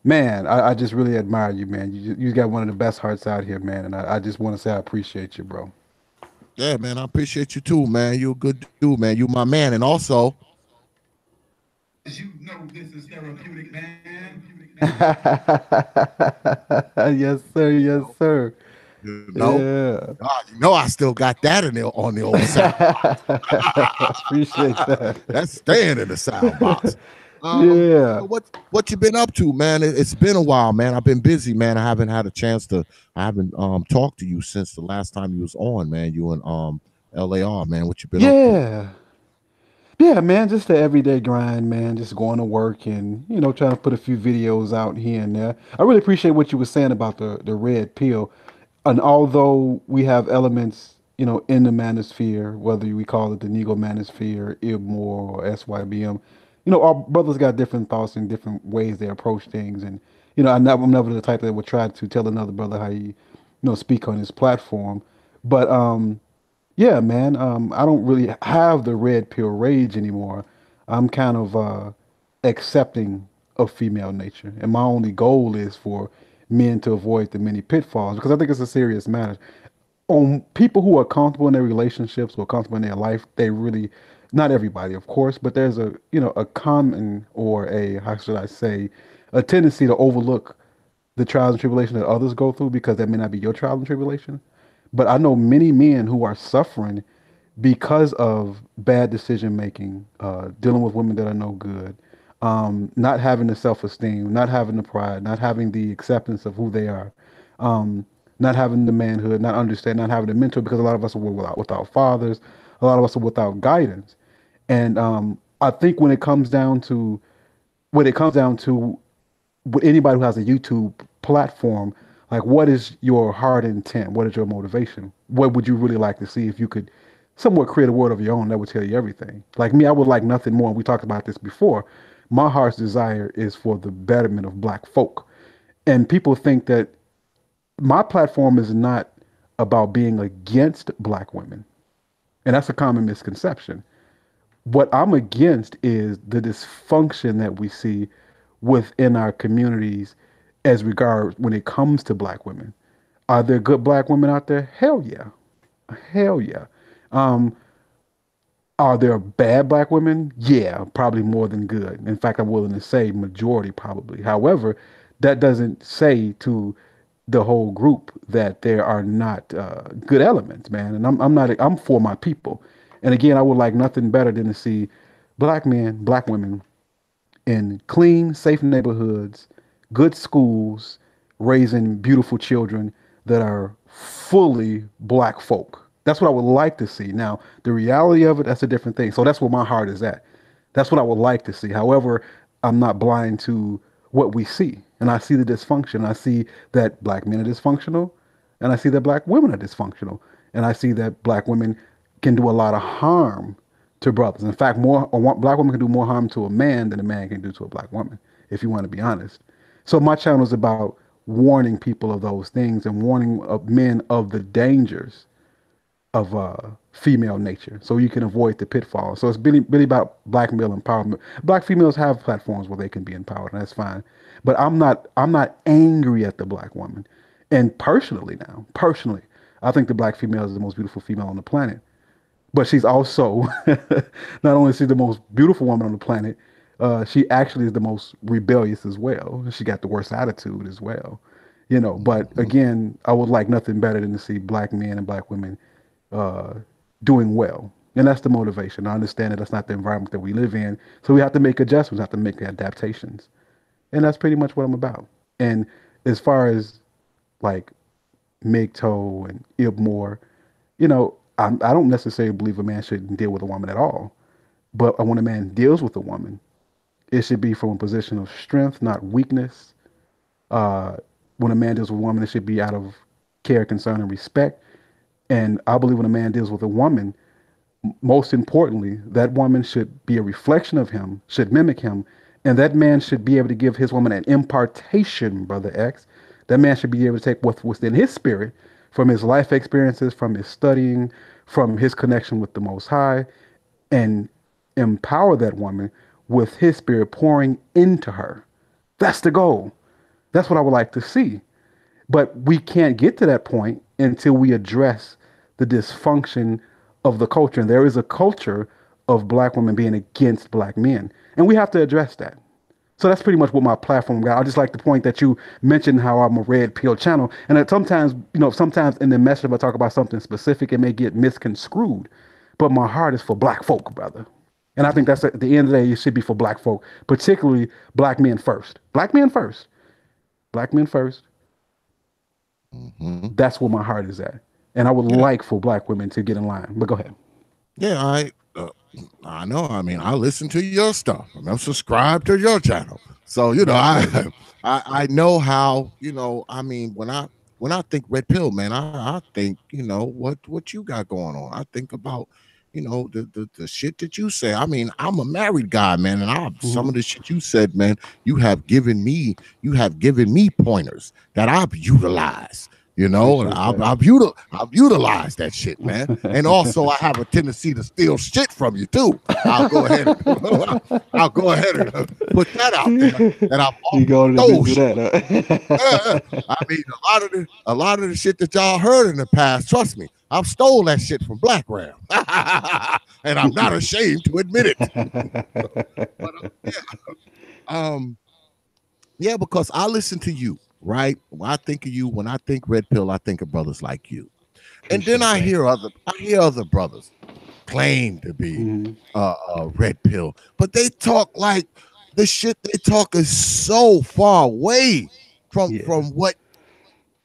man, I just really admire you, man. You got one of the best hearts out here, man, and I just want to say I appreciate you, bro. Yeah, man, I appreciate you too, man. You're a good dude, man. You my man, and also, As you know, this is therapeutic, man. Yes, sir. Yes, sir. you know, Yeah. I still got that on the old sound box. Appreciate that. That's staying in the sound box. Yeah. So what you been up to, man? It's been a while, man. I've been busy, man. I haven't had a chance to. I haven't talked to you since the last time you was on, man. You and LAR, man. What you been up to? Yeah. Yeah, man, just the everyday grind, man. Just going to work and trying to put a few videos out here and there. I really appreciate what you were saying about the red pill. And although we have elements, in the manosphere, whether we call it the Nego manosphere, IBMOR, or SYBM, our brothers got different thoughts and different ways they approach things. And I'm never the type that would try to tell another brother how speak on his platform. But yeah, man. I don't really have the red pill rage anymore. I'm kind of accepting of female nature, and my only goal is for men to avoid the many pitfalls because I think it's a serious matter. On people who are comfortable in their relationships or comfortable in their life, they really, not everybody, of course, but there's a common or a how should I say, a tendency to overlook the trials and tribulation that others go through because that may not be your trial and tribulation. But I know many men who are suffering because of bad decision making, dealing with women that are no good, not having the self esteem, not having the pride, not having the acceptance of who they are, not having the manhood, not understand, not having the mentor because a lot of us were without fathers. A lot of us are without guidance. And I think when it comes down to with anybody who has a YouTube platform, like what is your heart intent? What is your motivation? What would you really like to see if you could somewhat create a world of your own that would tell you everything? Like me, I would like nothing more. We talked about this before. My heart's desire is for the betterment of black folk. And people think that my platform is not about being against black women. And that's a common misconception. What I'm against is the dysfunction that we see within our communities as regards when it comes to black women. Are there good black women out there? Hell yeah. Hell yeah. Um, are there bad black women? Yeah, probably more than good. In fact, I'm willing to say majority probably. However, that doesn't say to the whole group that there are not good elements, man. And I'm not. I'm for my people. And again, I would like nothing better than to see black men, black women in clean, safe neighborhoods, good schools, raising beautiful children that are fully black folk. That's what I would like to see. Now, the reality of it, that's a different thing. So that's where my heart is at. That's what I would like to see. However, I'm not blind to what we see. And I see the dysfunction. I see that black men are dysfunctional, and I see that black women are dysfunctional. And I see that black women can do a lot of harm to brothers. In fact, a black woman can do more harm to a man than a man can do to a black woman, if you want to be honest. So my channel is about warning people of those things and warning of men of the dangers of female nature, so you can avoid the pitfalls. So it's really about black male empowerment. Black females have platforms where they can be empowered, and that's fine. But I'm not angry at the black woman. And personally, I think the black female is the most beautiful female on the planet. But she's also not only is she the most beautiful woman on the planet, she actually is the most rebellious as well. She got the worst attitude as well, you know. But again, I would like nothing better than to see black men and black women uh, doing well, and that's the motivation. I understand that that's not the environment that we live in, so we have to make adjustments, have to make adaptations, and that's pretty much what I'm about. And as far as like MGTOW and Ibmore, you know, I don't necessarily believe a man shouldn't deal with a woman at all. But when a man deals with a woman, it should be from a position of strength, not weakness. Uh, when a man deals with a woman, it should be out of care, concern, and respect. And I believe when a man deals with a woman, most importantly, that woman should be a reflection of him, should mimic him, and that man should be able to give his woman an impartation, Brother X. That man should be able to take what's within his spirit from his life experiences, from his studying, from his connection with the Most High, and empower that woman with his spirit pouring into her. That's the goal. That's what I would like to see. But we can't get to that point until we address the dysfunction of the culture. And there is a culture of black women being against black men. And we have to address that. So that's pretty much what my platform got. I just like the point that you mentioned how I'm a red pill channel. And that sometimes, sometimes in the message, if I talk about something specific, it may get misconstrued. But my heart is for black folk, brother. And I think that's at the end of the day, it should be for black folk, particularly black men first. Black men first. Black men first. That's where my heart is at. And I would like for black women to get in line. But go ahead. Yeah, I know. I mean, I listen to your stuff. I'm subscribed to your channel. So, I know how, I mean, when I think red pill, man, I think, what you got going on. I think about, the shit that you say. I mean, I'm a married guy, man, and some of the shit you said, man, you have given me pointers that I've utilized. I've utilized that shit, man. And also I have a tendency to steal shit from you too. I'll go ahead and put that out there. And I've also stole shit. I mean, a lot of the shit that y'all heard in the past, trust me, I've stole that shit from BlackRam. And I'm not ashamed to admit it. But, yeah, because I listen to you. Right? When I think of you, when I think red pill, I think of brothers like you. And then I hear other brothers claim to be red pill, but they talk like the shit they talk is so far away from what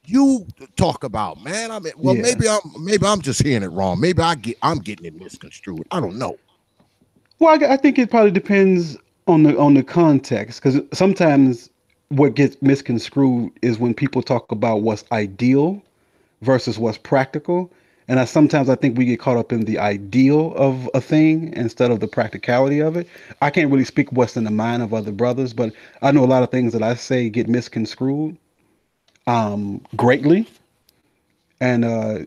you talk about, man? I mean, well, Yeah. maybe I'm just hearing it wrong. Maybe I'm getting it misconstrued. I don't know. Well, I think it probably depends on the context, because sometimes what gets misconstrued is when people talk about what's ideal versus what's practical. And sometimes I think we get caught up in the ideal of a thing instead of the practicality of it. I can't really speak what's in the mind of other brothers, but I know a lot of things that I say get misconstrued greatly. And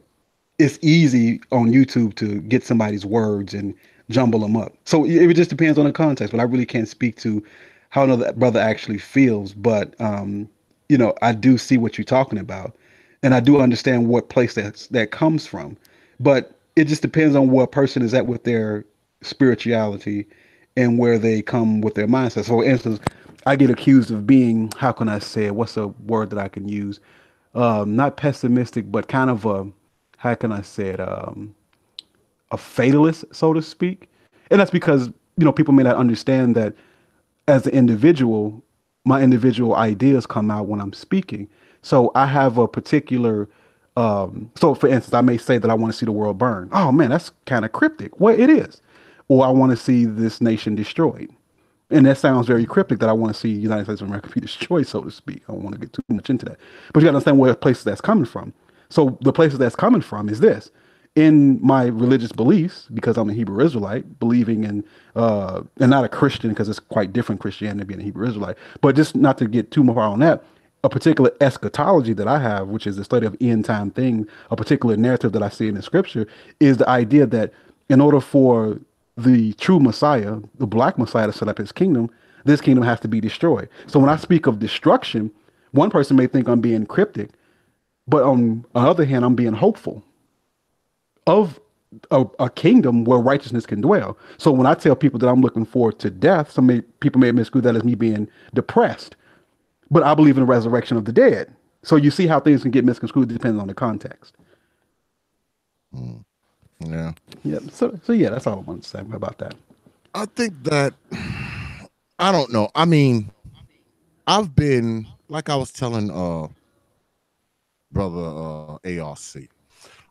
it's easy on YouTube to get somebody's words and jumble them up. So it just depends on the context. But I really can't speak to how another brother actually feels. But I do see what you're talking about, and I do understand what place that comes from. But it just depends on where a person is at with their spirituality and where they come with their mindset. So, for instance, I get accused of being, how can I say it? What's a word that I can use? Not pessimistic, but kind of a, how can I say it? A fatalist, so to speak. And that's because, people may not understand that as an individual, my individual ideas come out when I'm speaking. So I have a particular, so for instance, I may say that I want to see the world burn. Oh man, that's kind of cryptic. Well, it is. Or I want to see this nation destroyed. And that sounds very cryptic that I want to see United States of America be destroyed, so to speak. I don't want to get too much into that. But you got to understand where places that's coming from. So the places that's coming from is this. In my religious beliefs, because I'm a Hebrew Israelite, believing in, and not a Christian, because it's quite different Christianity being a Hebrew Israelite, but just not to get too far on that, a particular eschatology that I have, which is the study of end time things, a particular narrative that I see in the scripture, is the idea that in order for the true Messiah, the black Messiah, to set up his kingdom, this kingdom has to be destroyed. So when I speak of destruction, one person may think I'm being cryptic, but on the other hand, I'm being hopeful of a kingdom where righteousness can dwell. So when I tell people that I'm looking forward to death, people may misconstrue that as me being depressed, but I believe in the resurrection of the dead. So you see how things can get misconstrued depending on the context. Yeah, Yeah. So yeah, that's all I want to say about that. I think that I don't know. I mean, I've been like I was telling brother ARC.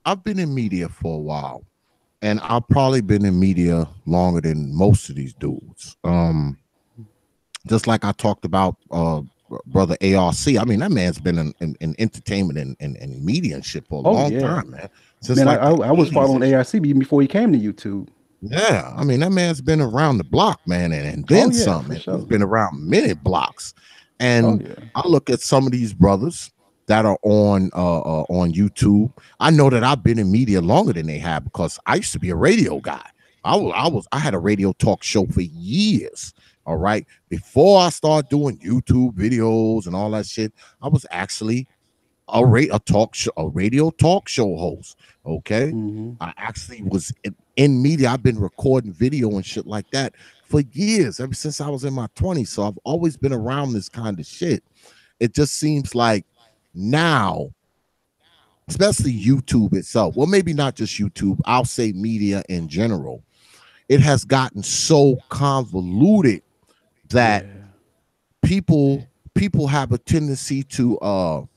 I've been in media for a while, and I've probably been in media longer than most of these dudes. Just like I talked about brother ARC. I mean, that man's been in entertainment and media and shit for a Oh long yeah, time, man. Since man. like the I was 80s following and shit. ARC even before he came to YouTube. Yeah, I mean that man's been around the block, man, and Oh then yeah, some. for Man. He's sure. been around many blocks, Oh and yeah. I look at some of these brothers that are on YouTube. I know that I've been in media longer than they have because I used to be a radio guy. I had a radio talk show for years. All right, before I started doing YouTube videos and all that shit, I was actually a radio talk show host. Okay, Hmm. I actually was in media. I've been recording video and shit like that for years, ever since I was in my 20s. So I've always been around this kind of shit. It just seems like now, especially YouTube itself, well, maybe not just YouTube, I'll say media in general, it has gotten so convoluted that Yeah. people have a tendency to a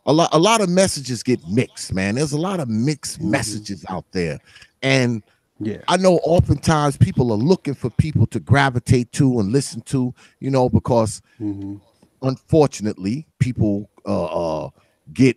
lot of messages get mixed, man. There's a lot of mixed Hmm. messages out there. And Yeah. I know oftentimes people are looking for people to gravitate to and listen to, because Hmm. unfortunately people get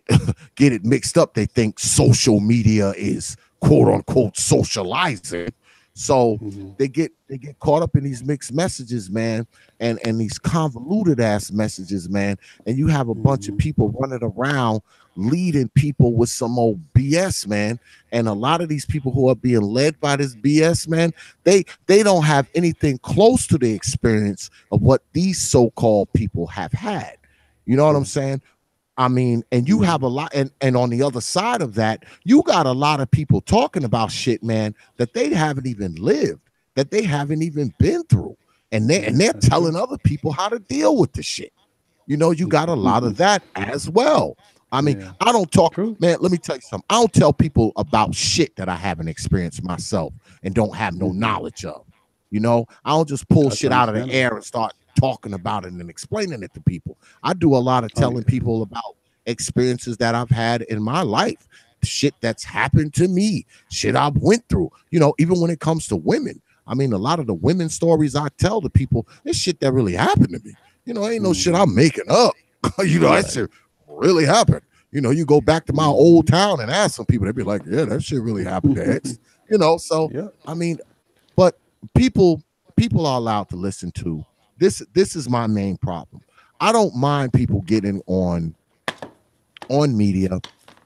get it mixed up. They think social media is quote unquote socializing. So Hmm. they get caught up in these mixed messages, man, and these convoluted ass messages, man. And you have a bunch of Hmm. people running around leading people with some old BS, man. And a lot of these people who are being led by this BS, man, they don't have anything close to the experience of what these so-called people have had. You know what I'm True. saying? I mean, and you Hmm. have a lot, and on the other side of that, you got a lot of people talking about shit, man, that they haven't even lived, that they haven't even been through, and they Yeah, and they're that's true. telling other people how to deal with the shit. You got a lot of that as well. I mean, Yeah. I don't talk, True. man. Let me tell you something. I don't tell people about shit that I haven't experienced myself and don't have no Hmm. knowledge of. I don't just pull That's shit out of the understandable. air and start talking about it and explaining it to people. I do a lot of telling Oh yeah. people about experiences that I've had in my life, shit that's happened to me, shit I've went through. Even when it comes to women, I mean, a lot of the women stories I tell to people, it's shit that really happened to me. Ain't no shit Mm-hmm. I'm making up. That Right. shit really happened. You go back to my Mm-hmm. old town and ask some people, they'd be like, yeah, that shit really happened to X. So Yep. I mean, but people people are allowed to listen to this. This is my main problem. I don't mind people getting on media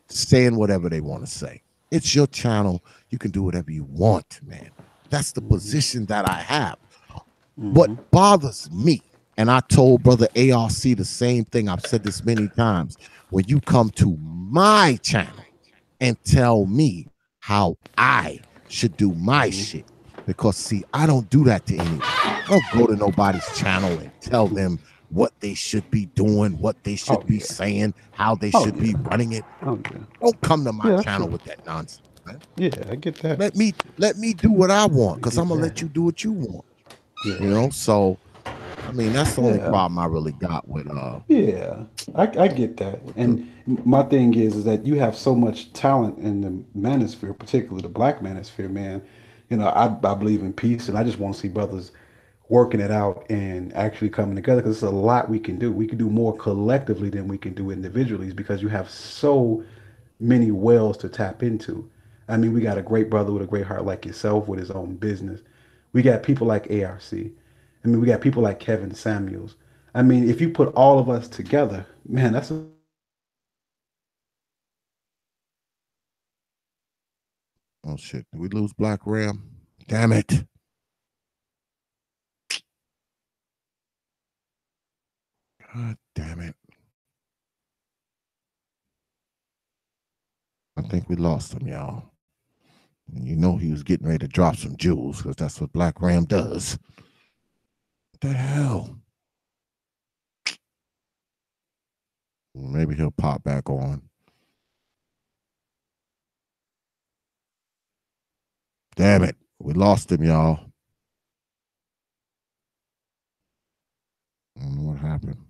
saying whatever they want to say. It's your channel. You can do whatever you want, man. That's the Mm-hmm. position that I have. What Mm-hmm. bothers me, and I told brother ARC the same thing, I've said this many times, when you come to my channel and tell me how I should do my Mm-hmm. shit. Because, see, I don't do that to anyone. I don't go to nobody's channel and tell them what they should be doing, what they Oh should be yeah. saying, how they Oh should yeah. be running it. Oh yeah. Don't come to my Yeah, that's channel true. with that nonsense, man. Yeah, I get that. Let me do what I want, I because get I'm gonna that. let you do what you want. Yeah. So I mean, that's the only Yeah. problem I really got with Yeah, I get that. with the And my thing is that you have so much talent in the manosphere, particularly the black manosphere, man. I believe in peace, and I just want to see brothers working it out and actually coming together because there's a lot we can do. We can do more collectively than we can do individually because you have so many wells to tap into. I mean, we got a great brother with a great heart like yourself with his own business. We got people like ARC. I mean, we got people like Kevin Samuels. I mean, if you put all of us together, man, that's a oh shit, did we lose Black Ram? Damn it. God damn it. I think we lost him, y'all. And he was getting ready to drop some jewels because that's what Black Ram does. What the hell? Maybe he'll pop back on. Damn it. We lost him, y'all. I don't know what happened.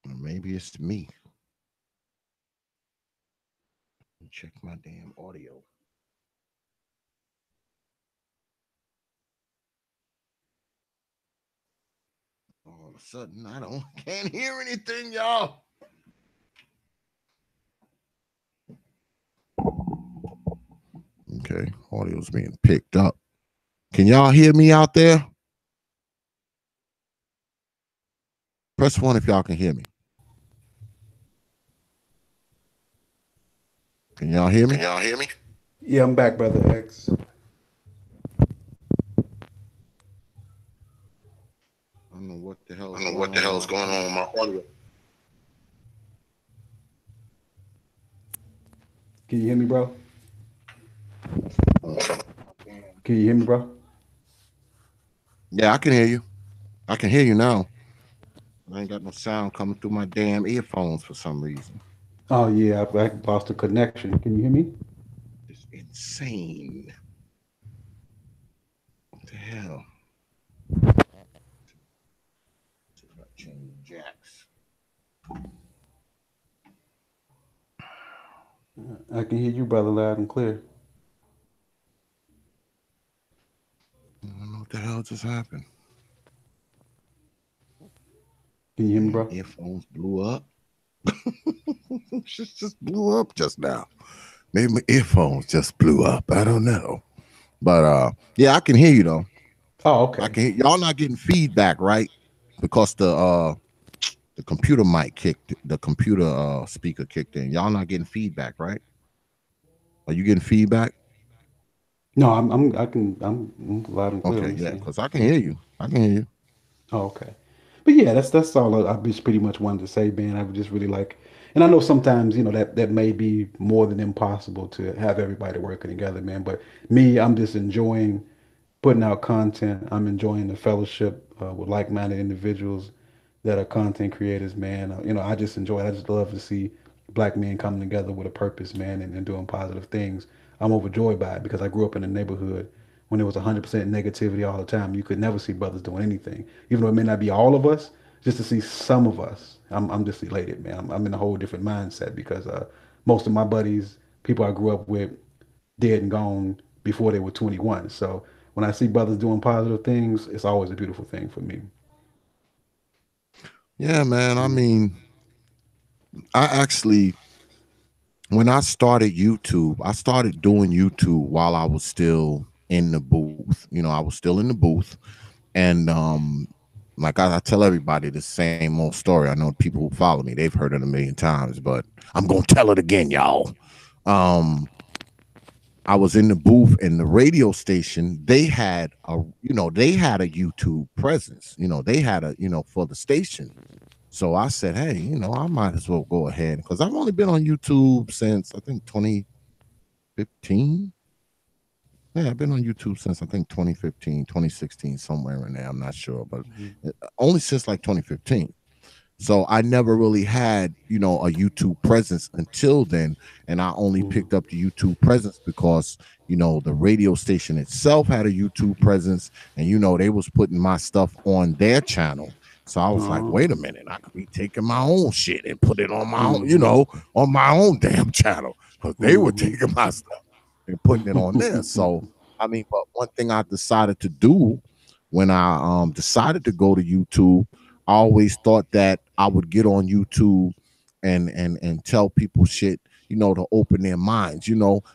Maybe it's me. Check my damn audio. All of a sudden, I don't can't hear anything, y'all. Okay, audio's being picked up. Can y'all hear me out there? Press one if y'all can hear me. Can y'all hear Can me? y'all hear me? Yeah, I'm back, brother X. I don't know what the I hell's don't know going what the on with hell's my going on audio. with my audio. Can you hear me, bro? Can you hear me, bro? Yeah, I can hear you. I can hear you now. I ain't got no sound coming through my damn earphones for some reason. Oh yeah, I lost the connection. Can you hear me? It's insane. What the hell? See if I change jacks. I can hear you, brother, loud and clear. I don't know what the hell just happened. Can you hear me, Damn, bro? earphones blew up. just blew up just now. Maybe my earphones just blew up. I don't know. But yeah, I can hear you though. Oh, I okay. can hear y'all not getting feedback, right? Because the computer mic kicked the computer speaker kicked in. Y'all not getting feedback, right? Are you getting feedback? No, I'm loud and clear. Let Okay, me yeah, see. because I can hear you. I can hear you. Oh, okay. But yeah, that's all I just pretty much wanted to say, man. I would just really like, and I know sometimes that may be more than impossible to have everybody working together, man. But me, I'm just enjoying putting out content. I'm enjoying the fellowship with like-minded individuals that are content creators, man. I just enjoy it. I just love to see black men coming together with a purpose, man, and doing positive things. I'm overjoyed by it because I grew up in a neighborhood when it was 100% negativity all the time. You could never see brothers doing anything, even though it may not be all of us. Just to see some of us, I'm just elated, man. I'm in a whole different mindset because most of my buddies, people I grew up with, dead and gone before they were 21. So when I see brothers doing positive things, it's always a beautiful thing for me. Yeah, man. I mean, I actually, when I started YouTube, I started doing YouTube while I was still in the booth. You know, I was still in the booth, and like I tell everybody the same old story. I know people who follow me, they've heard it a million times, but I'm gonna tell it again, y'all. Um, I was in the booth and the radio station, they had they had a YouTube presence. They had for the station. So I said, hey, I might as well go ahead because I've only been on YouTube since I think 2015. Yeah, I've been on YouTube since I think 2015, 2016, somewhere in there. I'm not sure, but Mhm. only since like 2015. So I never really had, a YouTube presence until then. And I only Mhm. picked up the YouTube presence because, the radio station itself had a YouTube presence and, they was putting my stuff on their channel. So I was like, Uh-huh. wait a minute, I could be taking my own shit and put it on my own, Mhm. on my own damn channel because they were Mhm. taking my stuff and putting it on there. So, I mean, but one thing I decided to do when I decided to go to YouTube, I always thought that I would get on YouTube and tell people shit, to open their minds,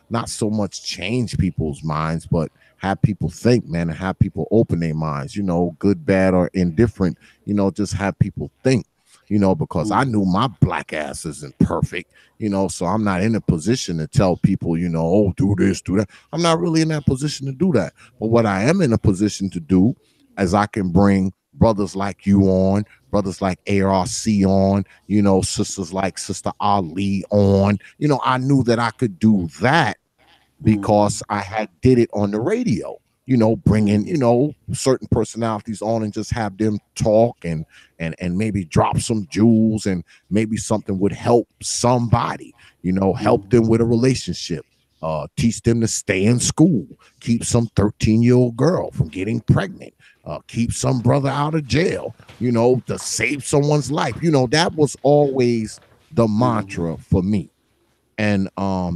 not so much change people's minds, but have people think, man, and have people open their minds, good, bad, or indifferent, just have people think. Because I knew Mhm. my black ass isn't perfect, so I'm not in a position to tell people, oh, do this, do that. I'm not really in that position to do that. But what I am in a position to do is I can bring brothers like you on, brothers like A.R.C on, sisters like Sister Ali on. I knew that I could do that Mhm. because I had did it on the radio. Bringing Mhm. certain personalities on and just have them talk and maybe drop some jewels and maybe something would help somebody. Help them Mhm. with a relationship. Teach them to stay in school. Keep some 13-year-old girl from getting pregnant. Keep some brother out of jail. To save someone's life. That was always the Mhm. mantra for me, and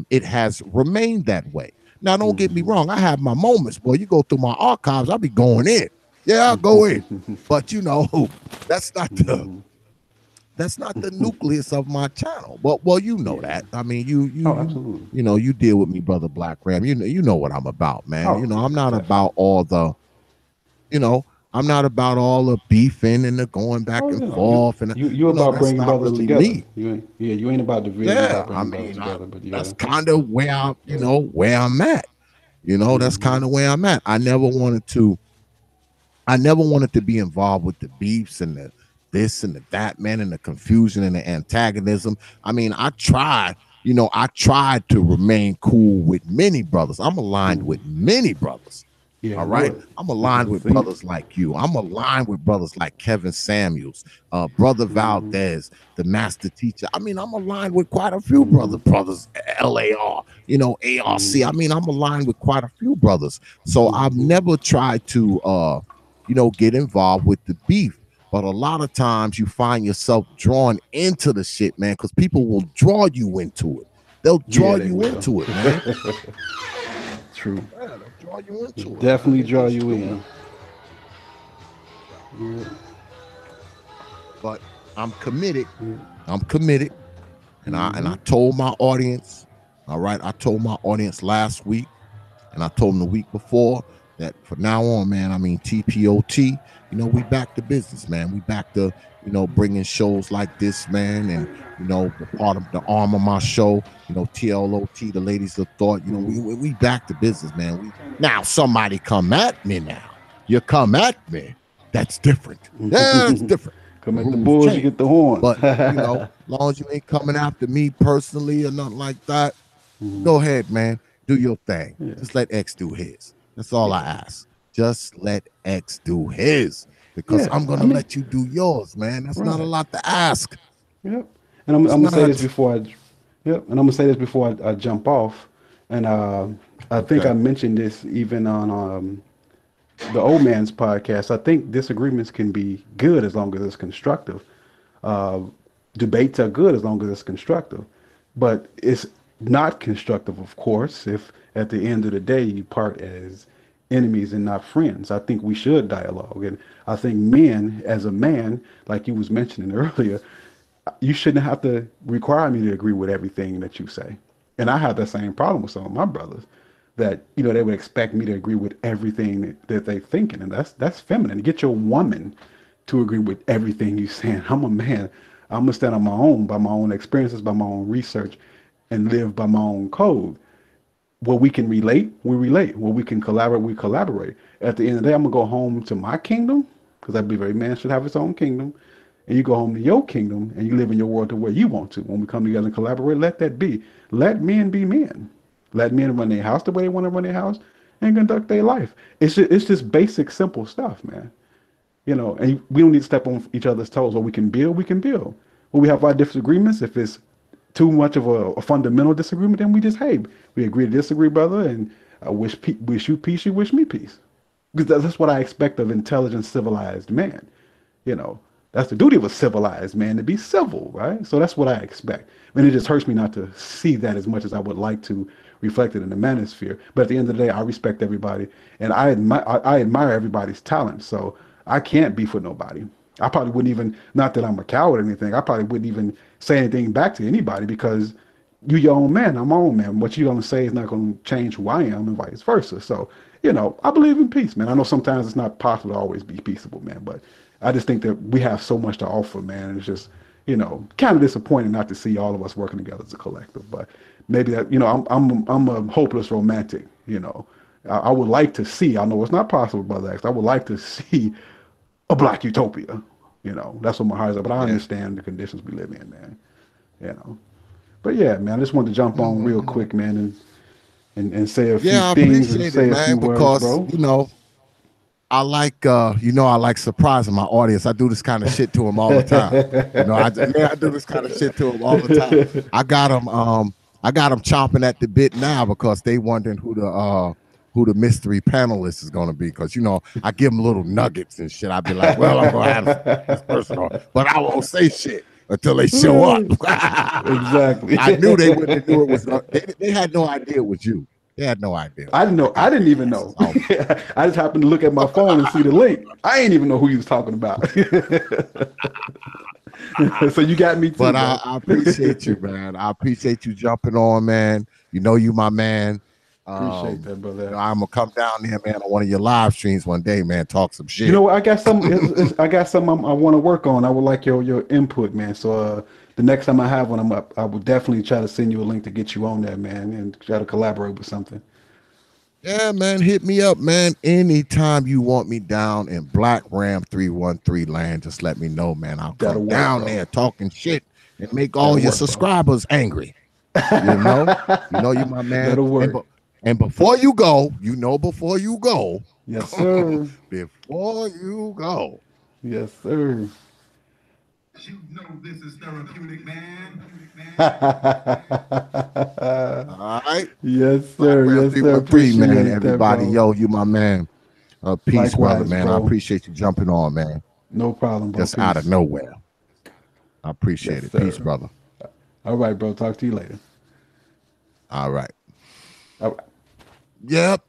it has remained that way. Now, don't get me Mhm. wrong, I have my moments, boy. You go through my archives, I'll be going in. Yeah, I'll go in. But that's not the Mhm. that's not the nucleus of my channel. Well, you know Yeah. that. I mean, you Oh, you absolutely. you deal with me, brother Black Ram. You know what I'm about, man. Oh, yeah, I'm not about definitely. all the, you know, I'm not about all the beefing and the going back Oh, and yeah. You forth, and you about that's bringing not brothers really together. me. You ain't, yeah, you ain't about division. You Yeah, about I bringing brothers mean, together. But that's yeah. kind of where where I'm at. That's Mhm. kind of where I'm at. I never wanted to be involved with the beefs and the this and the that, man, and the confusion and the antagonism. I mean, I tried to remain cool with many brothers. I'm aligned with Mhm. many brothers. Yeah, I All know right. it. I'm aligned I with seen it. brothers like you. I'm aligned with brothers like Kevin Samuels, brother Mhm. Valdez, the master teacher. I mean, I'm aligned with quite a few Mhm. brothers, LAR, ARC. I Mhm. mean, I'm aligned with quite a few brothers. So I've Mhm. never tried to get involved with the beef. But a lot of times you find yourself drawn into the shit, man, because people will draw you into it. They'll draw Yeah, they you will. into it, man. True. Yeah, they'll draw you into it, man. Definitely They draw just you do. in. Yeah. But I'm committed. Yeah. I'm committed. And I Mhm. told my audience, all right, I told my audience last week, and I told them the week before that from now on, man, I mean T.P.O.T, we back to business, man. We back to, bringing shows like this, man, and the part of the arm of my show, TLOT, the ladies of thought, Mhm. we back to business, man. We now somebody come at me now. You come at me, that's different. Yeah, that's different. Come The at the rules bulls, you get change. the horns. But long as you ain't coming after me personally or nothing like that, Mhm. go ahead, man. Do your thing. Yeah. Just let X do his. That's all I Yeah. ask. Just let X do his because Yeah. I'm I gonna mean, let you do yours, man. That's not a right. lot to ask. Yep. And I'm It's gonna say this not. before I, yep. And I'm gonna say this before I jump off. And I think I mentioned this even on the old man's podcast. I think disagreements can be good as long as it's constructive. Uh, Debates are good as long as it's constructive, but it's not constructive, of course, if at the end of the day you part as enemies and not friends. I think we should dialogue, and I think men, as a man, like you was mentioning earlier, you shouldn't have to require me to agree with everything that you say. And I have the same problem with some of my brothers that, they would expect me to agree with everything that they're thinking. And that's feminine. Get your woman to agree with everything you're saying. I'm a man. I'm gonna stand on my own, by my own experiences, by my own research, and live by my own code. Where we can relate, we relate. Where we can collaborate, we collaborate. At the end of the day, I'm gonna go home to my kingdom, because I believe every man should have his own kingdom. And you go home to your kingdom and you live in your world to where you want to. When we come together and collaborate, let that be. Let men be men. Let men run their house the way they want to run their house and conduct their life. It's just basic, simple stuff, man. And we don't need to step on each other's toes. What we can build, we can build. When we have our disagreements, if it's too much of a fundamental disagreement, then we just, hey, we agree to disagree, brother, and I wish you peace, you wish me peace. Because that's what I expect of intelligent, civilized man. You know, that's the duty of a civilized man, to be civil, right? So that's what I expect. I mean, it just hurts me not to see that as much as I would like to reflect it in the manosphere. But at the end of the day, I respect everybody, and I admire everybody's talent. So I can't beef with nobody. I probably wouldn't even, not that I'm a coward or anything, I probably wouldn't even say anything back to anybody, because you your own man, I'm my own man. What you're gonna say is not gonna change who I am, and vice versa. So, I believe in peace, man. I know sometimes it's not possible to always be peaceable, man, but I just think that we have so much to offer, man. It's just, kind of disappointing not to see all of us working together as a collective. But maybe that, I'm a hopeless romantic. I would like to see. I know it's not possible, brother X. I would like to see a black utopia. That's what my heart is at. But I understand the conditions we live in, man. You know. But yeah, man, I just wanted to jump on real quick, man, and say a few I things and appreciate it, say a man, few words, because bro. I like surprising my audience. I do this kind of shit to them all the time. I do this kind of shit to them all the time. I got them chomping at the bit now, because they wondering who the mystery panelist is going to be, because I give them little nuggets and shit. I'd be like, well, I'm going to have this person on, but I won't say shit until they show up. Exactly. I knew they wouldn't do it. They had no idea it was you. They had no idea. I didn't know. I didn't even know. I just happened to look at my phone and see the link. I ain't even know who you was talking about. So you got me too. But I appreciate you, man. I appreciate you jumping on, man. You my man. Appreciate that, brother. I'm gonna come down there, man, on one of your live streams one day, man. Talk some shit. You know what? I got some. I got something I want to work on. I would like your input, man. So the next time I have one, I will definitely try to send you a link to get you on there, man, and try to collaborate with something. Yeah, man, hit me up, man. Anytime you want me down in BlackRam313 land, just let me know, man. I'll come down there talking shit and make all your subscribers angry. You know you my man. That'll work. And before you go, yes, sir. Before you go, yes, sir. You know this is therapeutic, man. All right. Yes, sir. Yes, sir. Appreciate man. that, Everybody, bro. You my man. Peace, Likewise, brother, man. bro. I appreciate you jumping on, man. No problem, bro. Just out of nowhere. I appreciate it. Sir. Peace, brother. All right, bro. Talk to you later. All right. All right. Yep.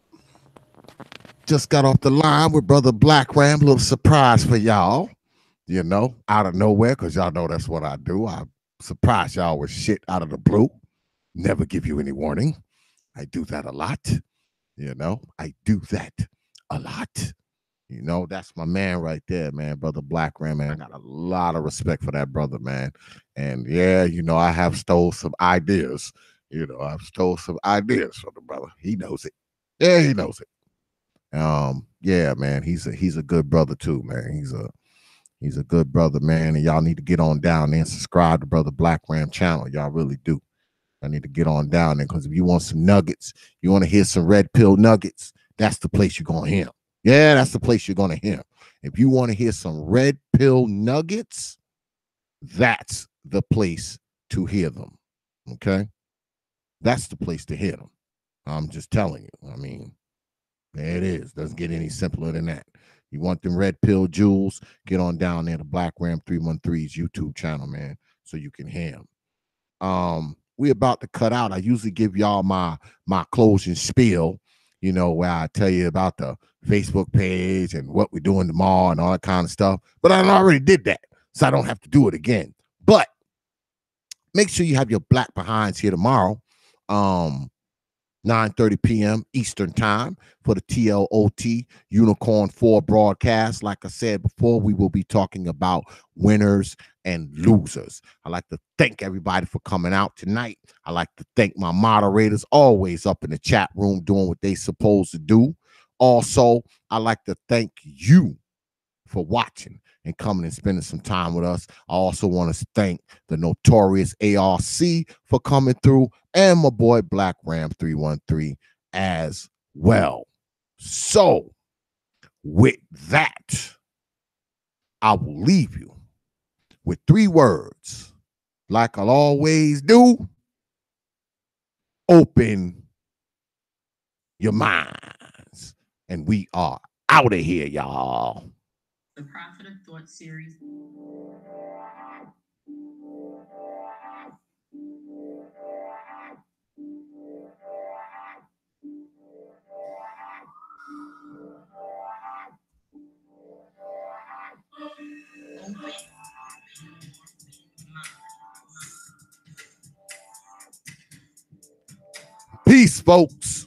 Just got off the line with Brother Black Ram. A little surprise for y'all. Out of nowhere, because y'all know that's what I do. I surprise y'all with shit out of the blue. Never give you any warning. I do that a lot. I do that a lot. That's my man right there, man. Brother Black Ram, man. I got a lot of respect for that brother, man. And yeah, I have stole some ideas. I've stole some ideas from the brother. He knows it. Yeah, he knows it. Yeah, man. He's a good brother too, man. He's a good brother, man. And y'all need to get on down there and subscribe to Brother Black Ram channel. Y'all really do. I need to get on down there, because if you want some nuggets, you want to hear some red pill nuggets, that's the place you're going to hear. Yeah, that's the place you're going to hear. If you want to hear some red pill nuggets, that's the place to hear them. Okay? That's the place to hear them. I'm just telling you. I mean, there it is. Doesn't get any simpler than that. You want them red pill jewels? Get on down there to BlackRam313's YouTube channel, man, so you can hear them. We about to cut out. I usually give y'all my closing spiel, where I tell you about the Facebook page and what we're doing tomorrow and all that kind of stuff. But I already did that, so I don't have to do it again. But make sure you have your black behinds here tomorrow. 9:30 p.m. Eastern Time for the T.P.O.T Unicorn 4 broadcast. Like I said before, we will be talking about winners and losers. I like to thank everybody for coming out tonight. I like to thank my moderators, always up in the chat room doing what they supposed to do. Also, I like to thank you for watching and coming and spending some time with us. I also want to thank the Notorious A.R.C for coming through and my boy BlackRam313 as well. So, with that, I will leave you with 3 words. Like I'll always do, open your minds. And we are out of here, y'all. The Prophet of Thought series. Peace, folks.